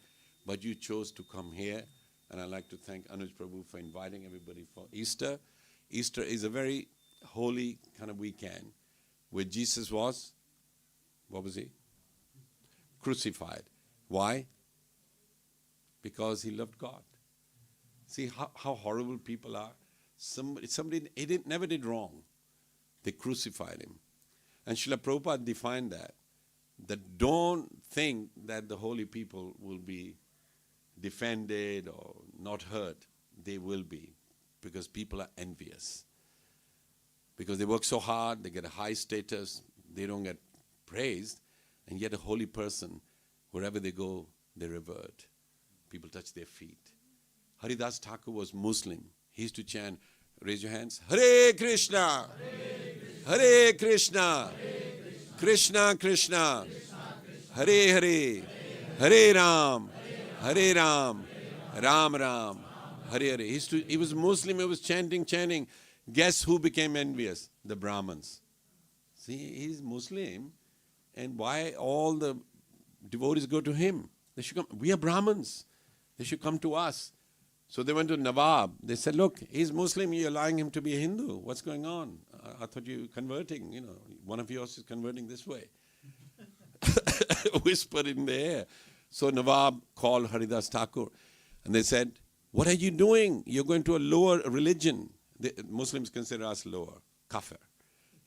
But you chose to come here. And I'd like to thank Anuj Prabhu for inviting everybody for Easter. Easter is a very holy kind of weekend where Jesus was, what was he? Crucified. Why? Because he loved God. See how horrible people are. Somebody never did wrong. They crucified him. And Srila Prabhupada defined that don't think that the holy people will be defended or not hurt. They will be, because people are envious. Because they work so hard, they get a high status, they don't get praised, and yet a holy person, wherever they go, they revert. People touch their feet. Haridas Thakur was Muslim. He used to chant, raise your hands, Hare Krishna, Hare Krishna, Krishna Krishna, Hare Hare, Hare Ram, Hare Ram, Ram Ram, Hare Hare. He was Muslim, he was chanting. Guess who became envious? The Brahmins. See, he's Muslim, and why all the devotees go to him? They should come. We are Brahmins. They should come to us. So they went to Nawab. They said, look, he's Muslim, you're allowing him to be a Hindu. What's going on? I thought you were converting, one of yours is converting this way. Whispered in the air. So Nawab called Haridas Thakur, and they said, what are you doing? You're going to a lower religion. The Muslims consider us lower, kafir.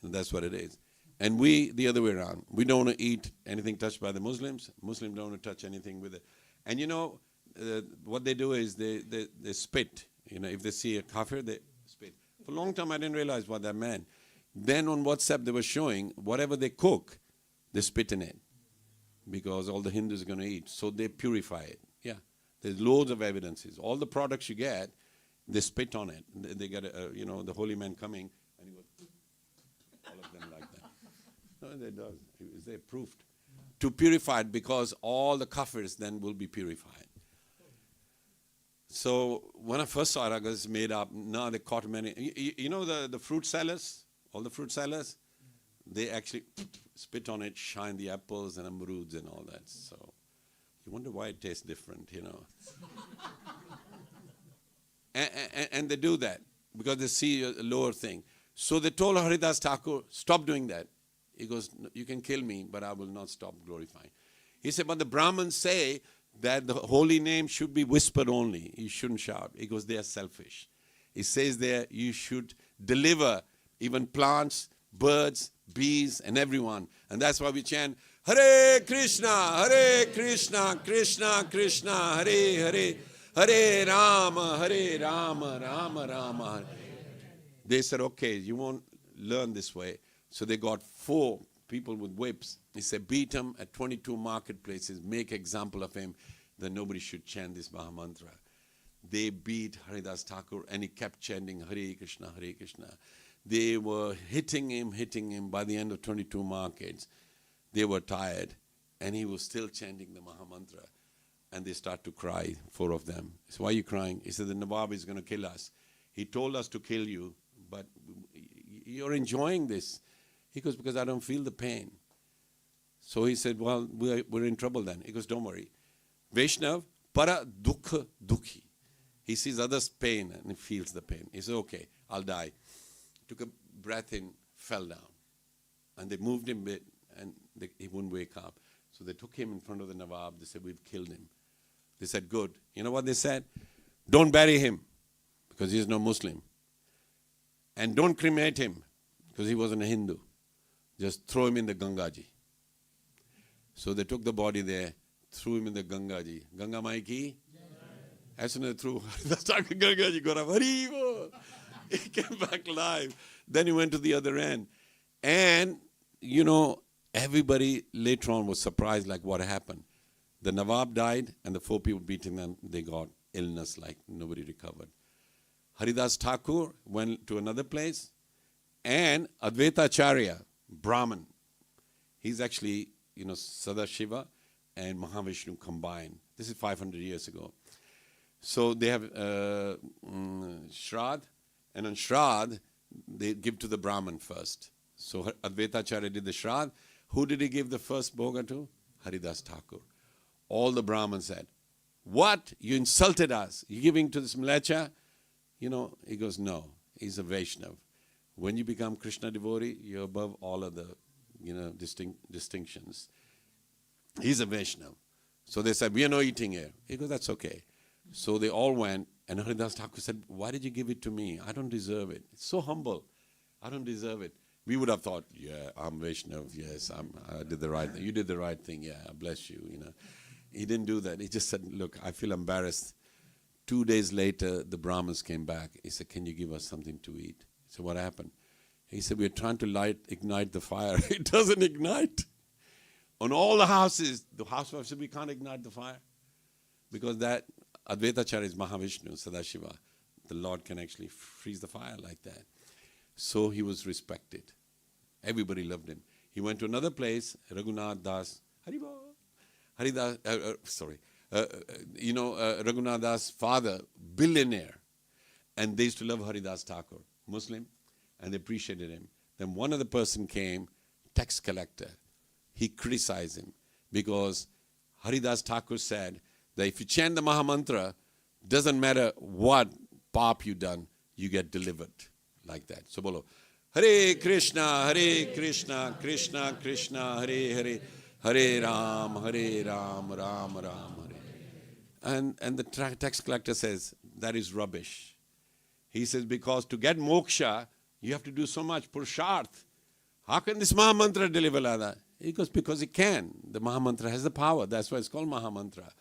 And that's what it is. And we, the other way around. We don't want to eat anything touched by the Muslims. Muslims don't want to touch anything with it. And what they do is they spit. If they see a kafir, they spit. For a long time, I didn't realize what that meant. Then on WhatsApp, they were showing whatever they cook, they spit in it. Because all the Hindus are going to eat. So they purify it. Yeah. There's loads of evidences. All the products you get, they spit on it. They get, the holy man coming, and he goes, all of them like that. No, they does. They proved. To purify it, because all the kafirs then will be purified. So when I first saw it, I was made up. Now they caught many. The fruit sellers, all the fruit sellers, they actually spit on it, shine the apples and amruds and all that. So you wonder why it tastes different, And they do that because they see a lower thing. So they told Haridas Thakur, stop doing that. He goes, you can kill me, but I will not stop glorifying. He said, but the Brahmins say that the holy name should be whispered only. You shouldn't shout. He goes, they are selfish. He says there, you should deliver even plants, birds, bees, and everyone. And that's why we chant, Hare Krishna, Krishna Krishna, Hare Hare, Hare Rama, Rama Rama. They said, okay, you won't learn this way. So they got 4 people with whips. He said, beat him at 22 marketplaces, make example of him, that nobody should chant this Mahamantra. They beat Haridas Thakur, and he kept chanting Hare Krishna, Hare Krishna. They were hitting him. By the end of 22 markets, they were tired, and he was still chanting the Mahamantra. And they start to cry, 4 of them. So why are you crying? He said, the Nawab is going to kill us. He told us to kill you, but you're enjoying this. He goes, because I don't feel the pain. So he said, well, we're in trouble then. He goes, don't worry. Vaishnav, para dukha dukhi. He sees others' pain and he feels the pain. He said, okay, I'll die. Took a breath in, fell down. And they moved him a bit, and he wouldn't wake up. So they took him in front of the Nawab. They said, we've killed him. They said, good. You know what they said? Don't bury him, because he is no Muslim. And don't cremate him, because he wasn't a Hindu. Just throw him in the Gangaji. So they took the body there, threw him in the Gangaji. Ganga Mai ki? As soon as they threw, that's like Gangaji got up. Haribo! He came back alive. Then he went to the other end. And, everybody later on was surprised, like what happened. The Nawab died, and the 4 people beating them, they got illness, like nobody recovered. Haridas Thakur went to another place, and Advaita Acharya, Brahmin, he's actually, Sadashiva and Mahavishnu combined. This is 500 years ago. So they have Shrad, and on Shrad, they give to the Brahmin first. So Advaita Acharya did the Shrad. Who did he give the first bhoga to? Haridas Thakur. All the Brahmins said, what? You insulted us. You're giving to this Mlecha? He goes, no, he's a Vaishnav. When you become Krishna devotee, you're above all of the, distinctions. He's a Vaishnav. So they said, we are not eating here. He goes, that's okay. So they all went, and Haridas Thakur said, why did you give it to me? I don't deserve it. It's so humble. I don't deserve it. We would have thought, yeah, I'm Vaishnav. Yes, I did the right thing. You did the right thing. Yeah, bless you. He didn't do that. He just said, look, I feel embarrassed. 2 days later, the Brahmins came back. He said, can you give us something to eat? So what happened? He said, we're trying to ignite the fire. It doesn't ignite. On all the houses, the housewife said, we can't ignite the fire. Because that Advaita Acharya is Mahavishnu, Sadashiva. the Lord can actually freeze the fire like that. So he was respected. Everybody loved him. He went to another place, Raghunath Das, Haridas, Raghunath Das' father, billionaire. And they used to love Haridas Thakur, Muslim, and they appreciated him. Then one other person came, tax collector. He criticized him because Haridas Thakur said that if you chant the Mahamantra, doesn't matter what paap you done, you get delivered like that. So bolo, Hare Krishna, Krishna Krishna, Hare Hare, Hare Ram, Ram Ram, Hare. And the tax collector says, that is rubbish. He says, because to get moksha, you have to do so much pursharth. How can this Mahamantra deliver like that? He goes, because it can. The Mahamantra has the power. That's why it's called Mahamantra.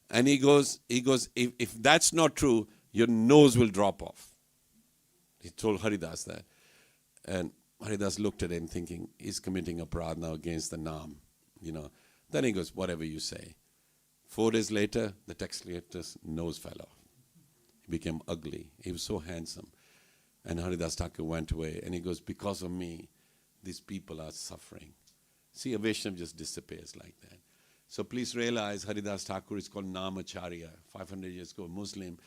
And he goes, if that's not true, your nose will drop off. He told Haridas that. And Haridas looked at him thinking, he's committing a pradna against the Naam. Then he goes, whatever you say. 4 days later, the tax collector's nose fell off. He became ugly. He was so handsome. And Haridas Thakur went away. And he goes, because of me, these people are suffering. See, a Vaishnava just disappears like that. So please realize Haridas Thakur is called Namacharya, 500 years ago, Muslim.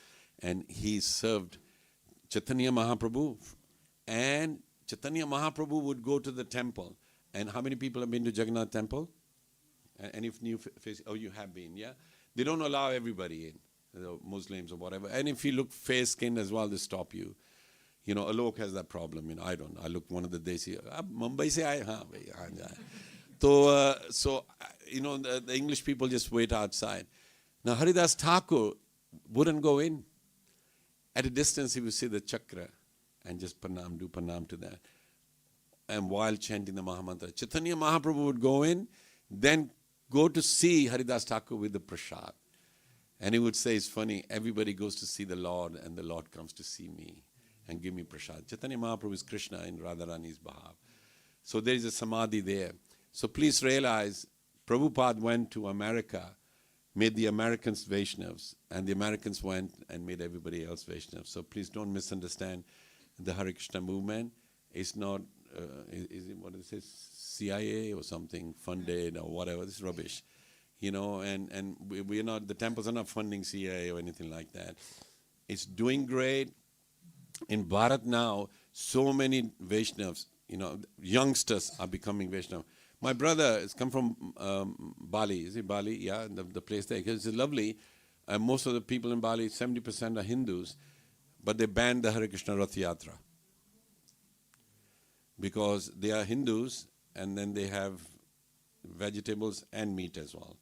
And he served Chaitanya Mahaprabhu. And Chaitanya Mahaprabhu would go to the temple. And how many people have been to Jagannath temple? Any new face? Oh, you have been, yeah? They don't allow everybody in, the Muslims or whatever. And if you look fair-skinned as well, they stop you. Alok has that problem. I don't. I look one of the Desi. Mumbai se aaye? Haan, bhai, so, the English people just wait outside. Now, Haridas Thakur wouldn't go in. At a distance, he would see the chakra and just do pranam to that. And while chanting the Mahamantra, Chaitanya Mahaprabhu would go in, then go to see Haridas Thakur with the prasad. And he would say, it's funny, everybody goes to see the Lord and the Lord comes to see me and give me prasad. Chaitanya Mahaprabhu is Krishna in Radharani's behalf. So there is a samadhi there. So please realize, Prabhupada went to America, made the Americans Vaishnavas, and the Americans went and made everybody else Vaishnavas. So please don't misunderstand the Hare Krishna movement. It's not, is it, what is it, CIA or something, funded or whatever. This is rubbish. And we're not, the temples are not funding CIA or anything like that. It's doing great. In Bharat now, so many Vaishnavas, youngsters are becoming Vaishnava. My brother has come from Bali. Is it Bali? Yeah, the place there. It's lovely. Most of the people in Bali, 70% are Hindus, but they banned the Hare Krishna Rath Yatra. Because they are Hindus, and then they have vegetables and meat as well.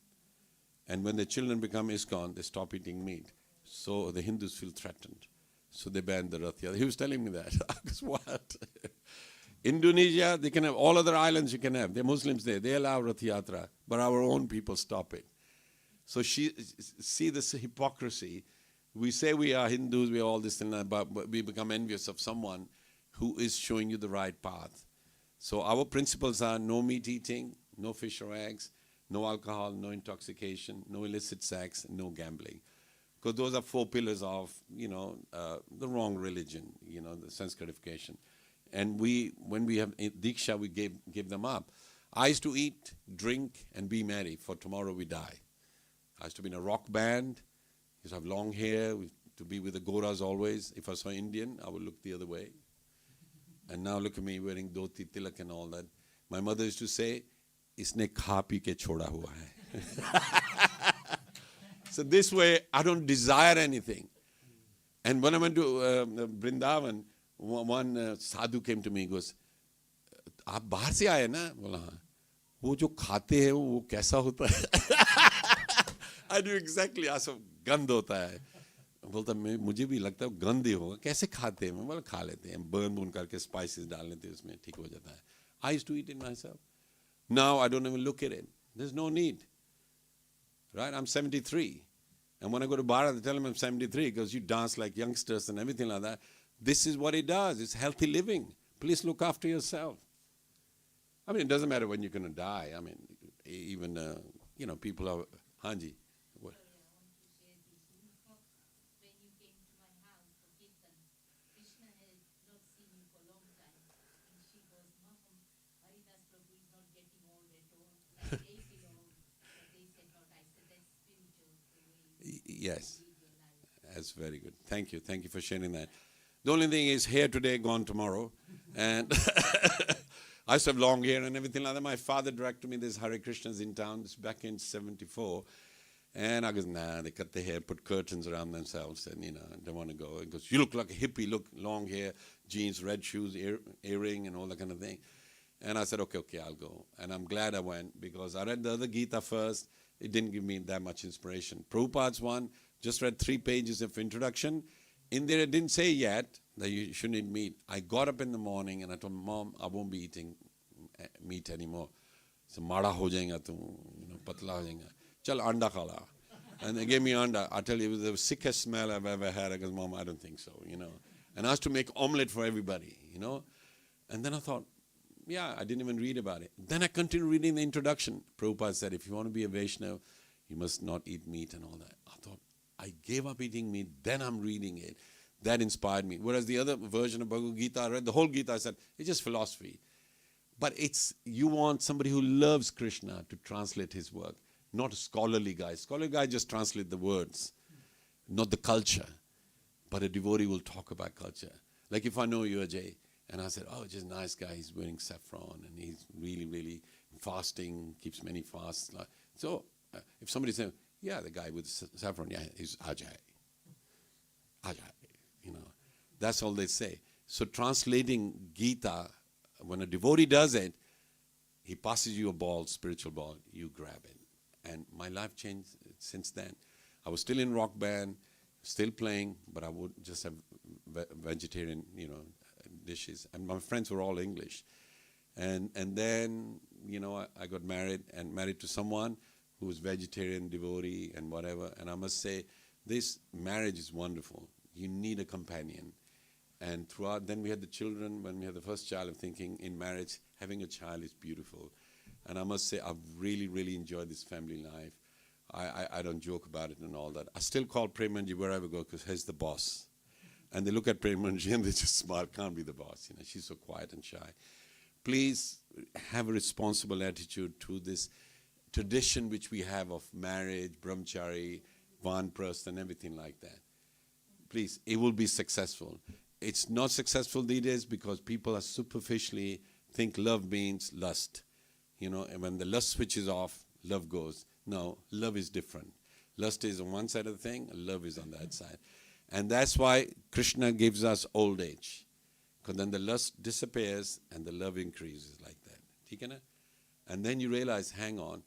And when the children become ISKCON, they stop eating meat. So the Hindus feel threatened. So they banned the Rath Yatra. He was telling me that. I was, what? Indonesia, they can have all other islands you can have. They're Muslims there. They allow Rath Yatra, but our own people stop it. So see this hypocrisy. We say we are Hindus, we are all this and that, but we become envious of someone who is showing you the right path. So our principles are no meat eating, no fish or eggs, no alcohol, no intoxication, no illicit sex, no gambling. Because those are 4 pillars of, the wrong religion, the sanskarification. And when we have Diksha, we give them up. I used to eat, drink, and be merry, for tomorrow we die. I used to be in a rock band, used to have long hair, to be with the Goras always. If I saw Indian, I would look the other way. And now look at me wearing dhoti, tilak and all that. My mother used to say, isne kha pi ke choda hua hai. So this way, I don't desire anything. And when I went to Vrindavan, one sadhu came to me, he goes, आप बाहर से आए ना? बोला हाँ. वो जो खाते हैं वो कैसा होता है? I knew exactly. ऐसा गंध होता है. बोलता मुझे भी लगता है गंध ही होगा. कैसे खाते हैं? मैं बोला खा लेते हैं. burn करके spices डाल लेते हैं उसमें, ठीक हो जाता है. I used to eat it myself. Now I don't even look at it. There's no need. Right? I'm 73. And when I go to Bharat, I tell him I'm 73 because you dance like youngsters and everything like that. This is what it does. It's healthy living. Please look after yourself. I mean, it doesn't matter when you're going to die. I mean, even, people are, Hanji. What? Sorry, I want to share this. When you came to my house for Yes. That's very good. Thank you. Thank you for sharing that. The only thing is hair today, gone tomorrow. And I used to have long hair and everything like that. My father directed me, there's Hare Krishnas in town. This back in 74. And I goes, nah, they cut their hair, put curtains around themselves, and, don't want to go. He goes, you look like a hippie, look, long hair, jeans, red shoes, earring, and all that kind of thing. And I said, okay, I'll go. And I'm glad I went, because I read the other Gita first. It didn't give me that much inspiration. Prabhupada's one, just read 3 pages of introduction. In there, it didn't say yet that you shouldn't eat meat. I got up in the morning and I told Mom, I won't be eating meat anymore. So, mada ho jayega tu, patla ho jayega. Chal anda khala. And they gave me anda. I tell you, it was the sickest smell I've ever had. I goes, Mom, I don't think so, And I asked to make omelette for everybody, And then I thought, yeah, I didn't even read about it. Then I continued reading the introduction. Prabhupada said, if you want to be a Vaishnava, you must not eat meat and all that. I thought, I gave up eating meat, then I'm reading it. That inspired me. Whereas the other version of Bhagavad Gita, I read the whole Gita, I said, it's just philosophy. But you want somebody who loves Krishna to translate his work, not a scholarly guy. Scholarly guy just translate the words, not the culture. But a devotee will talk about culture. Like if I know you, Ajay, and I said, oh, just a nice guy, he's wearing saffron, and he's really, really fasting, keeps many fasts. So if somebody says, yeah, the guy with saffron, yeah, he's Ajay. Ajay, That's all they say. So translating Gita, when a devotee does it, he passes you a ball, spiritual ball, you grab it. And my life changed since then. I was still in rock band, still playing, but I would just have vegetarian, dishes. And my friends were all English. And then, I got married to someone who was vegetarian, devotee, and whatever. And I must say, this marriage is wonderful. You need a companion. And throughout, then we had the children. When we had the first child, I'm thinking in marriage, having a child is beautiful. And I must say, I've really, really enjoyed this family life. I don't joke about it and all that. I still call Premanji wherever I go because he's the boss. And they look at Premanji and they just smile, can't be the boss. She's so quiet and shy. Please have a responsible attitude to this tradition which we have of marriage, brahmachari, vanprastha, and everything like that. Please, it will be successful. It's not successful these days because people are superficially think love means lust. And when the lust switches off, love goes. No, love is different. Lust is on one side of the thing, love is on that side. And that's why Krishna gives us old age. Because then the lust disappears and the love increases like that. And then you realize, hang on,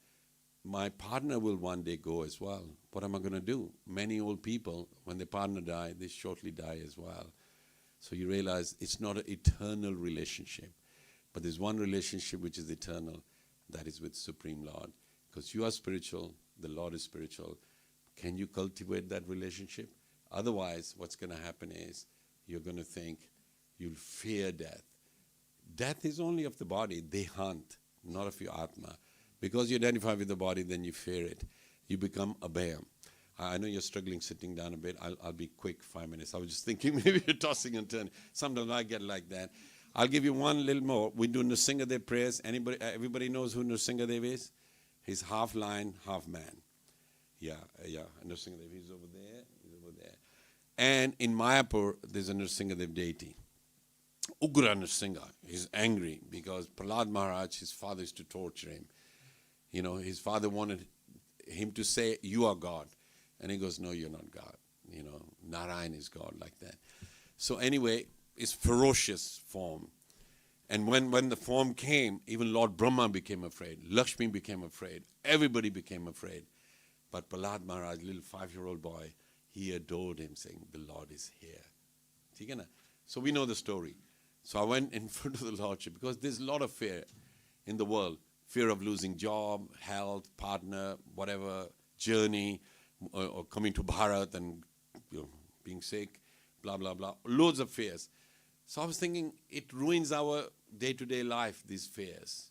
my partner will one day go as well. What am I going to do? Many old people, when their partner die, they shortly die as well. So you realize it's not an eternal relationship. But there's one relationship which is eternal. That is with Supreme Lord. Because you are spiritual, the Lord is spiritual. Can you cultivate that relationship? Otherwise, what's going to happen is you're going to think you'll fear death. Death is only of the body. They hunt, not of your Atma. Because you identify with the body, then you fear it. You become abhaya. I know you're struggling sitting down a bit. I'll be quick, 5 minutes. I was just thinking maybe you're tossing and turning. Sometimes I get like that. I'll give you one little more. We do Nrsingadev prayers. Everybody knows who Nrsingadev is? He's half lion, half man. Yeah. Nrsingadev, he's over there. And in Mayapur, there's a Nrsingadev deity. Ugra Nrsinga. He's angry because Prahlad Maharaj, his father, used to torture him. His father wanted him to say, you are God. And he goes, no, you're not God. Narayan is God, like that. So anyway, it's ferocious form. And when the form came, even Lord Brahma became afraid. Lakshmi became afraid. Everybody became afraid. But Prahlad Maharaj, little 5-year-old boy, he adored him, saying, the Lord is here. So we know the story. So I went in front of the Lordship because there's a lot of fear in the world. Fear of losing job, health, partner, whatever, journey, or coming to Bharat and being sick, blah, blah, blah. Loads of fears. So I was thinking, it ruins our day-to-day life, these fears.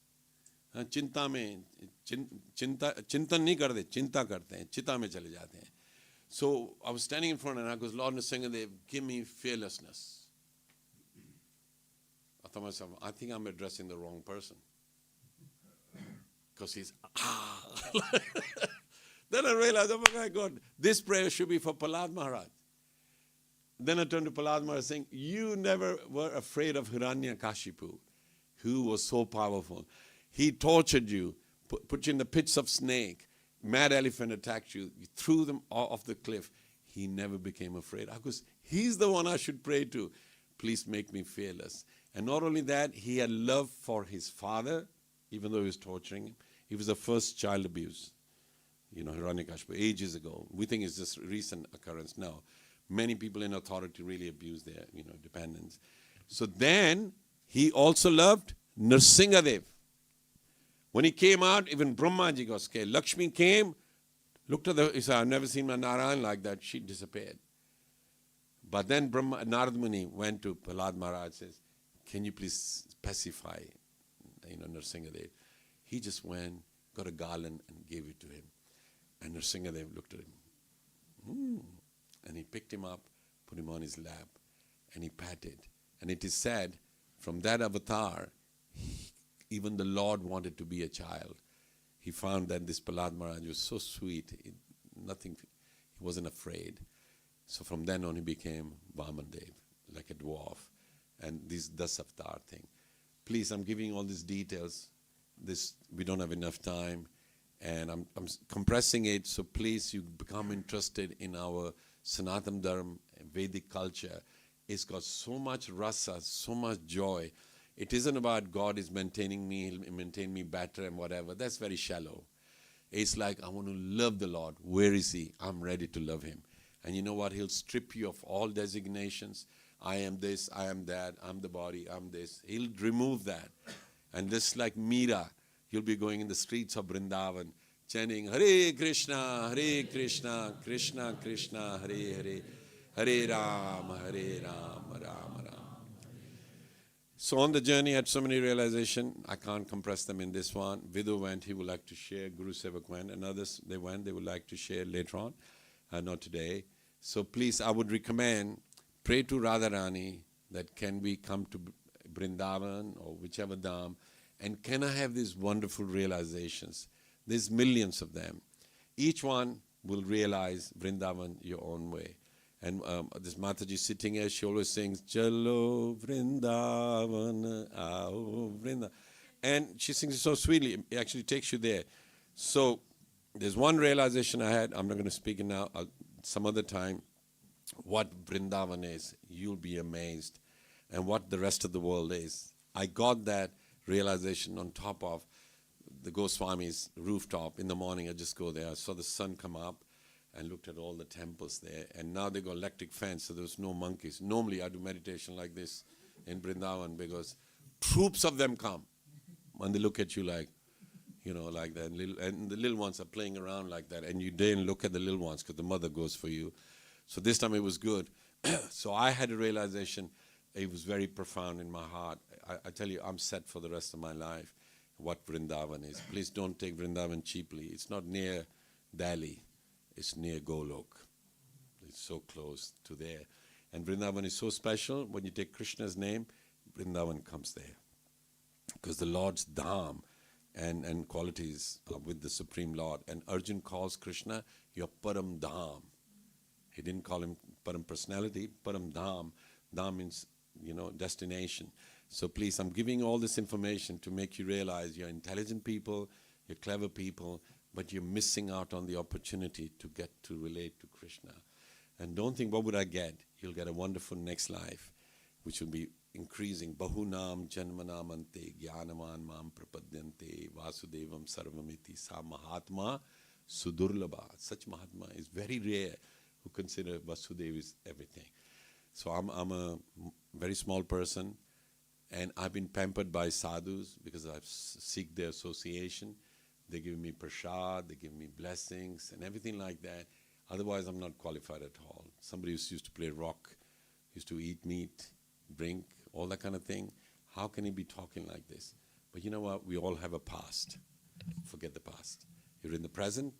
चिंता में चिंतन नहीं करते, चिंता करते हैं, चिता में चले जाते हैं. So I was standing in front and I goes, Lord Nrsingadev, give me fearlessness. I thought to myself, I think I'm addressing the wrong person. Because he's, Then I realized, oh my God, this prayer should be for Prahlad Maharaj. Then I turned to Prahlad Maharaj saying, you never were afraid of Hiranyakashipu, who was so powerful. He tortured you, put you in the pits of snake. Mad elephant attacked you, threw them off the cliff. He never became afraid. Because he's the one I should pray to. Please make me fearless. And not only that, he had love for his father, even though he was torturing him. He was the first child abuse. Hiranyakashipu, ages ago. We think it's just a recent occurrence now. Many people in authority really abuse their, dependents. So then, he also loved Nrsingadev. When he came out, even Brahmaji got scared. Lakshmi came, looked at he said, I've never seen my Narayan like that. She disappeared. But then Narad Muni went to Prahlad Maharaj and says, can you please pacify, Nrsingadev? He just went, got a garland and gave it to him. And Nrsingadev looked at him. And he picked him up, put him on his lap, and he patted. And it is said, from that avatar, even the Lord wanted to be a child. He found that this Prahlad Maharaj was so sweet, he wasn't afraid. So from then on, he became Vamandev, like a dwarf. And this Dasavatar thing. Please, I'm giving all these details. We don't have enough time. And I'm compressing it, so please, you become interested in our Sanatana Dharma, Vedic culture. It's got so much rasa, so much joy. It isn't about God is maintaining me, He'll maintain me better and whatever. That's very shallow. It's like, I want to love the Lord. Where is He? I'm ready to love Him. And you know what? He'll strip you of all designations. I am this, I am that, I'm the body, I'm this. He'll remove that. And just like Meera, you'll be going in the streets of Vrindavan, chanting, Hare Krishna, Krishna Krishna, Hare Hare, Hare Rama, Rama Rama. So on the journey, I had so many realizations. I can't compress them in this one. Vidu went, he would like to share. Guru Sevak went, and others, they went, they would like to share later on. Not today. So please, I would recommend, pray to Radharani that can we come to Vrindavan or whichever dham, and can I have these wonderful realizations? There's millions of them. Each one will realize Vrindavan your own way. And this Mataji sitting here, she always sings, Chalo Vrindavan, Ao Vrindavan. And she sings it so sweetly, it actually takes you there. So there's one realization I had, I'm not going to speak it now, some other time, what Vrindavan is. You'll be amazed. And what the rest of the world is. I got that realization on top of the Goswami's rooftop. In the morning, I just go there. I saw the sun come up and looked at all the temples there. And now they got electric fans, so there's no monkeys. Normally, I do meditation like this in Vrindavan because troops of them come. And they look at you like, like that. And the little ones are playing around like that. And you didn't look at the little ones because the mother goes for you. So this time it was good. So I had a realization. It was very profound in my heart. I tell you, I'm set for the rest of my life what Vrindavan is. Please don't take Vrindavan cheaply. It's not near Delhi. It's near Golok. It's so close to there. And Vrindavan is so special. When you take Krishna's name, Vrindavan comes there. Because the Lord's dham and qualities are with the Supreme Lord. And Arjun calls Krishna your Param Dham. He didn't call him Param Personality, Param Dham. Dham means, destination. So please, I'm giving all this information to make you realize you're intelligent people, you're clever people, but you're missing out on the opportunity to get to relate to Krishna. And don't think, what would I get? You'll get a wonderful next life, which will be increasing. Bahunam janmanamante jnanaman mam prapadyante vasudevam sarvamiti sa mahatma sudurlabha. Such Mahatma is very rare who consider Vasudeva is everything. So I'm a very small person, and I've been pampered by sadhus because I seek their association. They give me prasad, they give me blessings and everything like that. Otherwise, I'm not qualified at all. Somebody who used to play rock, used to eat meat, drink, all that kind of thing. How can he be talking like this? But you know what? We all have a past. Forget the past. You're in the present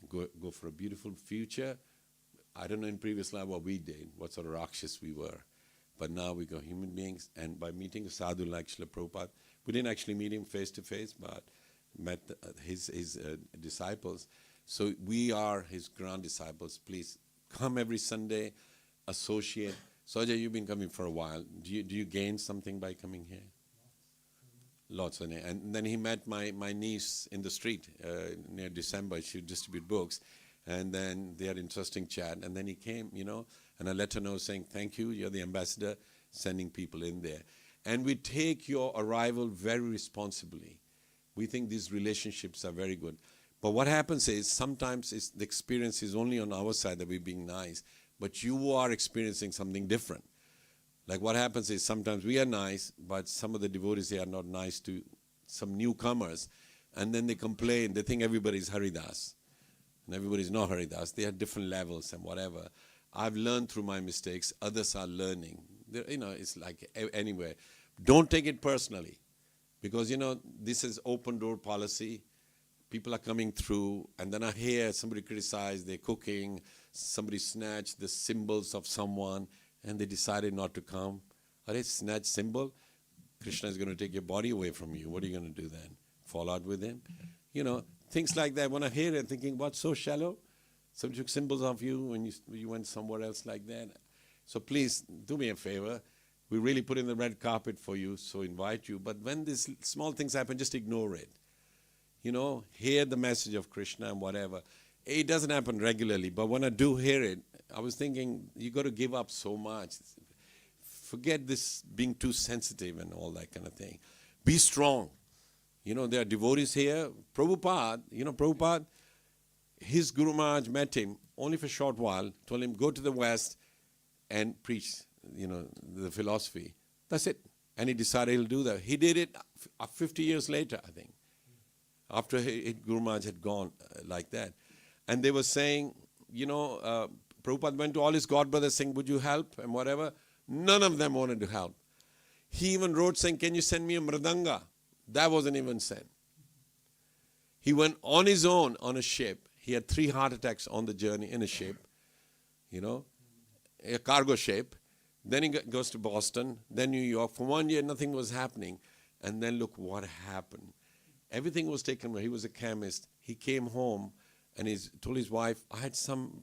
and go for a beautiful future. I don't know in previous life what we did, what sort of rakshas we were. But now we go human beings, and by meeting a sadhu like Srila Prabhupada, we didn't actually meet him face to face, but met his disciples. So we are his grand disciples. Please come every Sunday, associate. Soja, you've been coming for a while. Do you gain something by coming here? Lots of it. And then he met my niece in the street near December. She would distribute books. And then they had interesting chat. And then he came, and I let her know saying, thank you, you're the ambassador, sending people in there. And we take your arrival very responsibly. We think these relationships are very good. But what happens is sometimes the experience is only on our side that we're being nice, but you are experiencing something different. Like what happens is sometimes we are nice, but some of the devotees here are not nice to some newcomers. And then they complain, they think everybody's Haridas. And everybody's not Haridas. They have different levels and whatever. I've learned through my mistakes. Others are learning. It's like anywhere. Don't take it personally. Because, this is open door policy. People are coming through. And then I hear somebody criticize their cooking. Somebody snatched the symbols of someone. And they decided not to come. Are they snatch symbol? Krishna is going to take your body away from you. What are you going to do then? Fall out with him? Things like that. When I hear it, thinking, what, so shallow? Some took symbols of you when you went somewhere else like that. So please, do me a favor. We really put in the red carpet for you, so invite you. But when these small things happen, just ignore it. Hear the message of Krishna and whatever. It doesn't happen regularly, but when I do hear it, I was thinking, you got to give up so much. Forget this being too sensitive and all that kind of thing. Be strong. There are devotees here. Prabhupada, his Guru Maharaj met him only for a short while, told him, go to the West and preach, the philosophy. That's it. And he decided he'll do that. He did it 50 years later, I think, after Guru Maharaj had gone like that. And they were saying, Prabhupada went to all his god brothers saying, would you help and whatever. None of them wanted to help. He even wrote saying, can you send me a mridanga? That wasn't even sent. He went on his own on a ship. He had 3 heart attacks on the journey in a ship, a cargo ship. Then he goes to Boston, then New York. For 1 year, nothing was happening. And then look what happened. Everything was taken away. He was a chemist. He came home and he told his wife, I had some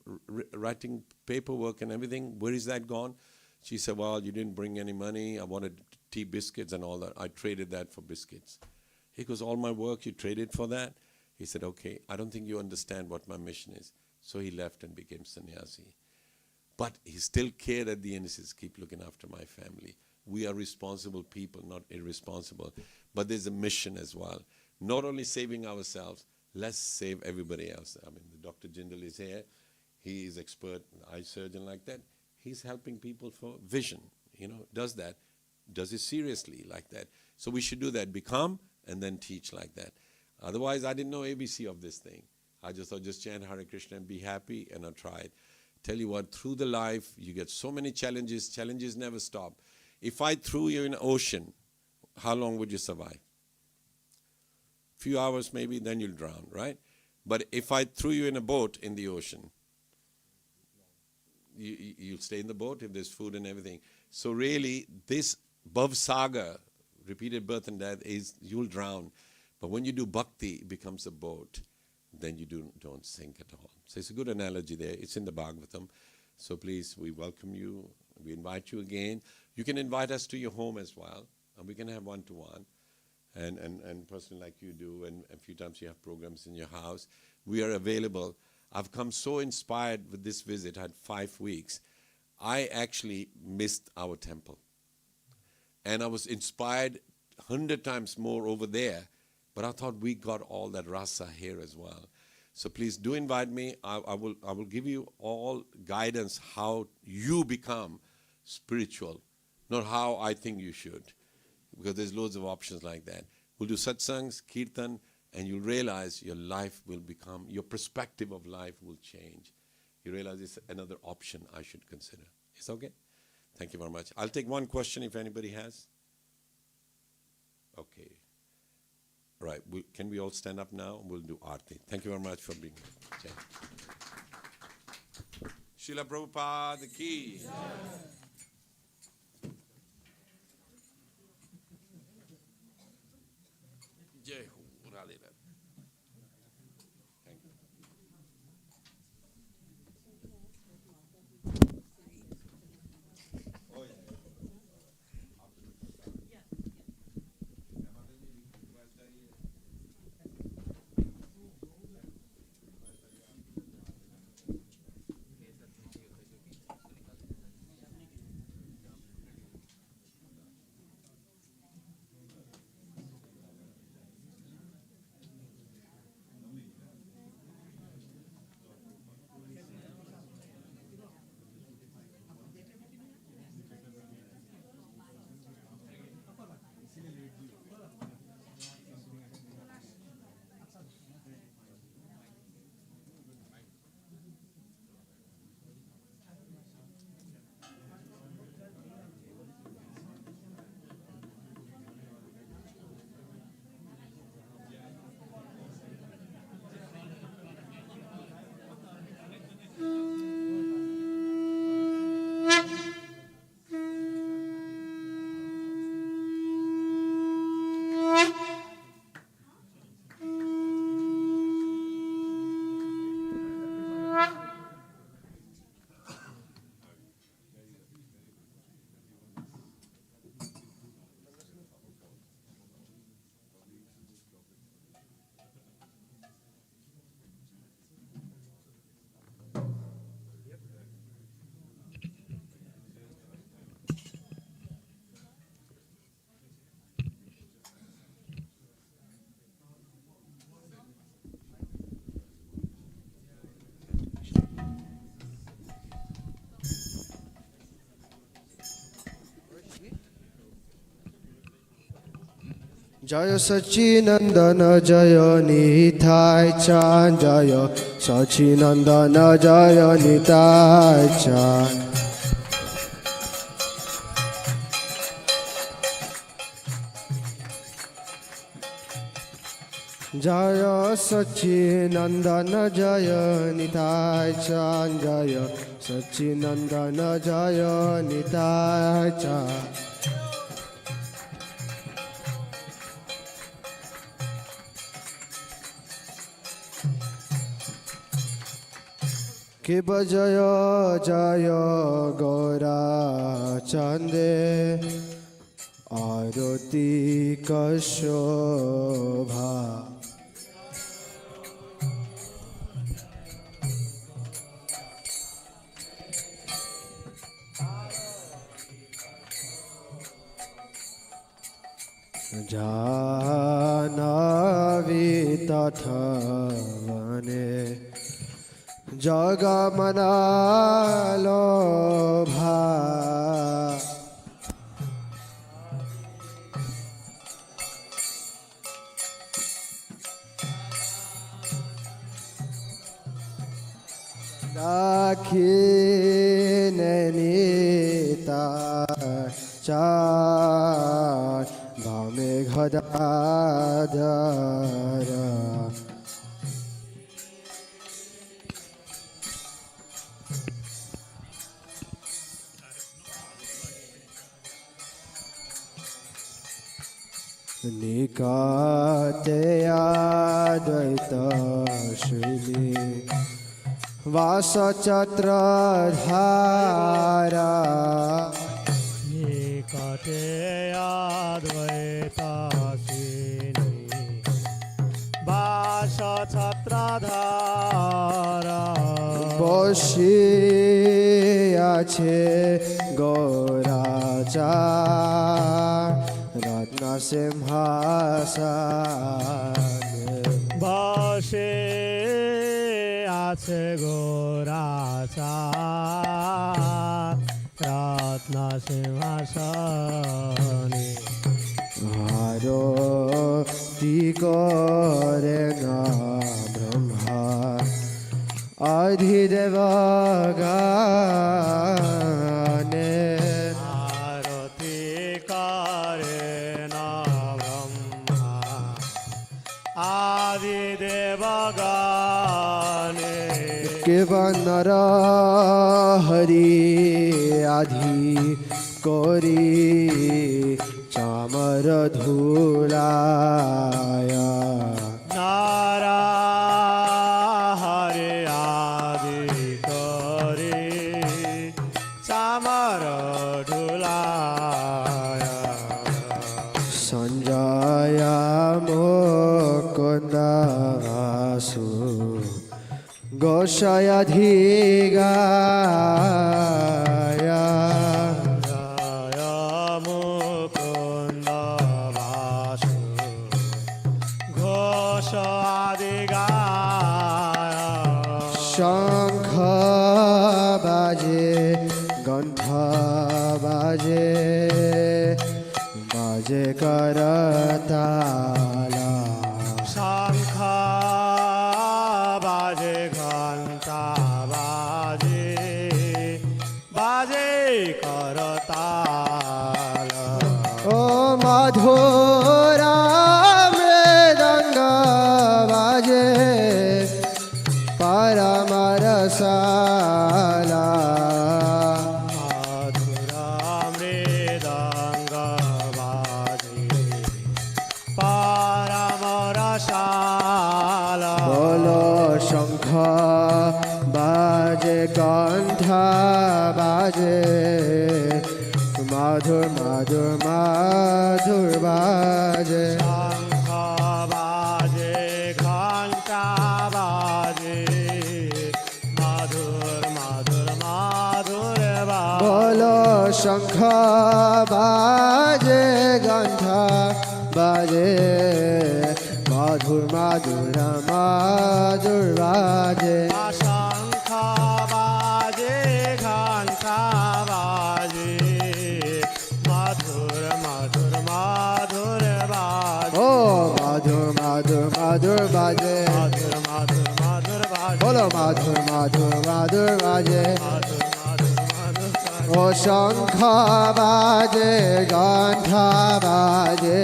writing paperwork and everything. Where is that gone? She said, well, you didn't bring any money. I wanted tea biscuits and all that. I traded that for biscuits. He goes, all my work, you traded for that? He said, okay, I don't think you understand what my mission is. So he left and became sannyasi. But he still cared at the end. He says, keep looking after my family. We are responsible people, not irresponsible. But there's a mission as well. Not only saving ourselves, let's save everybody else. I mean, Dr. Jindal is here. He is expert eye surgeon like that. He's helping people for vision, does that. Does it seriously like that. So we should do that. Become and then teach like that. Otherwise, I didn't know ABC of this thing. I just thought just chant Hare Krishna and be happy, and I tried. Tell you what, through the life, you get so many challenges. Challenges never stop. If I threw you in an ocean, how long would you survive? Few hours maybe, then you'll drown, right? But if I threw you in a boat in the ocean, you'll stay in the boat if there's food and everything. So really, this Bhav Saga, repeated birth and death, is you'll drown. But when you do bhakti, it becomes a boat. Then you don't sink at all. So it's a good analogy there. It's in the Bhagavatam. So please, we welcome you. We invite you again. You can invite us to your home as well. And we can have one-to-one. And person like you do. And a few times you have programs in your house. We are available. I've come so inspired with this visit. I had 5 weeks. I actually missed our temple. And I was inspired 100 times more over there. But I thought we got all that rasa here as well. So please do invite me. I will give you all guidance how you become spiritual, not how I think you should. Because there's loads of options like that. We'll do satsangs, kirtan, and you'll realize your life will become, your perspective of life will change. You realize it's another option I should consider. It's okay? Thank you very much. I'll take one question if anybody has. Okay. Right. Can we all stand up now? We'll do Aarti. Thank you very much for being here. Srila Prabhupada ki. Jai Ho. Radhe Radhe. Thank you. Jaya Sachinandana Jaya Nitai Chan Jaya Sachinandana Jaya Nitai Chan Jaya Sachinandana Jaya Nitai Chan Jaya Sachinandana Jaya Nitai Chan Kiba Jaya Jaya Gora Chande Aroti Kashobha Janavi Tathavane Jagamana Lobha Dakhinenita Chan Bhame Ghadadara Nikateya Dvaita Shri Vasachatra Dhara Nikateya Dvaita Shri Vasachatra Dhara Boshi Ache Goracha Ratna Simhasane Boshe Ache Goracha Ratna Simhasane Aroti Korena Brahma Adhideva Gane Arati Karena Brahma Adi Devagane Kevanara Hari Adhi Kori Chamara Dhulaya Nara Hari Adi Kori Chamara Dhulaya Sanjaya Mukunda Vasu Goshaya Dhigaya Jaya Mukunda Vasu Ghosha Adigaya Shankha Baje Gantha Baje Baje Karatala Shankha Baje Ghanta Baje Baje Karatala O Madhura Mridanga Baje Paramarasala Madhura Mridanga Baje Paramarasala Bolo Shankha Baje Gantha Baje Madhur Madhur Madhur Baje Shankha Baje Ghanta Baje Madhur Madhur Madhur Baje Bolo Shankha Baje Gantha Baje Madhur Madhur Madhur Baje Shankha Baje Ghanta Baje Madhur Madhur Madhur Baje O বাজে মাধুর মাধুর মাধুর বাজে বলো মাধুর মাধুর মাধুর বাজে মাধুর মাধুর মাধুর বাজে ও শঙ্খ বাজে ঘণ্টা বাজে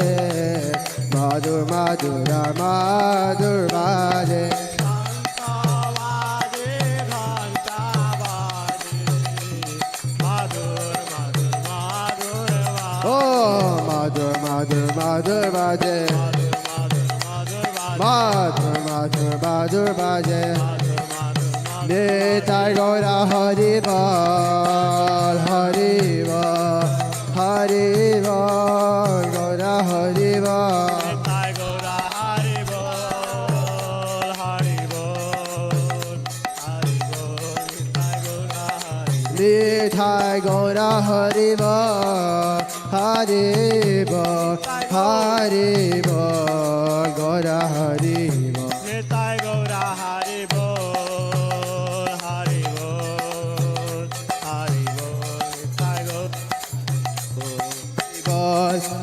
মাধুর মাধুর মাধুর বাজে বাজে ঘন্টা বাজে মাধুর মাধুর মাধুর বাজে ও মাধুর মাধুর মাধুর বাজে মাধুর মাধুর মাধুর বাজে নিতাই গৌরা হরি বল হরি বল হরি বল গৌরা হরি বল নিতাই গৌরা হরি বল হরি বল হরি বল নিতাই গৌরা হরি নিতাই গৌরা হরি বল হরি বল হরি বল গৌরা হরি বল নিতাই গৌরা হরি বল হরি বল হরি বল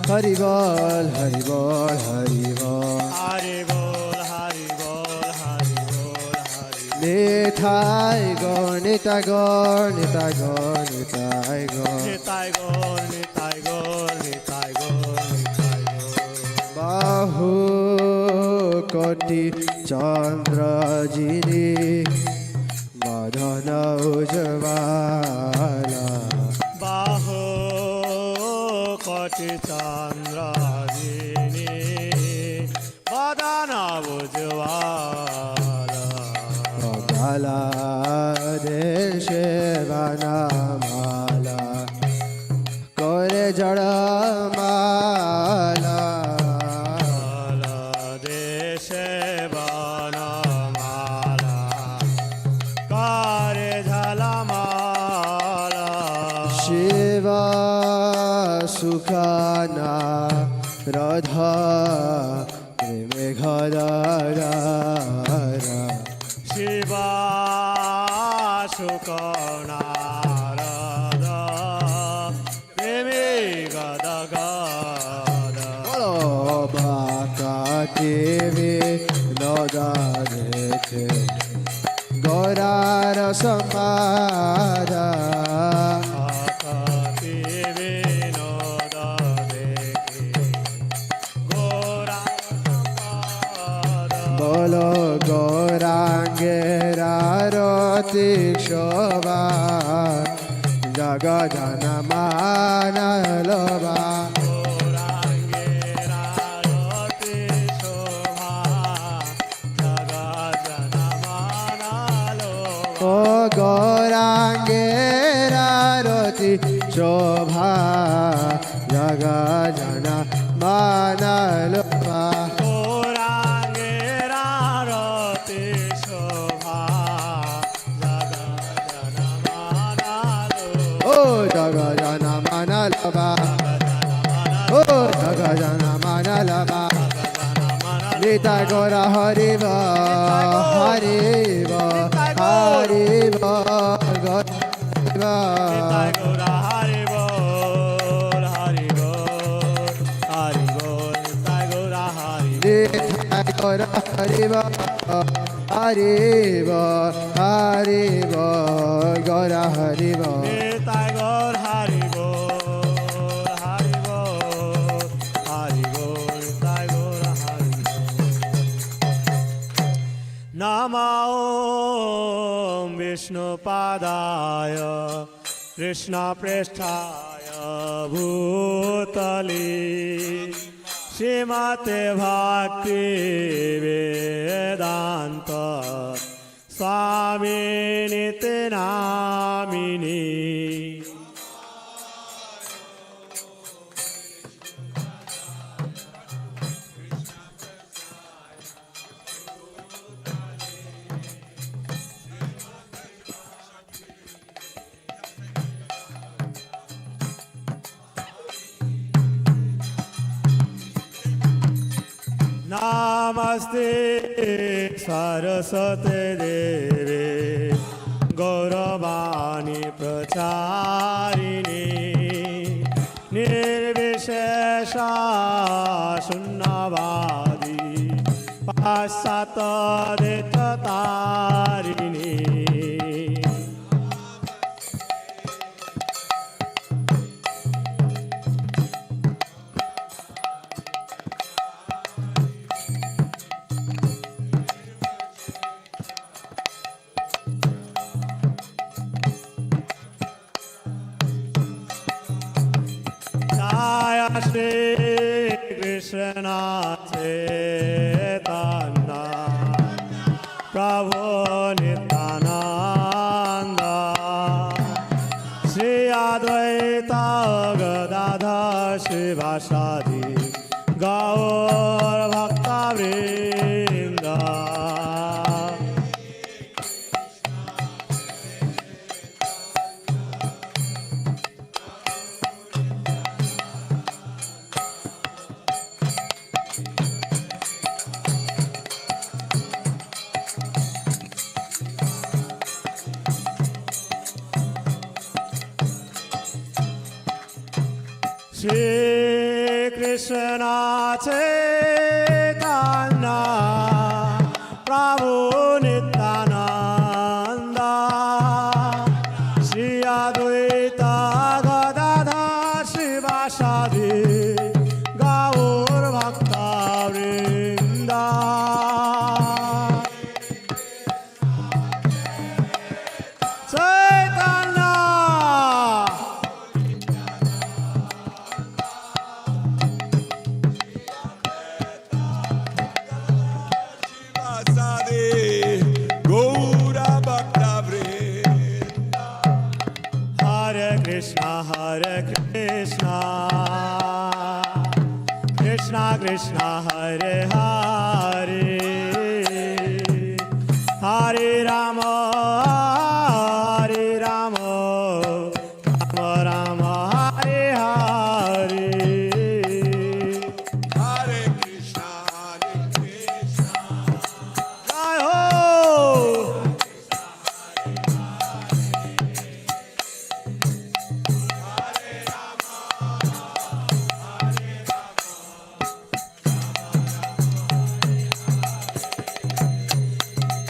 নিতাই বল হরি বল হরি বল হরি বল হরি বল হরি বল হরি বল হরি নিতাই গৌর নিতাই গৌর নিতাই গৌর নিতাই গৌর নিতাই গৌর নিতাই গৌর নিতাই গৌর নিতাই গৌর বাহু কোটি চন্দ্র জিনি বদন উজ্জ্বলা বাহু কোটি চন্দ্রাজিনী বদন উজ্জ্বলা গলা দেশে বনমালা করে জড়মালা দেশে বনমালা কারে ঝালমালা শিব সুখানা রাধা প্রেমে ঘরা শিবা শুকনারদ প্রেমী গদ গদ বলো বাকাতিবি নদা দেখে গৌরার সম্পাদা আকাতি বিনোদ দেখে গোরা বলো গৌরাঙ্গের আরতি শোভা জগ জন মানলবা গৌরাঙ্গের আরতি শোভা জগৎ জনমানালো ও গৌরাঙ্গের আরতি শোভা জগ জন মানলবা গৌরাঙ্গের আরতি শোভা জগৎ জনমানালো ও জগ জন মানলবা ও জগ জন মানলবা নিতাই গৌর হরিব হরিব হরিব গৌর নিতাই গৌরা হরি বল হরি বল হরি বল নিতাই গৌরা হরি নিতাই গৌর হরিব হরিব হরিব গৌর হরিব নিতাই গৌর হরি বল হরি বল হরি বল নিতাই গৌর হরি নমো বিষ্ণুপাদায় কৃষ্ণপৃষ্ঠায় ভূতলে শ্রীমতে ভক্তি বেদান্ত স্বামিনিতে নামিনী नमस्ते सरस्वती देवे गौरवाणी प्रचारिणी निर्विशेषा शून्यवादी Satadetatarini Jaya Shri Krishna Chaitanya Prabhu Nityananda Shri Advaita Gadadhar Shivasadi Gaur Bhakta Vrinda Shri Krishna Chaitanya Prabhu Nityananda Shri Advaita Gadadhar Shivasadi Gaur Bhakta Vrinda Chaitanya Hare Krishna, Krishna Krishna, Hare Hare, Hare Rama, Hare Rama, Rama Rama, Hare Hare, Hare Krishna, Jai Ho.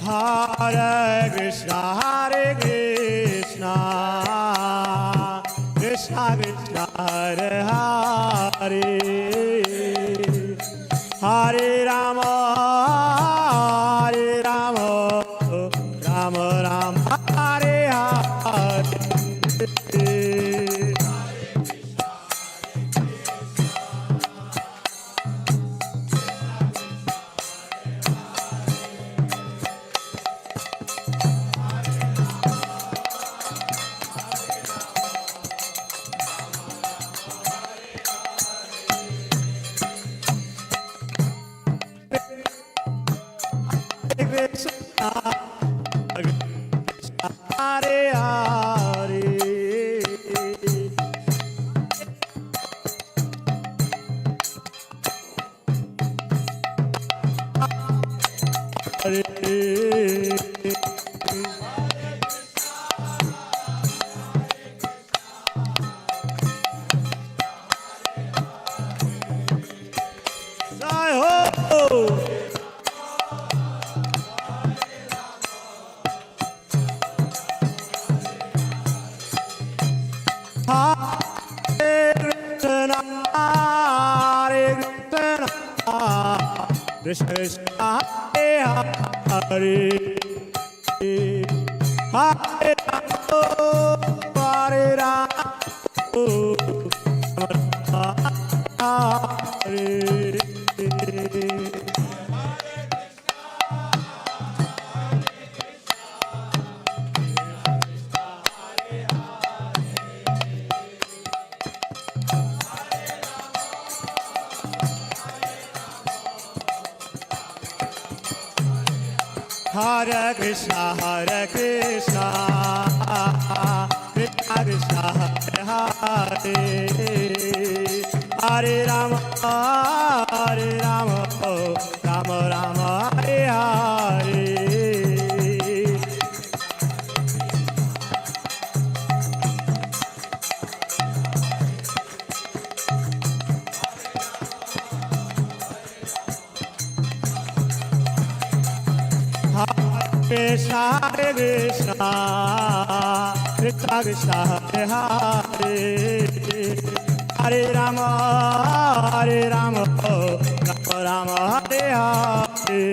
Hare Krishna, Krishna Krishna, Hare Hare, Hare Rama, Rama Rama, Hare Hare. Hare Hare, Jai Ho. Krishna Krishna, Hare Hare, Hare Rama, Hare Rama, Hare Hare Krishna, Krishna Krishna, Hare Hare, Hare Rama, Rama Rama, Hare Hare. Krishna, Krishna Krishna, Hare Hare, Hare Rama, Rama Rama, Hare Hare.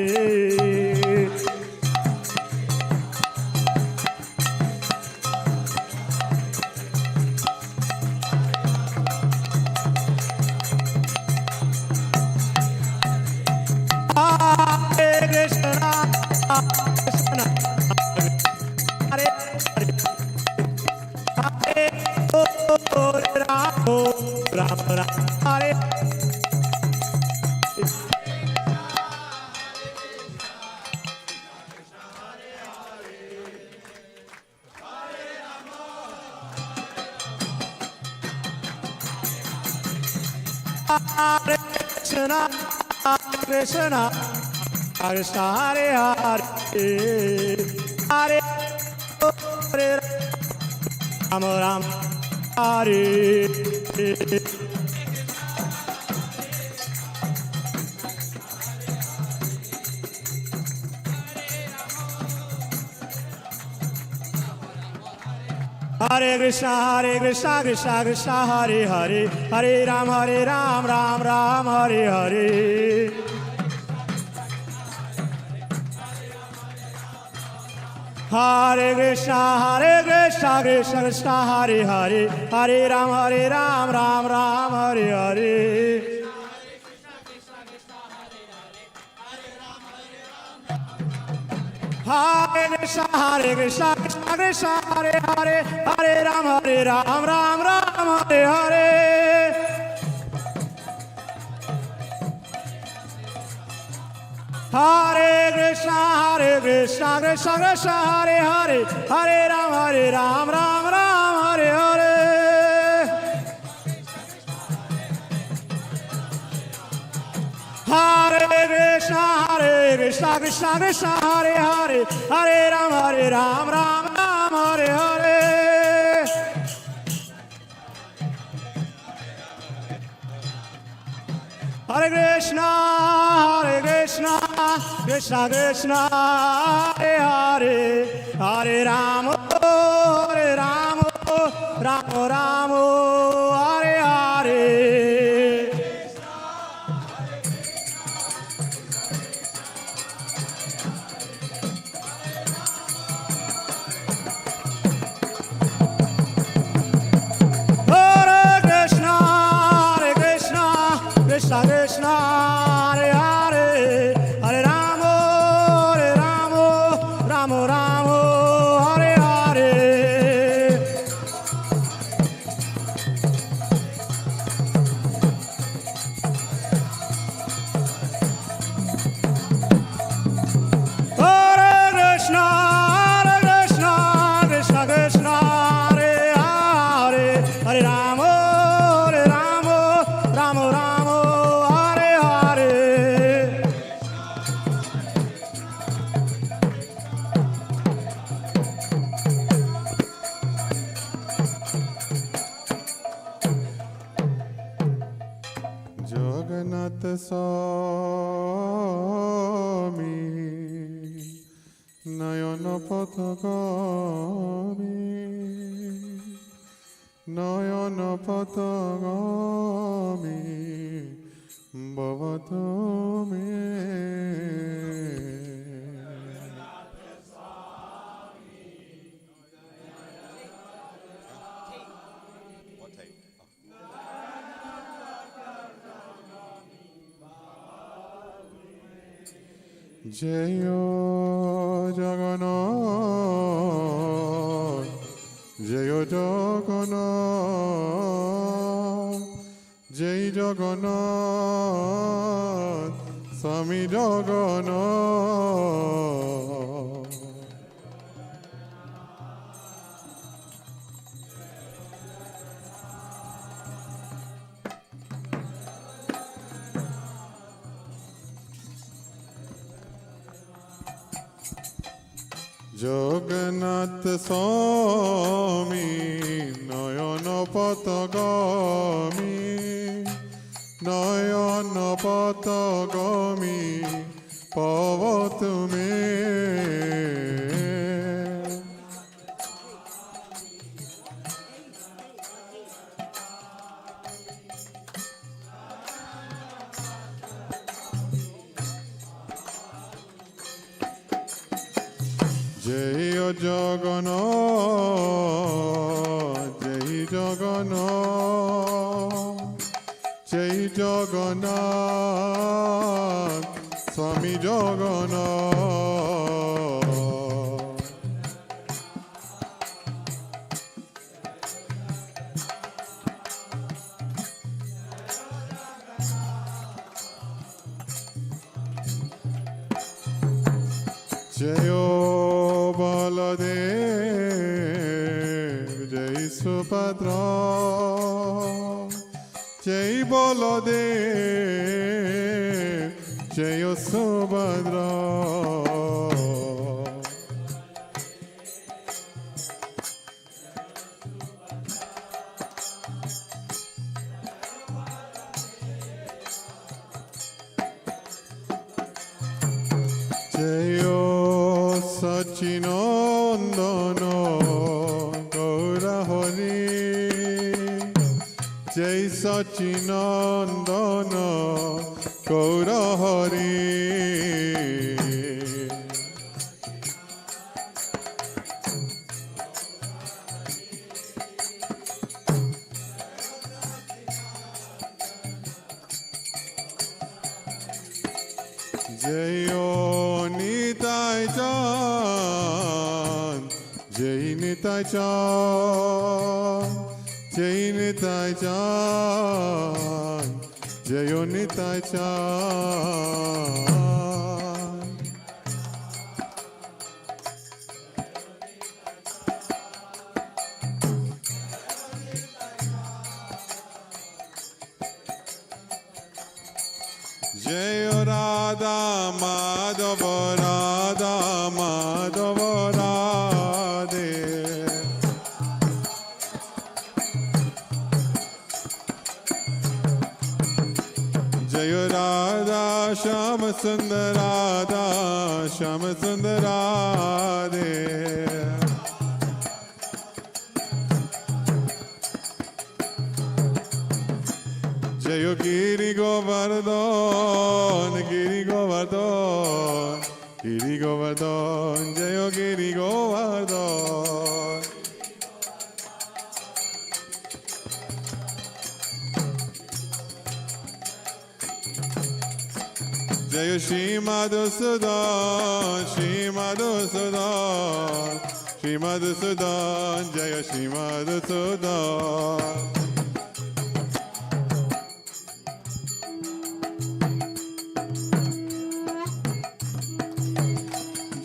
Hare Krishna, Krishna Hare Hare, Hare Rama, Rama Rama, Hare. Hare Krishna, Krishna Krishna, Hare Hare, Hare Rama, Rama Hare. Hare Krishna, Krishna Krishna, Hare Hare, Hare Ram, Ram Ram, Hare Hare. Hare Krishna, Krishna Krishna, Hare Hare, Hare Ram, Ram Ram, Hare Hare. Hare Krishna, Krishna Krishna, Hare Hare, Hare Ram, Ram Ram, Hare Hare. Hare Krishna, Krishna Krishna, Hare Hare, Hare Ram, Ram Ram, Hare Hare. Hare Krishna, Krishna Krishna, Hare Hare, Hare Ram, Ram Ram, Hare Hare. Hare Krishna, Krishna Krishna, Hare Hare, Hare Ram, Ram Ram, Hare Hare. Krishna Krishna, Hare Hare, Hare Rama, Rama Rama, Hare Hare. Hare Krishna, Krishna Krishna, Hare Hare, Hare Rama, Rama Rama. Jagannath Swami Nayana Patagami Nayana Patagami Bhavatame. Jayo Jagannath, Jayo Jagannath, Jai Jagannath, Swami Jagannath. Jagannath Swami Nayana Patagami Nayana Patagami Pavatame. Jagannath, Jai Jagannath, Jai Jagannath, Swami Jagannath. Jayo Baladev, Jai Subhadra, Jai Baladev, Jai Subhadra. Jayo Sachinandana Gaura Hari, Jai Sachinandana Gaura Hari. Jayo Nitai Chan, Jai Nitai Chan, Jai Nitai Chan, Jayo Nitai Chan. Jai Radha Madhava Radha Madhava Radhe. Jai Radha Shama Sundar Radha Shama Sundar Radhe. Jayo Giri Govardhan, Giri Govardhan, Giri Govardhan, Jayo Giri Govardhan. Jayo Shri Madhusudan, Shri Madhusudan, Shri Madhusudan, Jayo Shri Madhusudan.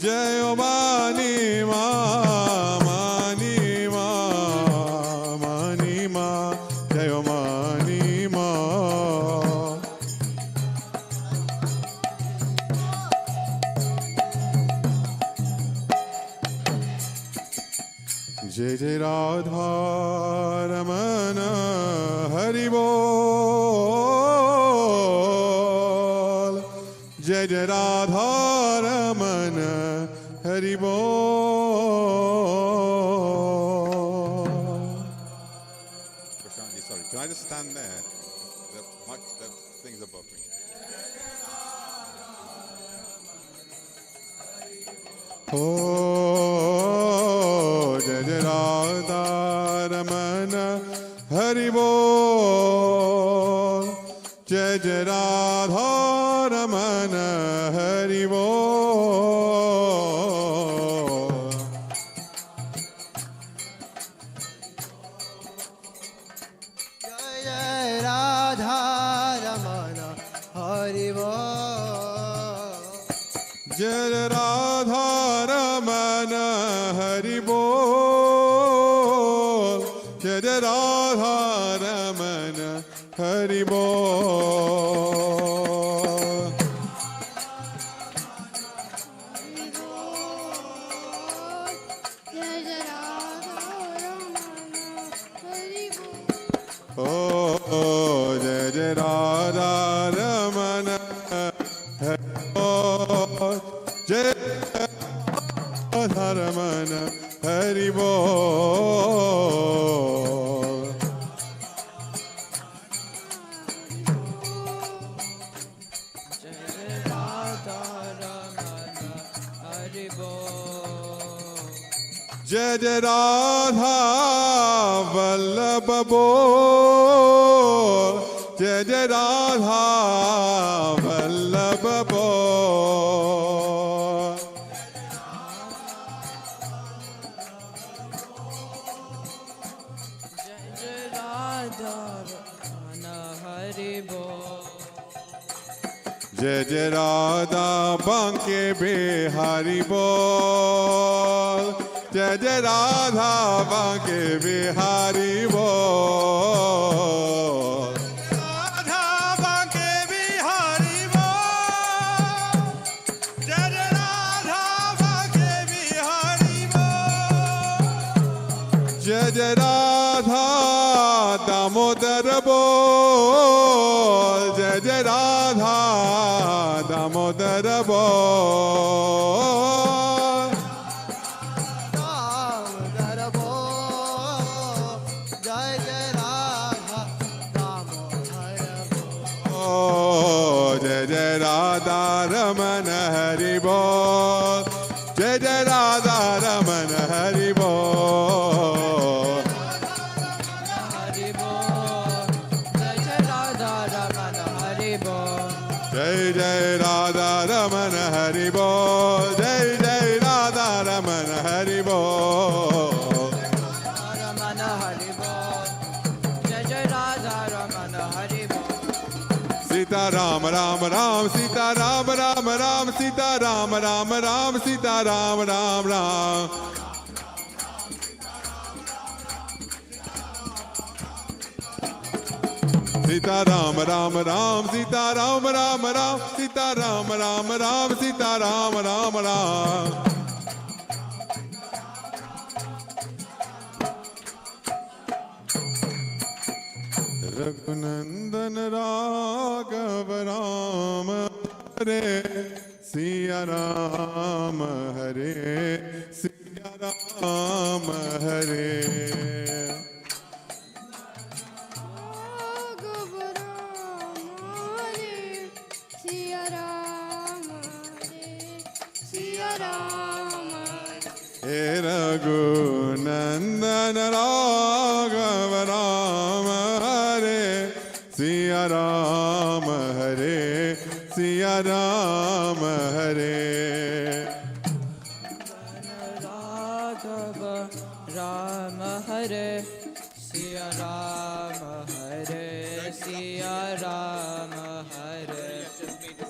Jayo Mani Ma, Mani Ma, Mani Ma, Jayo Mani Ma. Jai Jai Radha Ramana Hari Bol, Jai Jai Radha Ramana Hari Bol. Prashanti, sorry, can I just stand there? The thing's above me. Oh, Jai Jai Radha Ramana Hari Bol, Jai Jai Radha Ramana Hari Bol. Jai Jai Radha Ramana Hari Bol. Jai Radha Ramana Hari Bol, Jai Radha Ramana Hari Bol. Oh, Jai Jai Radha Ramana Hari Bol, Jai Radha Ramana Hari Bol. Radha Vallabh बोल, जय जय राधा वल्लभ बोल। जय जय राधा रमन हरि बोल। जय जय राधा बांके बिहारी बोल, जय जय राधा बांके बिहारी बोल। राधा बांके बिहारी बोल, जय जय राधा बांके बिहारी बोल। जय जय राधा दामोदर बोल, जय जय राधा दामोदर बोल। दामोदर बोल, जय जय राधा दामोदर बोल। ओ जय जय राधा रमन हरि बोल, जय जय राधा रमन हरि बोल। हरि बोल। जय जय राधा रमन हरि बोल। जय जय राधा रमन हरि बोल, जय जय राधा रमन हरि बोल। रमन हरि बोल। जय जय राधा रमन हरि बोल। सीता राम राम राम, सीता राम राम राम, सीता राम राम राम, सीता राम राम राम। सीता राम राम राम, सीता राम राम राम, सीता राम राम राम, सीता राम राम राम। रघुनंदन राघव राम हरे, सिया राम हरे, सिया राम हरे। राघव राम हरे, सिया राम हरे, सिया राम हरे। हे रघुनंदन राघव राम हरे, सिया राम हरे, सिया राम हरे। राघव राम हरे, सिया राम हरे, सिया राम हरे।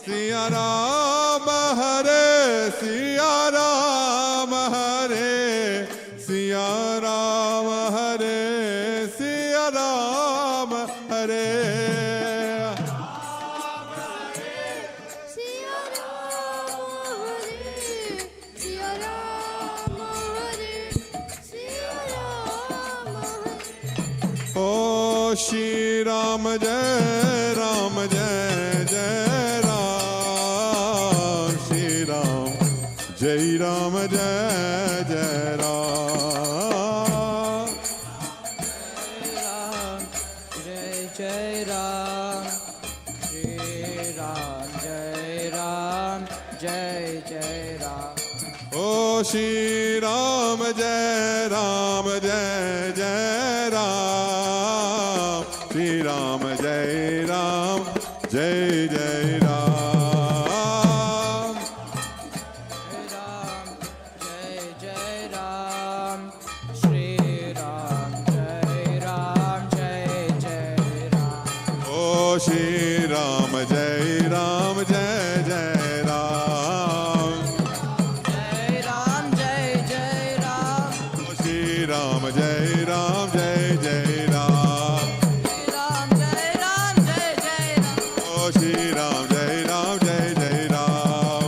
सिया राम हरे, सिया राम हरे, सिया राम हरे, सिया राम हरे। सिया राम हरे, सिया राम हरे, सिया राम हरे। ओ श्री राम जय राम जय जय राम, श्री राम जय राम जय जय राम। राम जय जय राम, श्री राम जय राम, जय जय राम। ओ श्री राम जय राम जय जय राम, श्री राम जय राम जय जय राम। राम जय जय राम, श्री राम जय राम, जय जय राम। ओ श्री राम जय राम जय जय राम। जय राम जय जय राम, ओ श्री राम जय राम जय जय राम। राम जय राम जय जय राम। ओ श्री राम जय राम जय जय राम।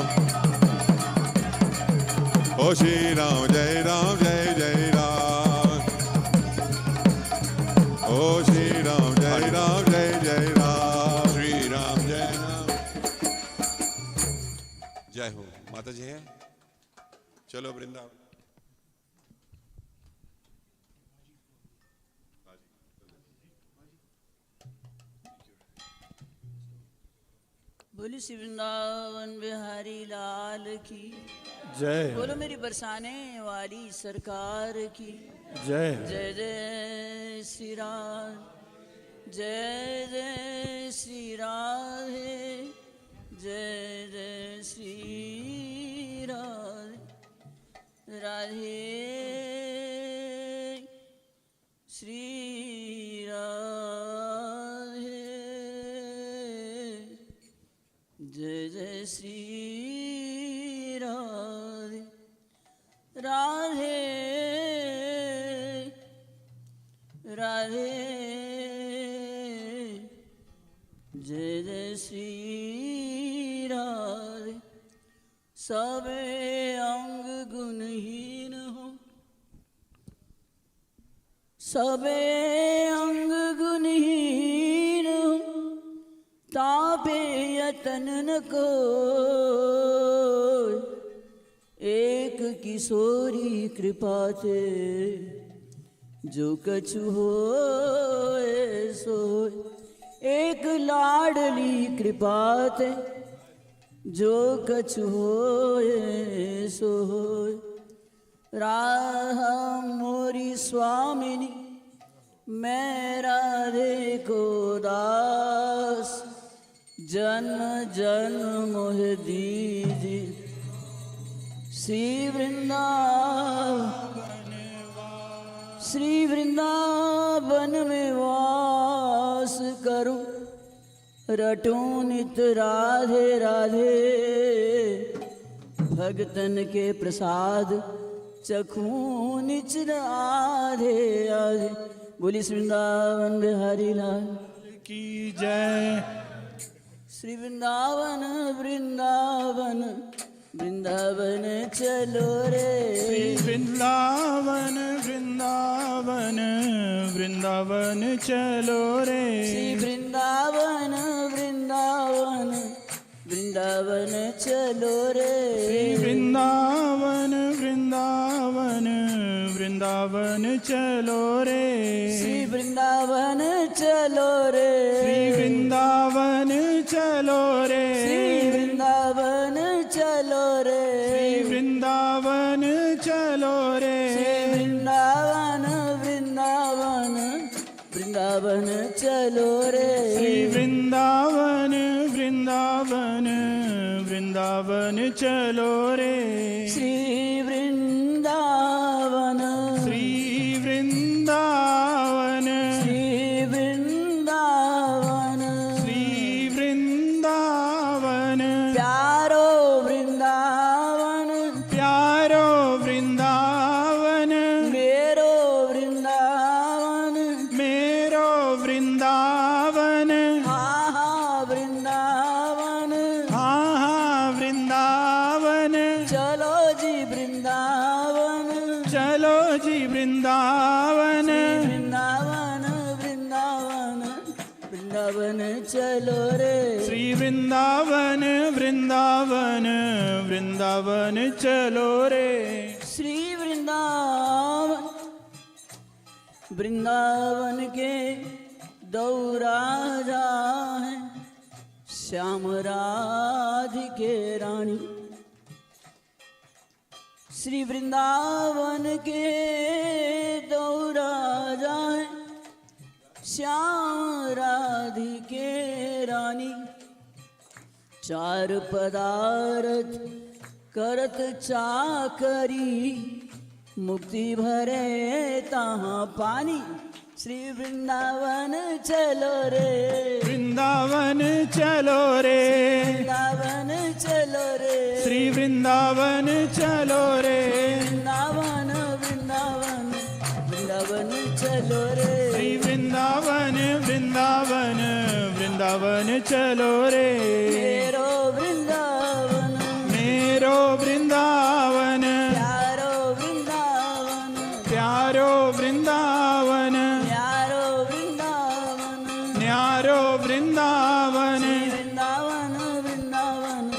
ओ श्री राम जय राम जय जय राम। ओ श्री राम जय राम जय जय राम। श्री राम जय राम। जय हो माता जी हैं, चलो वृंदावन। बोली श्री वृंदावन बिहारी लाल की जय बोलो मेरी बरसाने वाली सरकार की जय जय जय श्री राम जय जय श्री राधे जय जय श्री राधे राधे श्री राधे जय जय श्री राधे राधे राधे जय जय श्री राधे सबे अंग गुणहीन हो सबे अंग गुणहीन हो तापे यतन न को एक किशोरी कृपा थे जो कछु हो सो एक लाडली कृपा थे जो कछु हो सो राधा मोरी स्वामिनी मैं राधे को दास जन्म जन्म मोह दीजिए श्री वृंदावन में वास करूं रटूं नित राधे राधे भगतन के प्रसाद चखूं निच आधे आधे बोली श्री वृंदावन बिहारी लाल की जय श्री वृंदावन वृंदावन वृंदावन चलो रे श्री वृंदावन वृंदावन वृंदावन चलो रे श्री वृंदावन वृंदावन वृंदावन चलो रे श्री वृंदावन वृंदावन वृंदावन चलो रे श्री वृंदावन चलो रे श्री वृंदावन चलो रे श्री वृंदावन चलो रे श्री वृंदावन चलो रे श्री वृंदावन वृंदावन वृंदावन चलो रे श्री वृंदावन वृंदावन वृंदावन चलो रे श्री वृंदावन श्री वृंदावन श्री वृंदावन श्री वृंदावन प्यारो वृंदावन प्यारो वृंदावन मेरो वृंदावन मेरो वृंदावन हा हा वृंदावन हा हा वृंदावन चलो जी वृंदावन चलो जी वृंदावन वृंदावन वृंदावन वृंदावन चलो रे श्री वृंदावन वृंदावन वृंदावन चलो रे श्री वृंदावन वृंदावन के दौरा है श्याम राधिके रानी श्री वृंदावन के दौरा जाए श्याम राधिके रानी चार पदार्थ करत चाकरी मुक्ति भरे तहाँ पानी श्री वृंदावन चलो रे वृंदावन चलो रे वृंदावन चलो रे श्री वृंदावन चलो रे वृंदावन वृंदावन वृंदावन चलो रे श्री वृंदावन वृंदावन वृंदावन चलो रे मेरो वृंदावन मेरो वृंदावन प्यारो वृंदावन प्यारो वृंदावन प्यारो वृंदावन न्यारो वृंदावन वृंदावन वृंदावन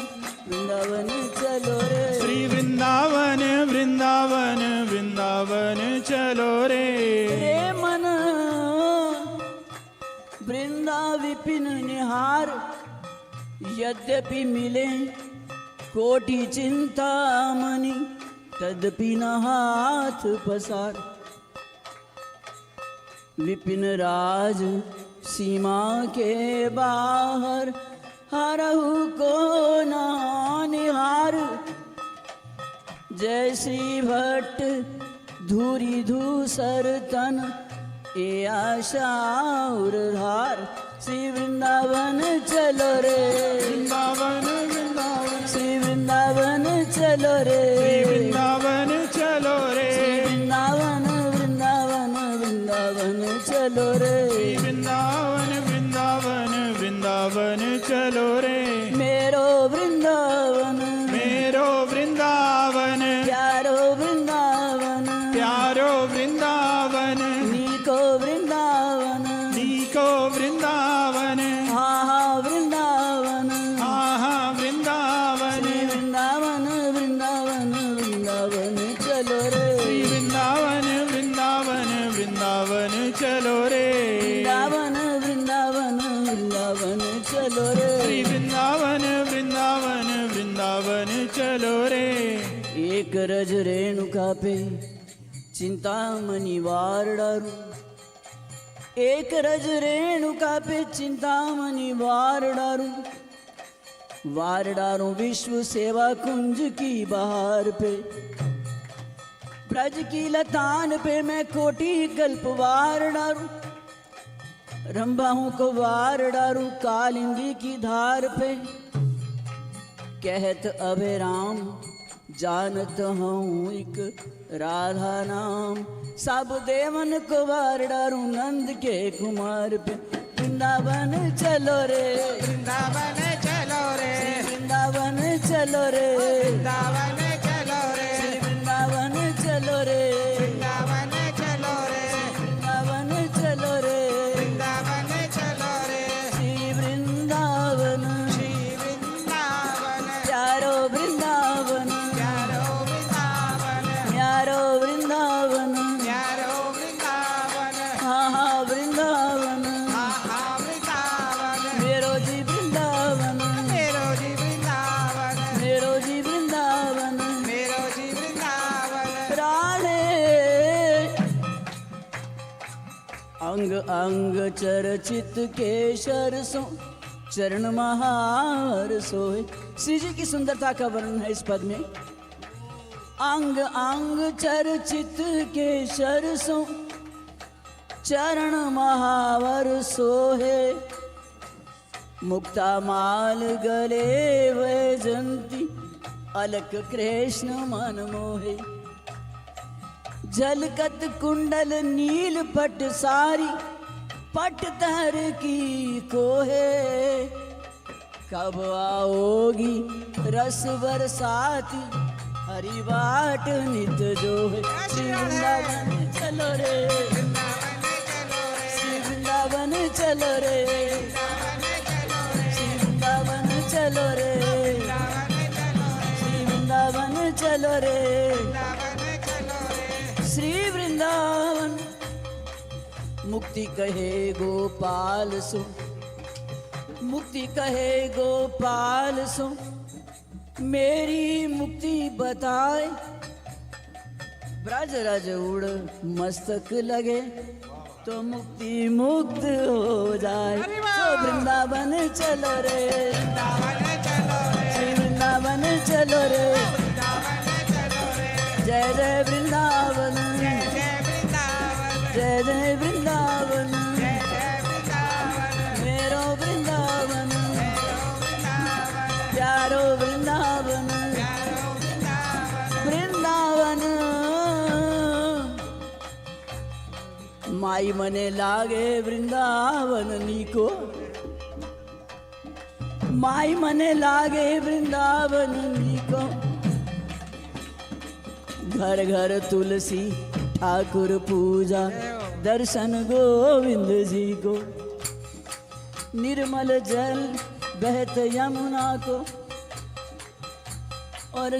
वृंदावन चलो रे श्री वृंदावन वृंदावन वृंदावन चलो रे रे मन वृंदा विपिन निहार यद्यपि मिले कोटि चिंतामणि, तदपि न हाथ पसार। विपिन राज सीमा के बाहर, हरहु को ना निहार। जय श्री भट्ट धूरी धूसर तन, ए आशा उर्धार। श्री वृंदावन चलो रे, वृंदावन वृंदावन, श्री वृंदावन चलो रे, वृंदावन चलो रे, वृंदावन वृंदावन वृंदावन चलो रे, वृंदावन वृंदावन वृंदावन चलो रे। मेरो वृंदावन, मेरो वृंदावन, प्यारो वृंदावन, प्यारो वृंदावन, नीको वृंदावन, नीको वृंदावन, हा हा वृंदावन, आहा वृंदावन, श्री वृंदावन वृंदावन वृंदावन चलो रे, वृंदावन वृंदावन वृंदावन चलो रे, वृंदावन वृंदावन वृंदावन चलो रे। वृंदावन वृंदावन वृंदावन चलो रे। एक रज रेणुका पे चिंतामणि वार डारू, एक रज रेणुका पे चिंतामणि वार डारू। वार डारू विश्व सेवा कुंज की बहार पे, ब्रज की लतान पे मैं कोटि कल्प वार डारू। रंभाओं को वार डारू कालिंदी की धार पे, कहत अभय राम जानत हूँ एक राधा नाम। सब देवन को वार डारू नंद के कुमार पे। वृंदावन चलो रे, वृंदावन चलो रे, वृंदावन चलो रे, वृंदावन चलो रे, वृंदावन चलो रे, वृंदावन चलो रे, वृंदावन चलो रे, वृंदावन चलो रे। श्री वृंदावन, श्री वृंदावन, प्यारो वृंदावन, प्यारो वृंदावन, प्यारो वृंदावन, प्यारो वृंदावन, हा हा वृंदावन, आहा वृंदावन, मेरो जी वृंदावन, मेरो जी वृंदावन, मेरो जी वृंदावन। मेरो जी वृंदावन। राधे अंग अंग चरचित केशर सो, चरण महार सोए। श्री जी की सुंदरता का वर्णन है इस पद में। अंग अंग चरचित केशर सो, चरण महावर सोहे। मुक्ता माल गले वैजंती, अलक कृष्ण मन मोहे। झलकत कुंडल नील पट सारी, पट तर की कोहे। कब आओगी रस बरसाती, हरि बाट नित जो है। श्री वृंदावन चलो रे, श्री वृंदावन चलो रे, श्री वृंदावन चलो रे, श्री वृंदावन चलो रे, श्री वृंदावन। मुक्ति कहे गोपाल सो, मुक्ति कहे गोपाल सो, मेरी मुक्ति बताए। ब्रज रज उड़ मस्तक लगे, तो मुक्ति मुक्त हो जाए। तो वृंदावन चलो रे, श्री वृंदावन चलो रे, जय जय वृंदावन, जय जय वृंदावन, मेरो वृंदावन, प्यारो वृंदावन, वृंदावन। माई मने लागे वृंदावन नीको, माई मने लागे वृंदावन नीको। घर घर तुलसी ठाकुर पूजा, दर्शन गोविंद जी को। निर्मल जल बहत यमुना को, और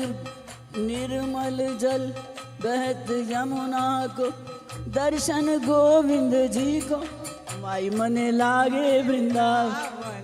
निर्मल जल बहत यमुना को। दर्शन गोविंद जी को, माई मने लागे Vrindavan.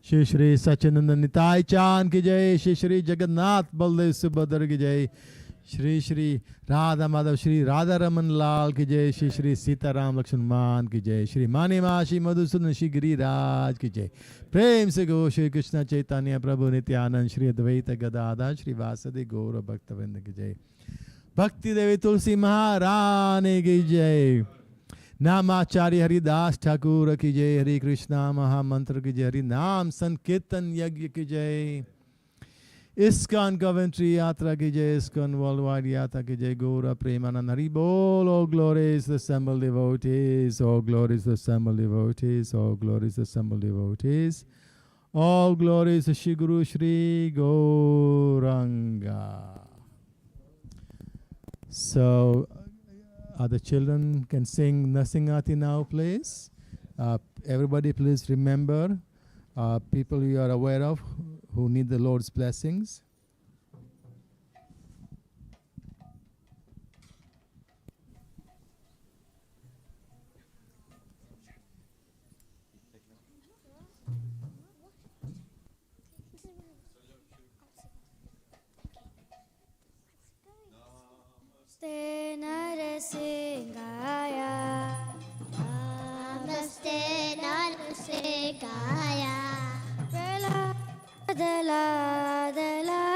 Shri Shri Sachinanda Nitai Chand ki jai, Shri Shri Jagannath Baldev Subhadra ki jai, Shri Shri Radha Madhav Shri Radha Raman Lal ki jai, Shri Shri Sita Ram Lakshman Man ki jai, Shri Mani Mashi Madhusudan Shri Giriraj ki jai. Prem se go Shri Krishna Chaitanya Prabhu Nityanand Shri Advaita Gadadhar Shri Vasadi Gaura Bhaktavinda ki jai. Bhakti Devi Tulsi Maharani ki jai. Namacharya Haridas Thakur ki jai. Hare Krishna Maha Mantra ki jai. Hari Naam Sankirtan Yagya ki jai. ISKCON Coventry Yatra ki jai. ISKCON Worldwide Yatra ki jai. Gaura Premanand Hari Bol. All glories the assembled devotees. All glories the assembled devotees. All glories the assembled devotees. All glories to Shri Guru Shri Gauranga. So, the children can sing Nasingati now, please. Everybody, please remember people you are aware of who need the Lord's blessings. Namaste Narasingaya. Namaste Narasingaya. Dela, dela, dela.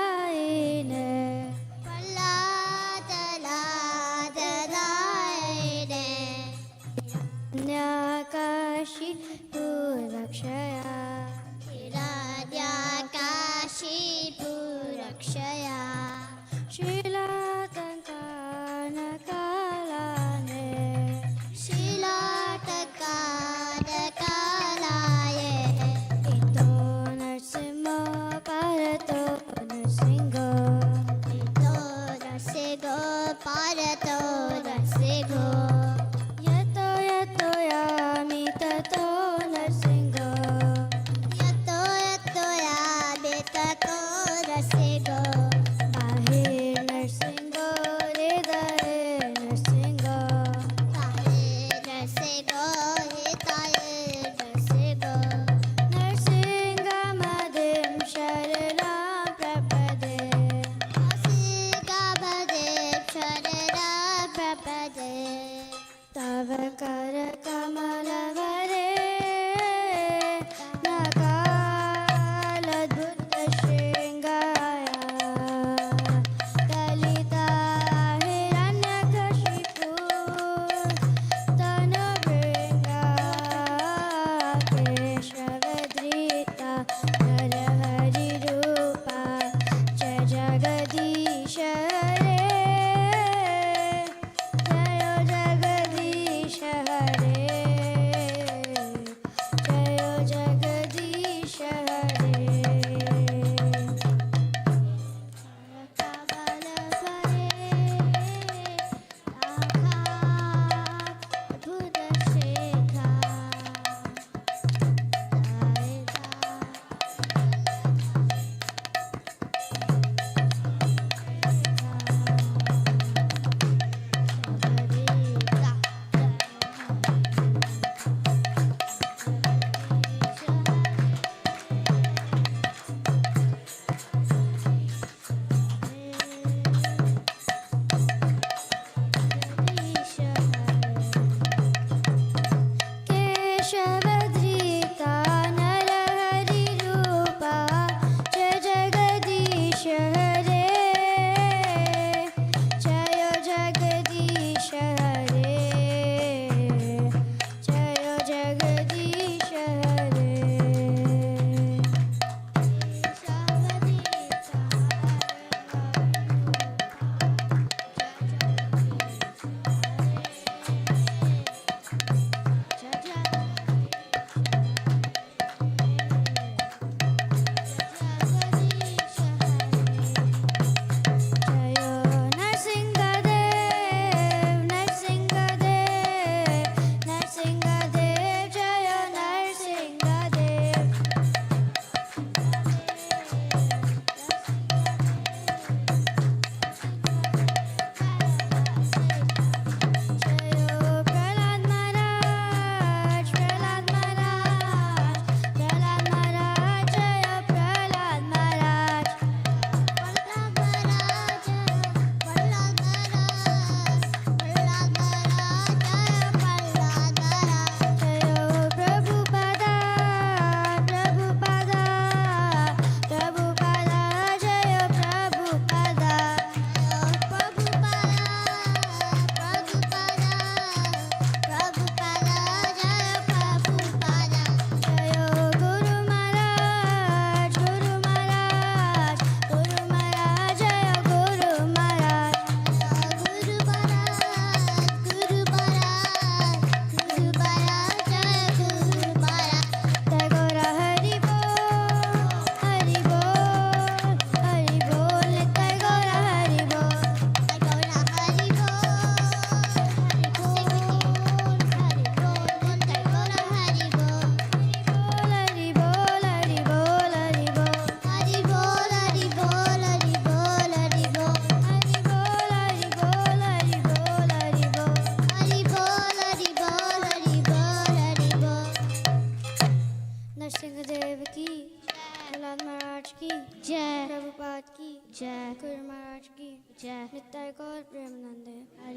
जय गुरु महाराज की जय नित्य गौर प्रेमानंद हरि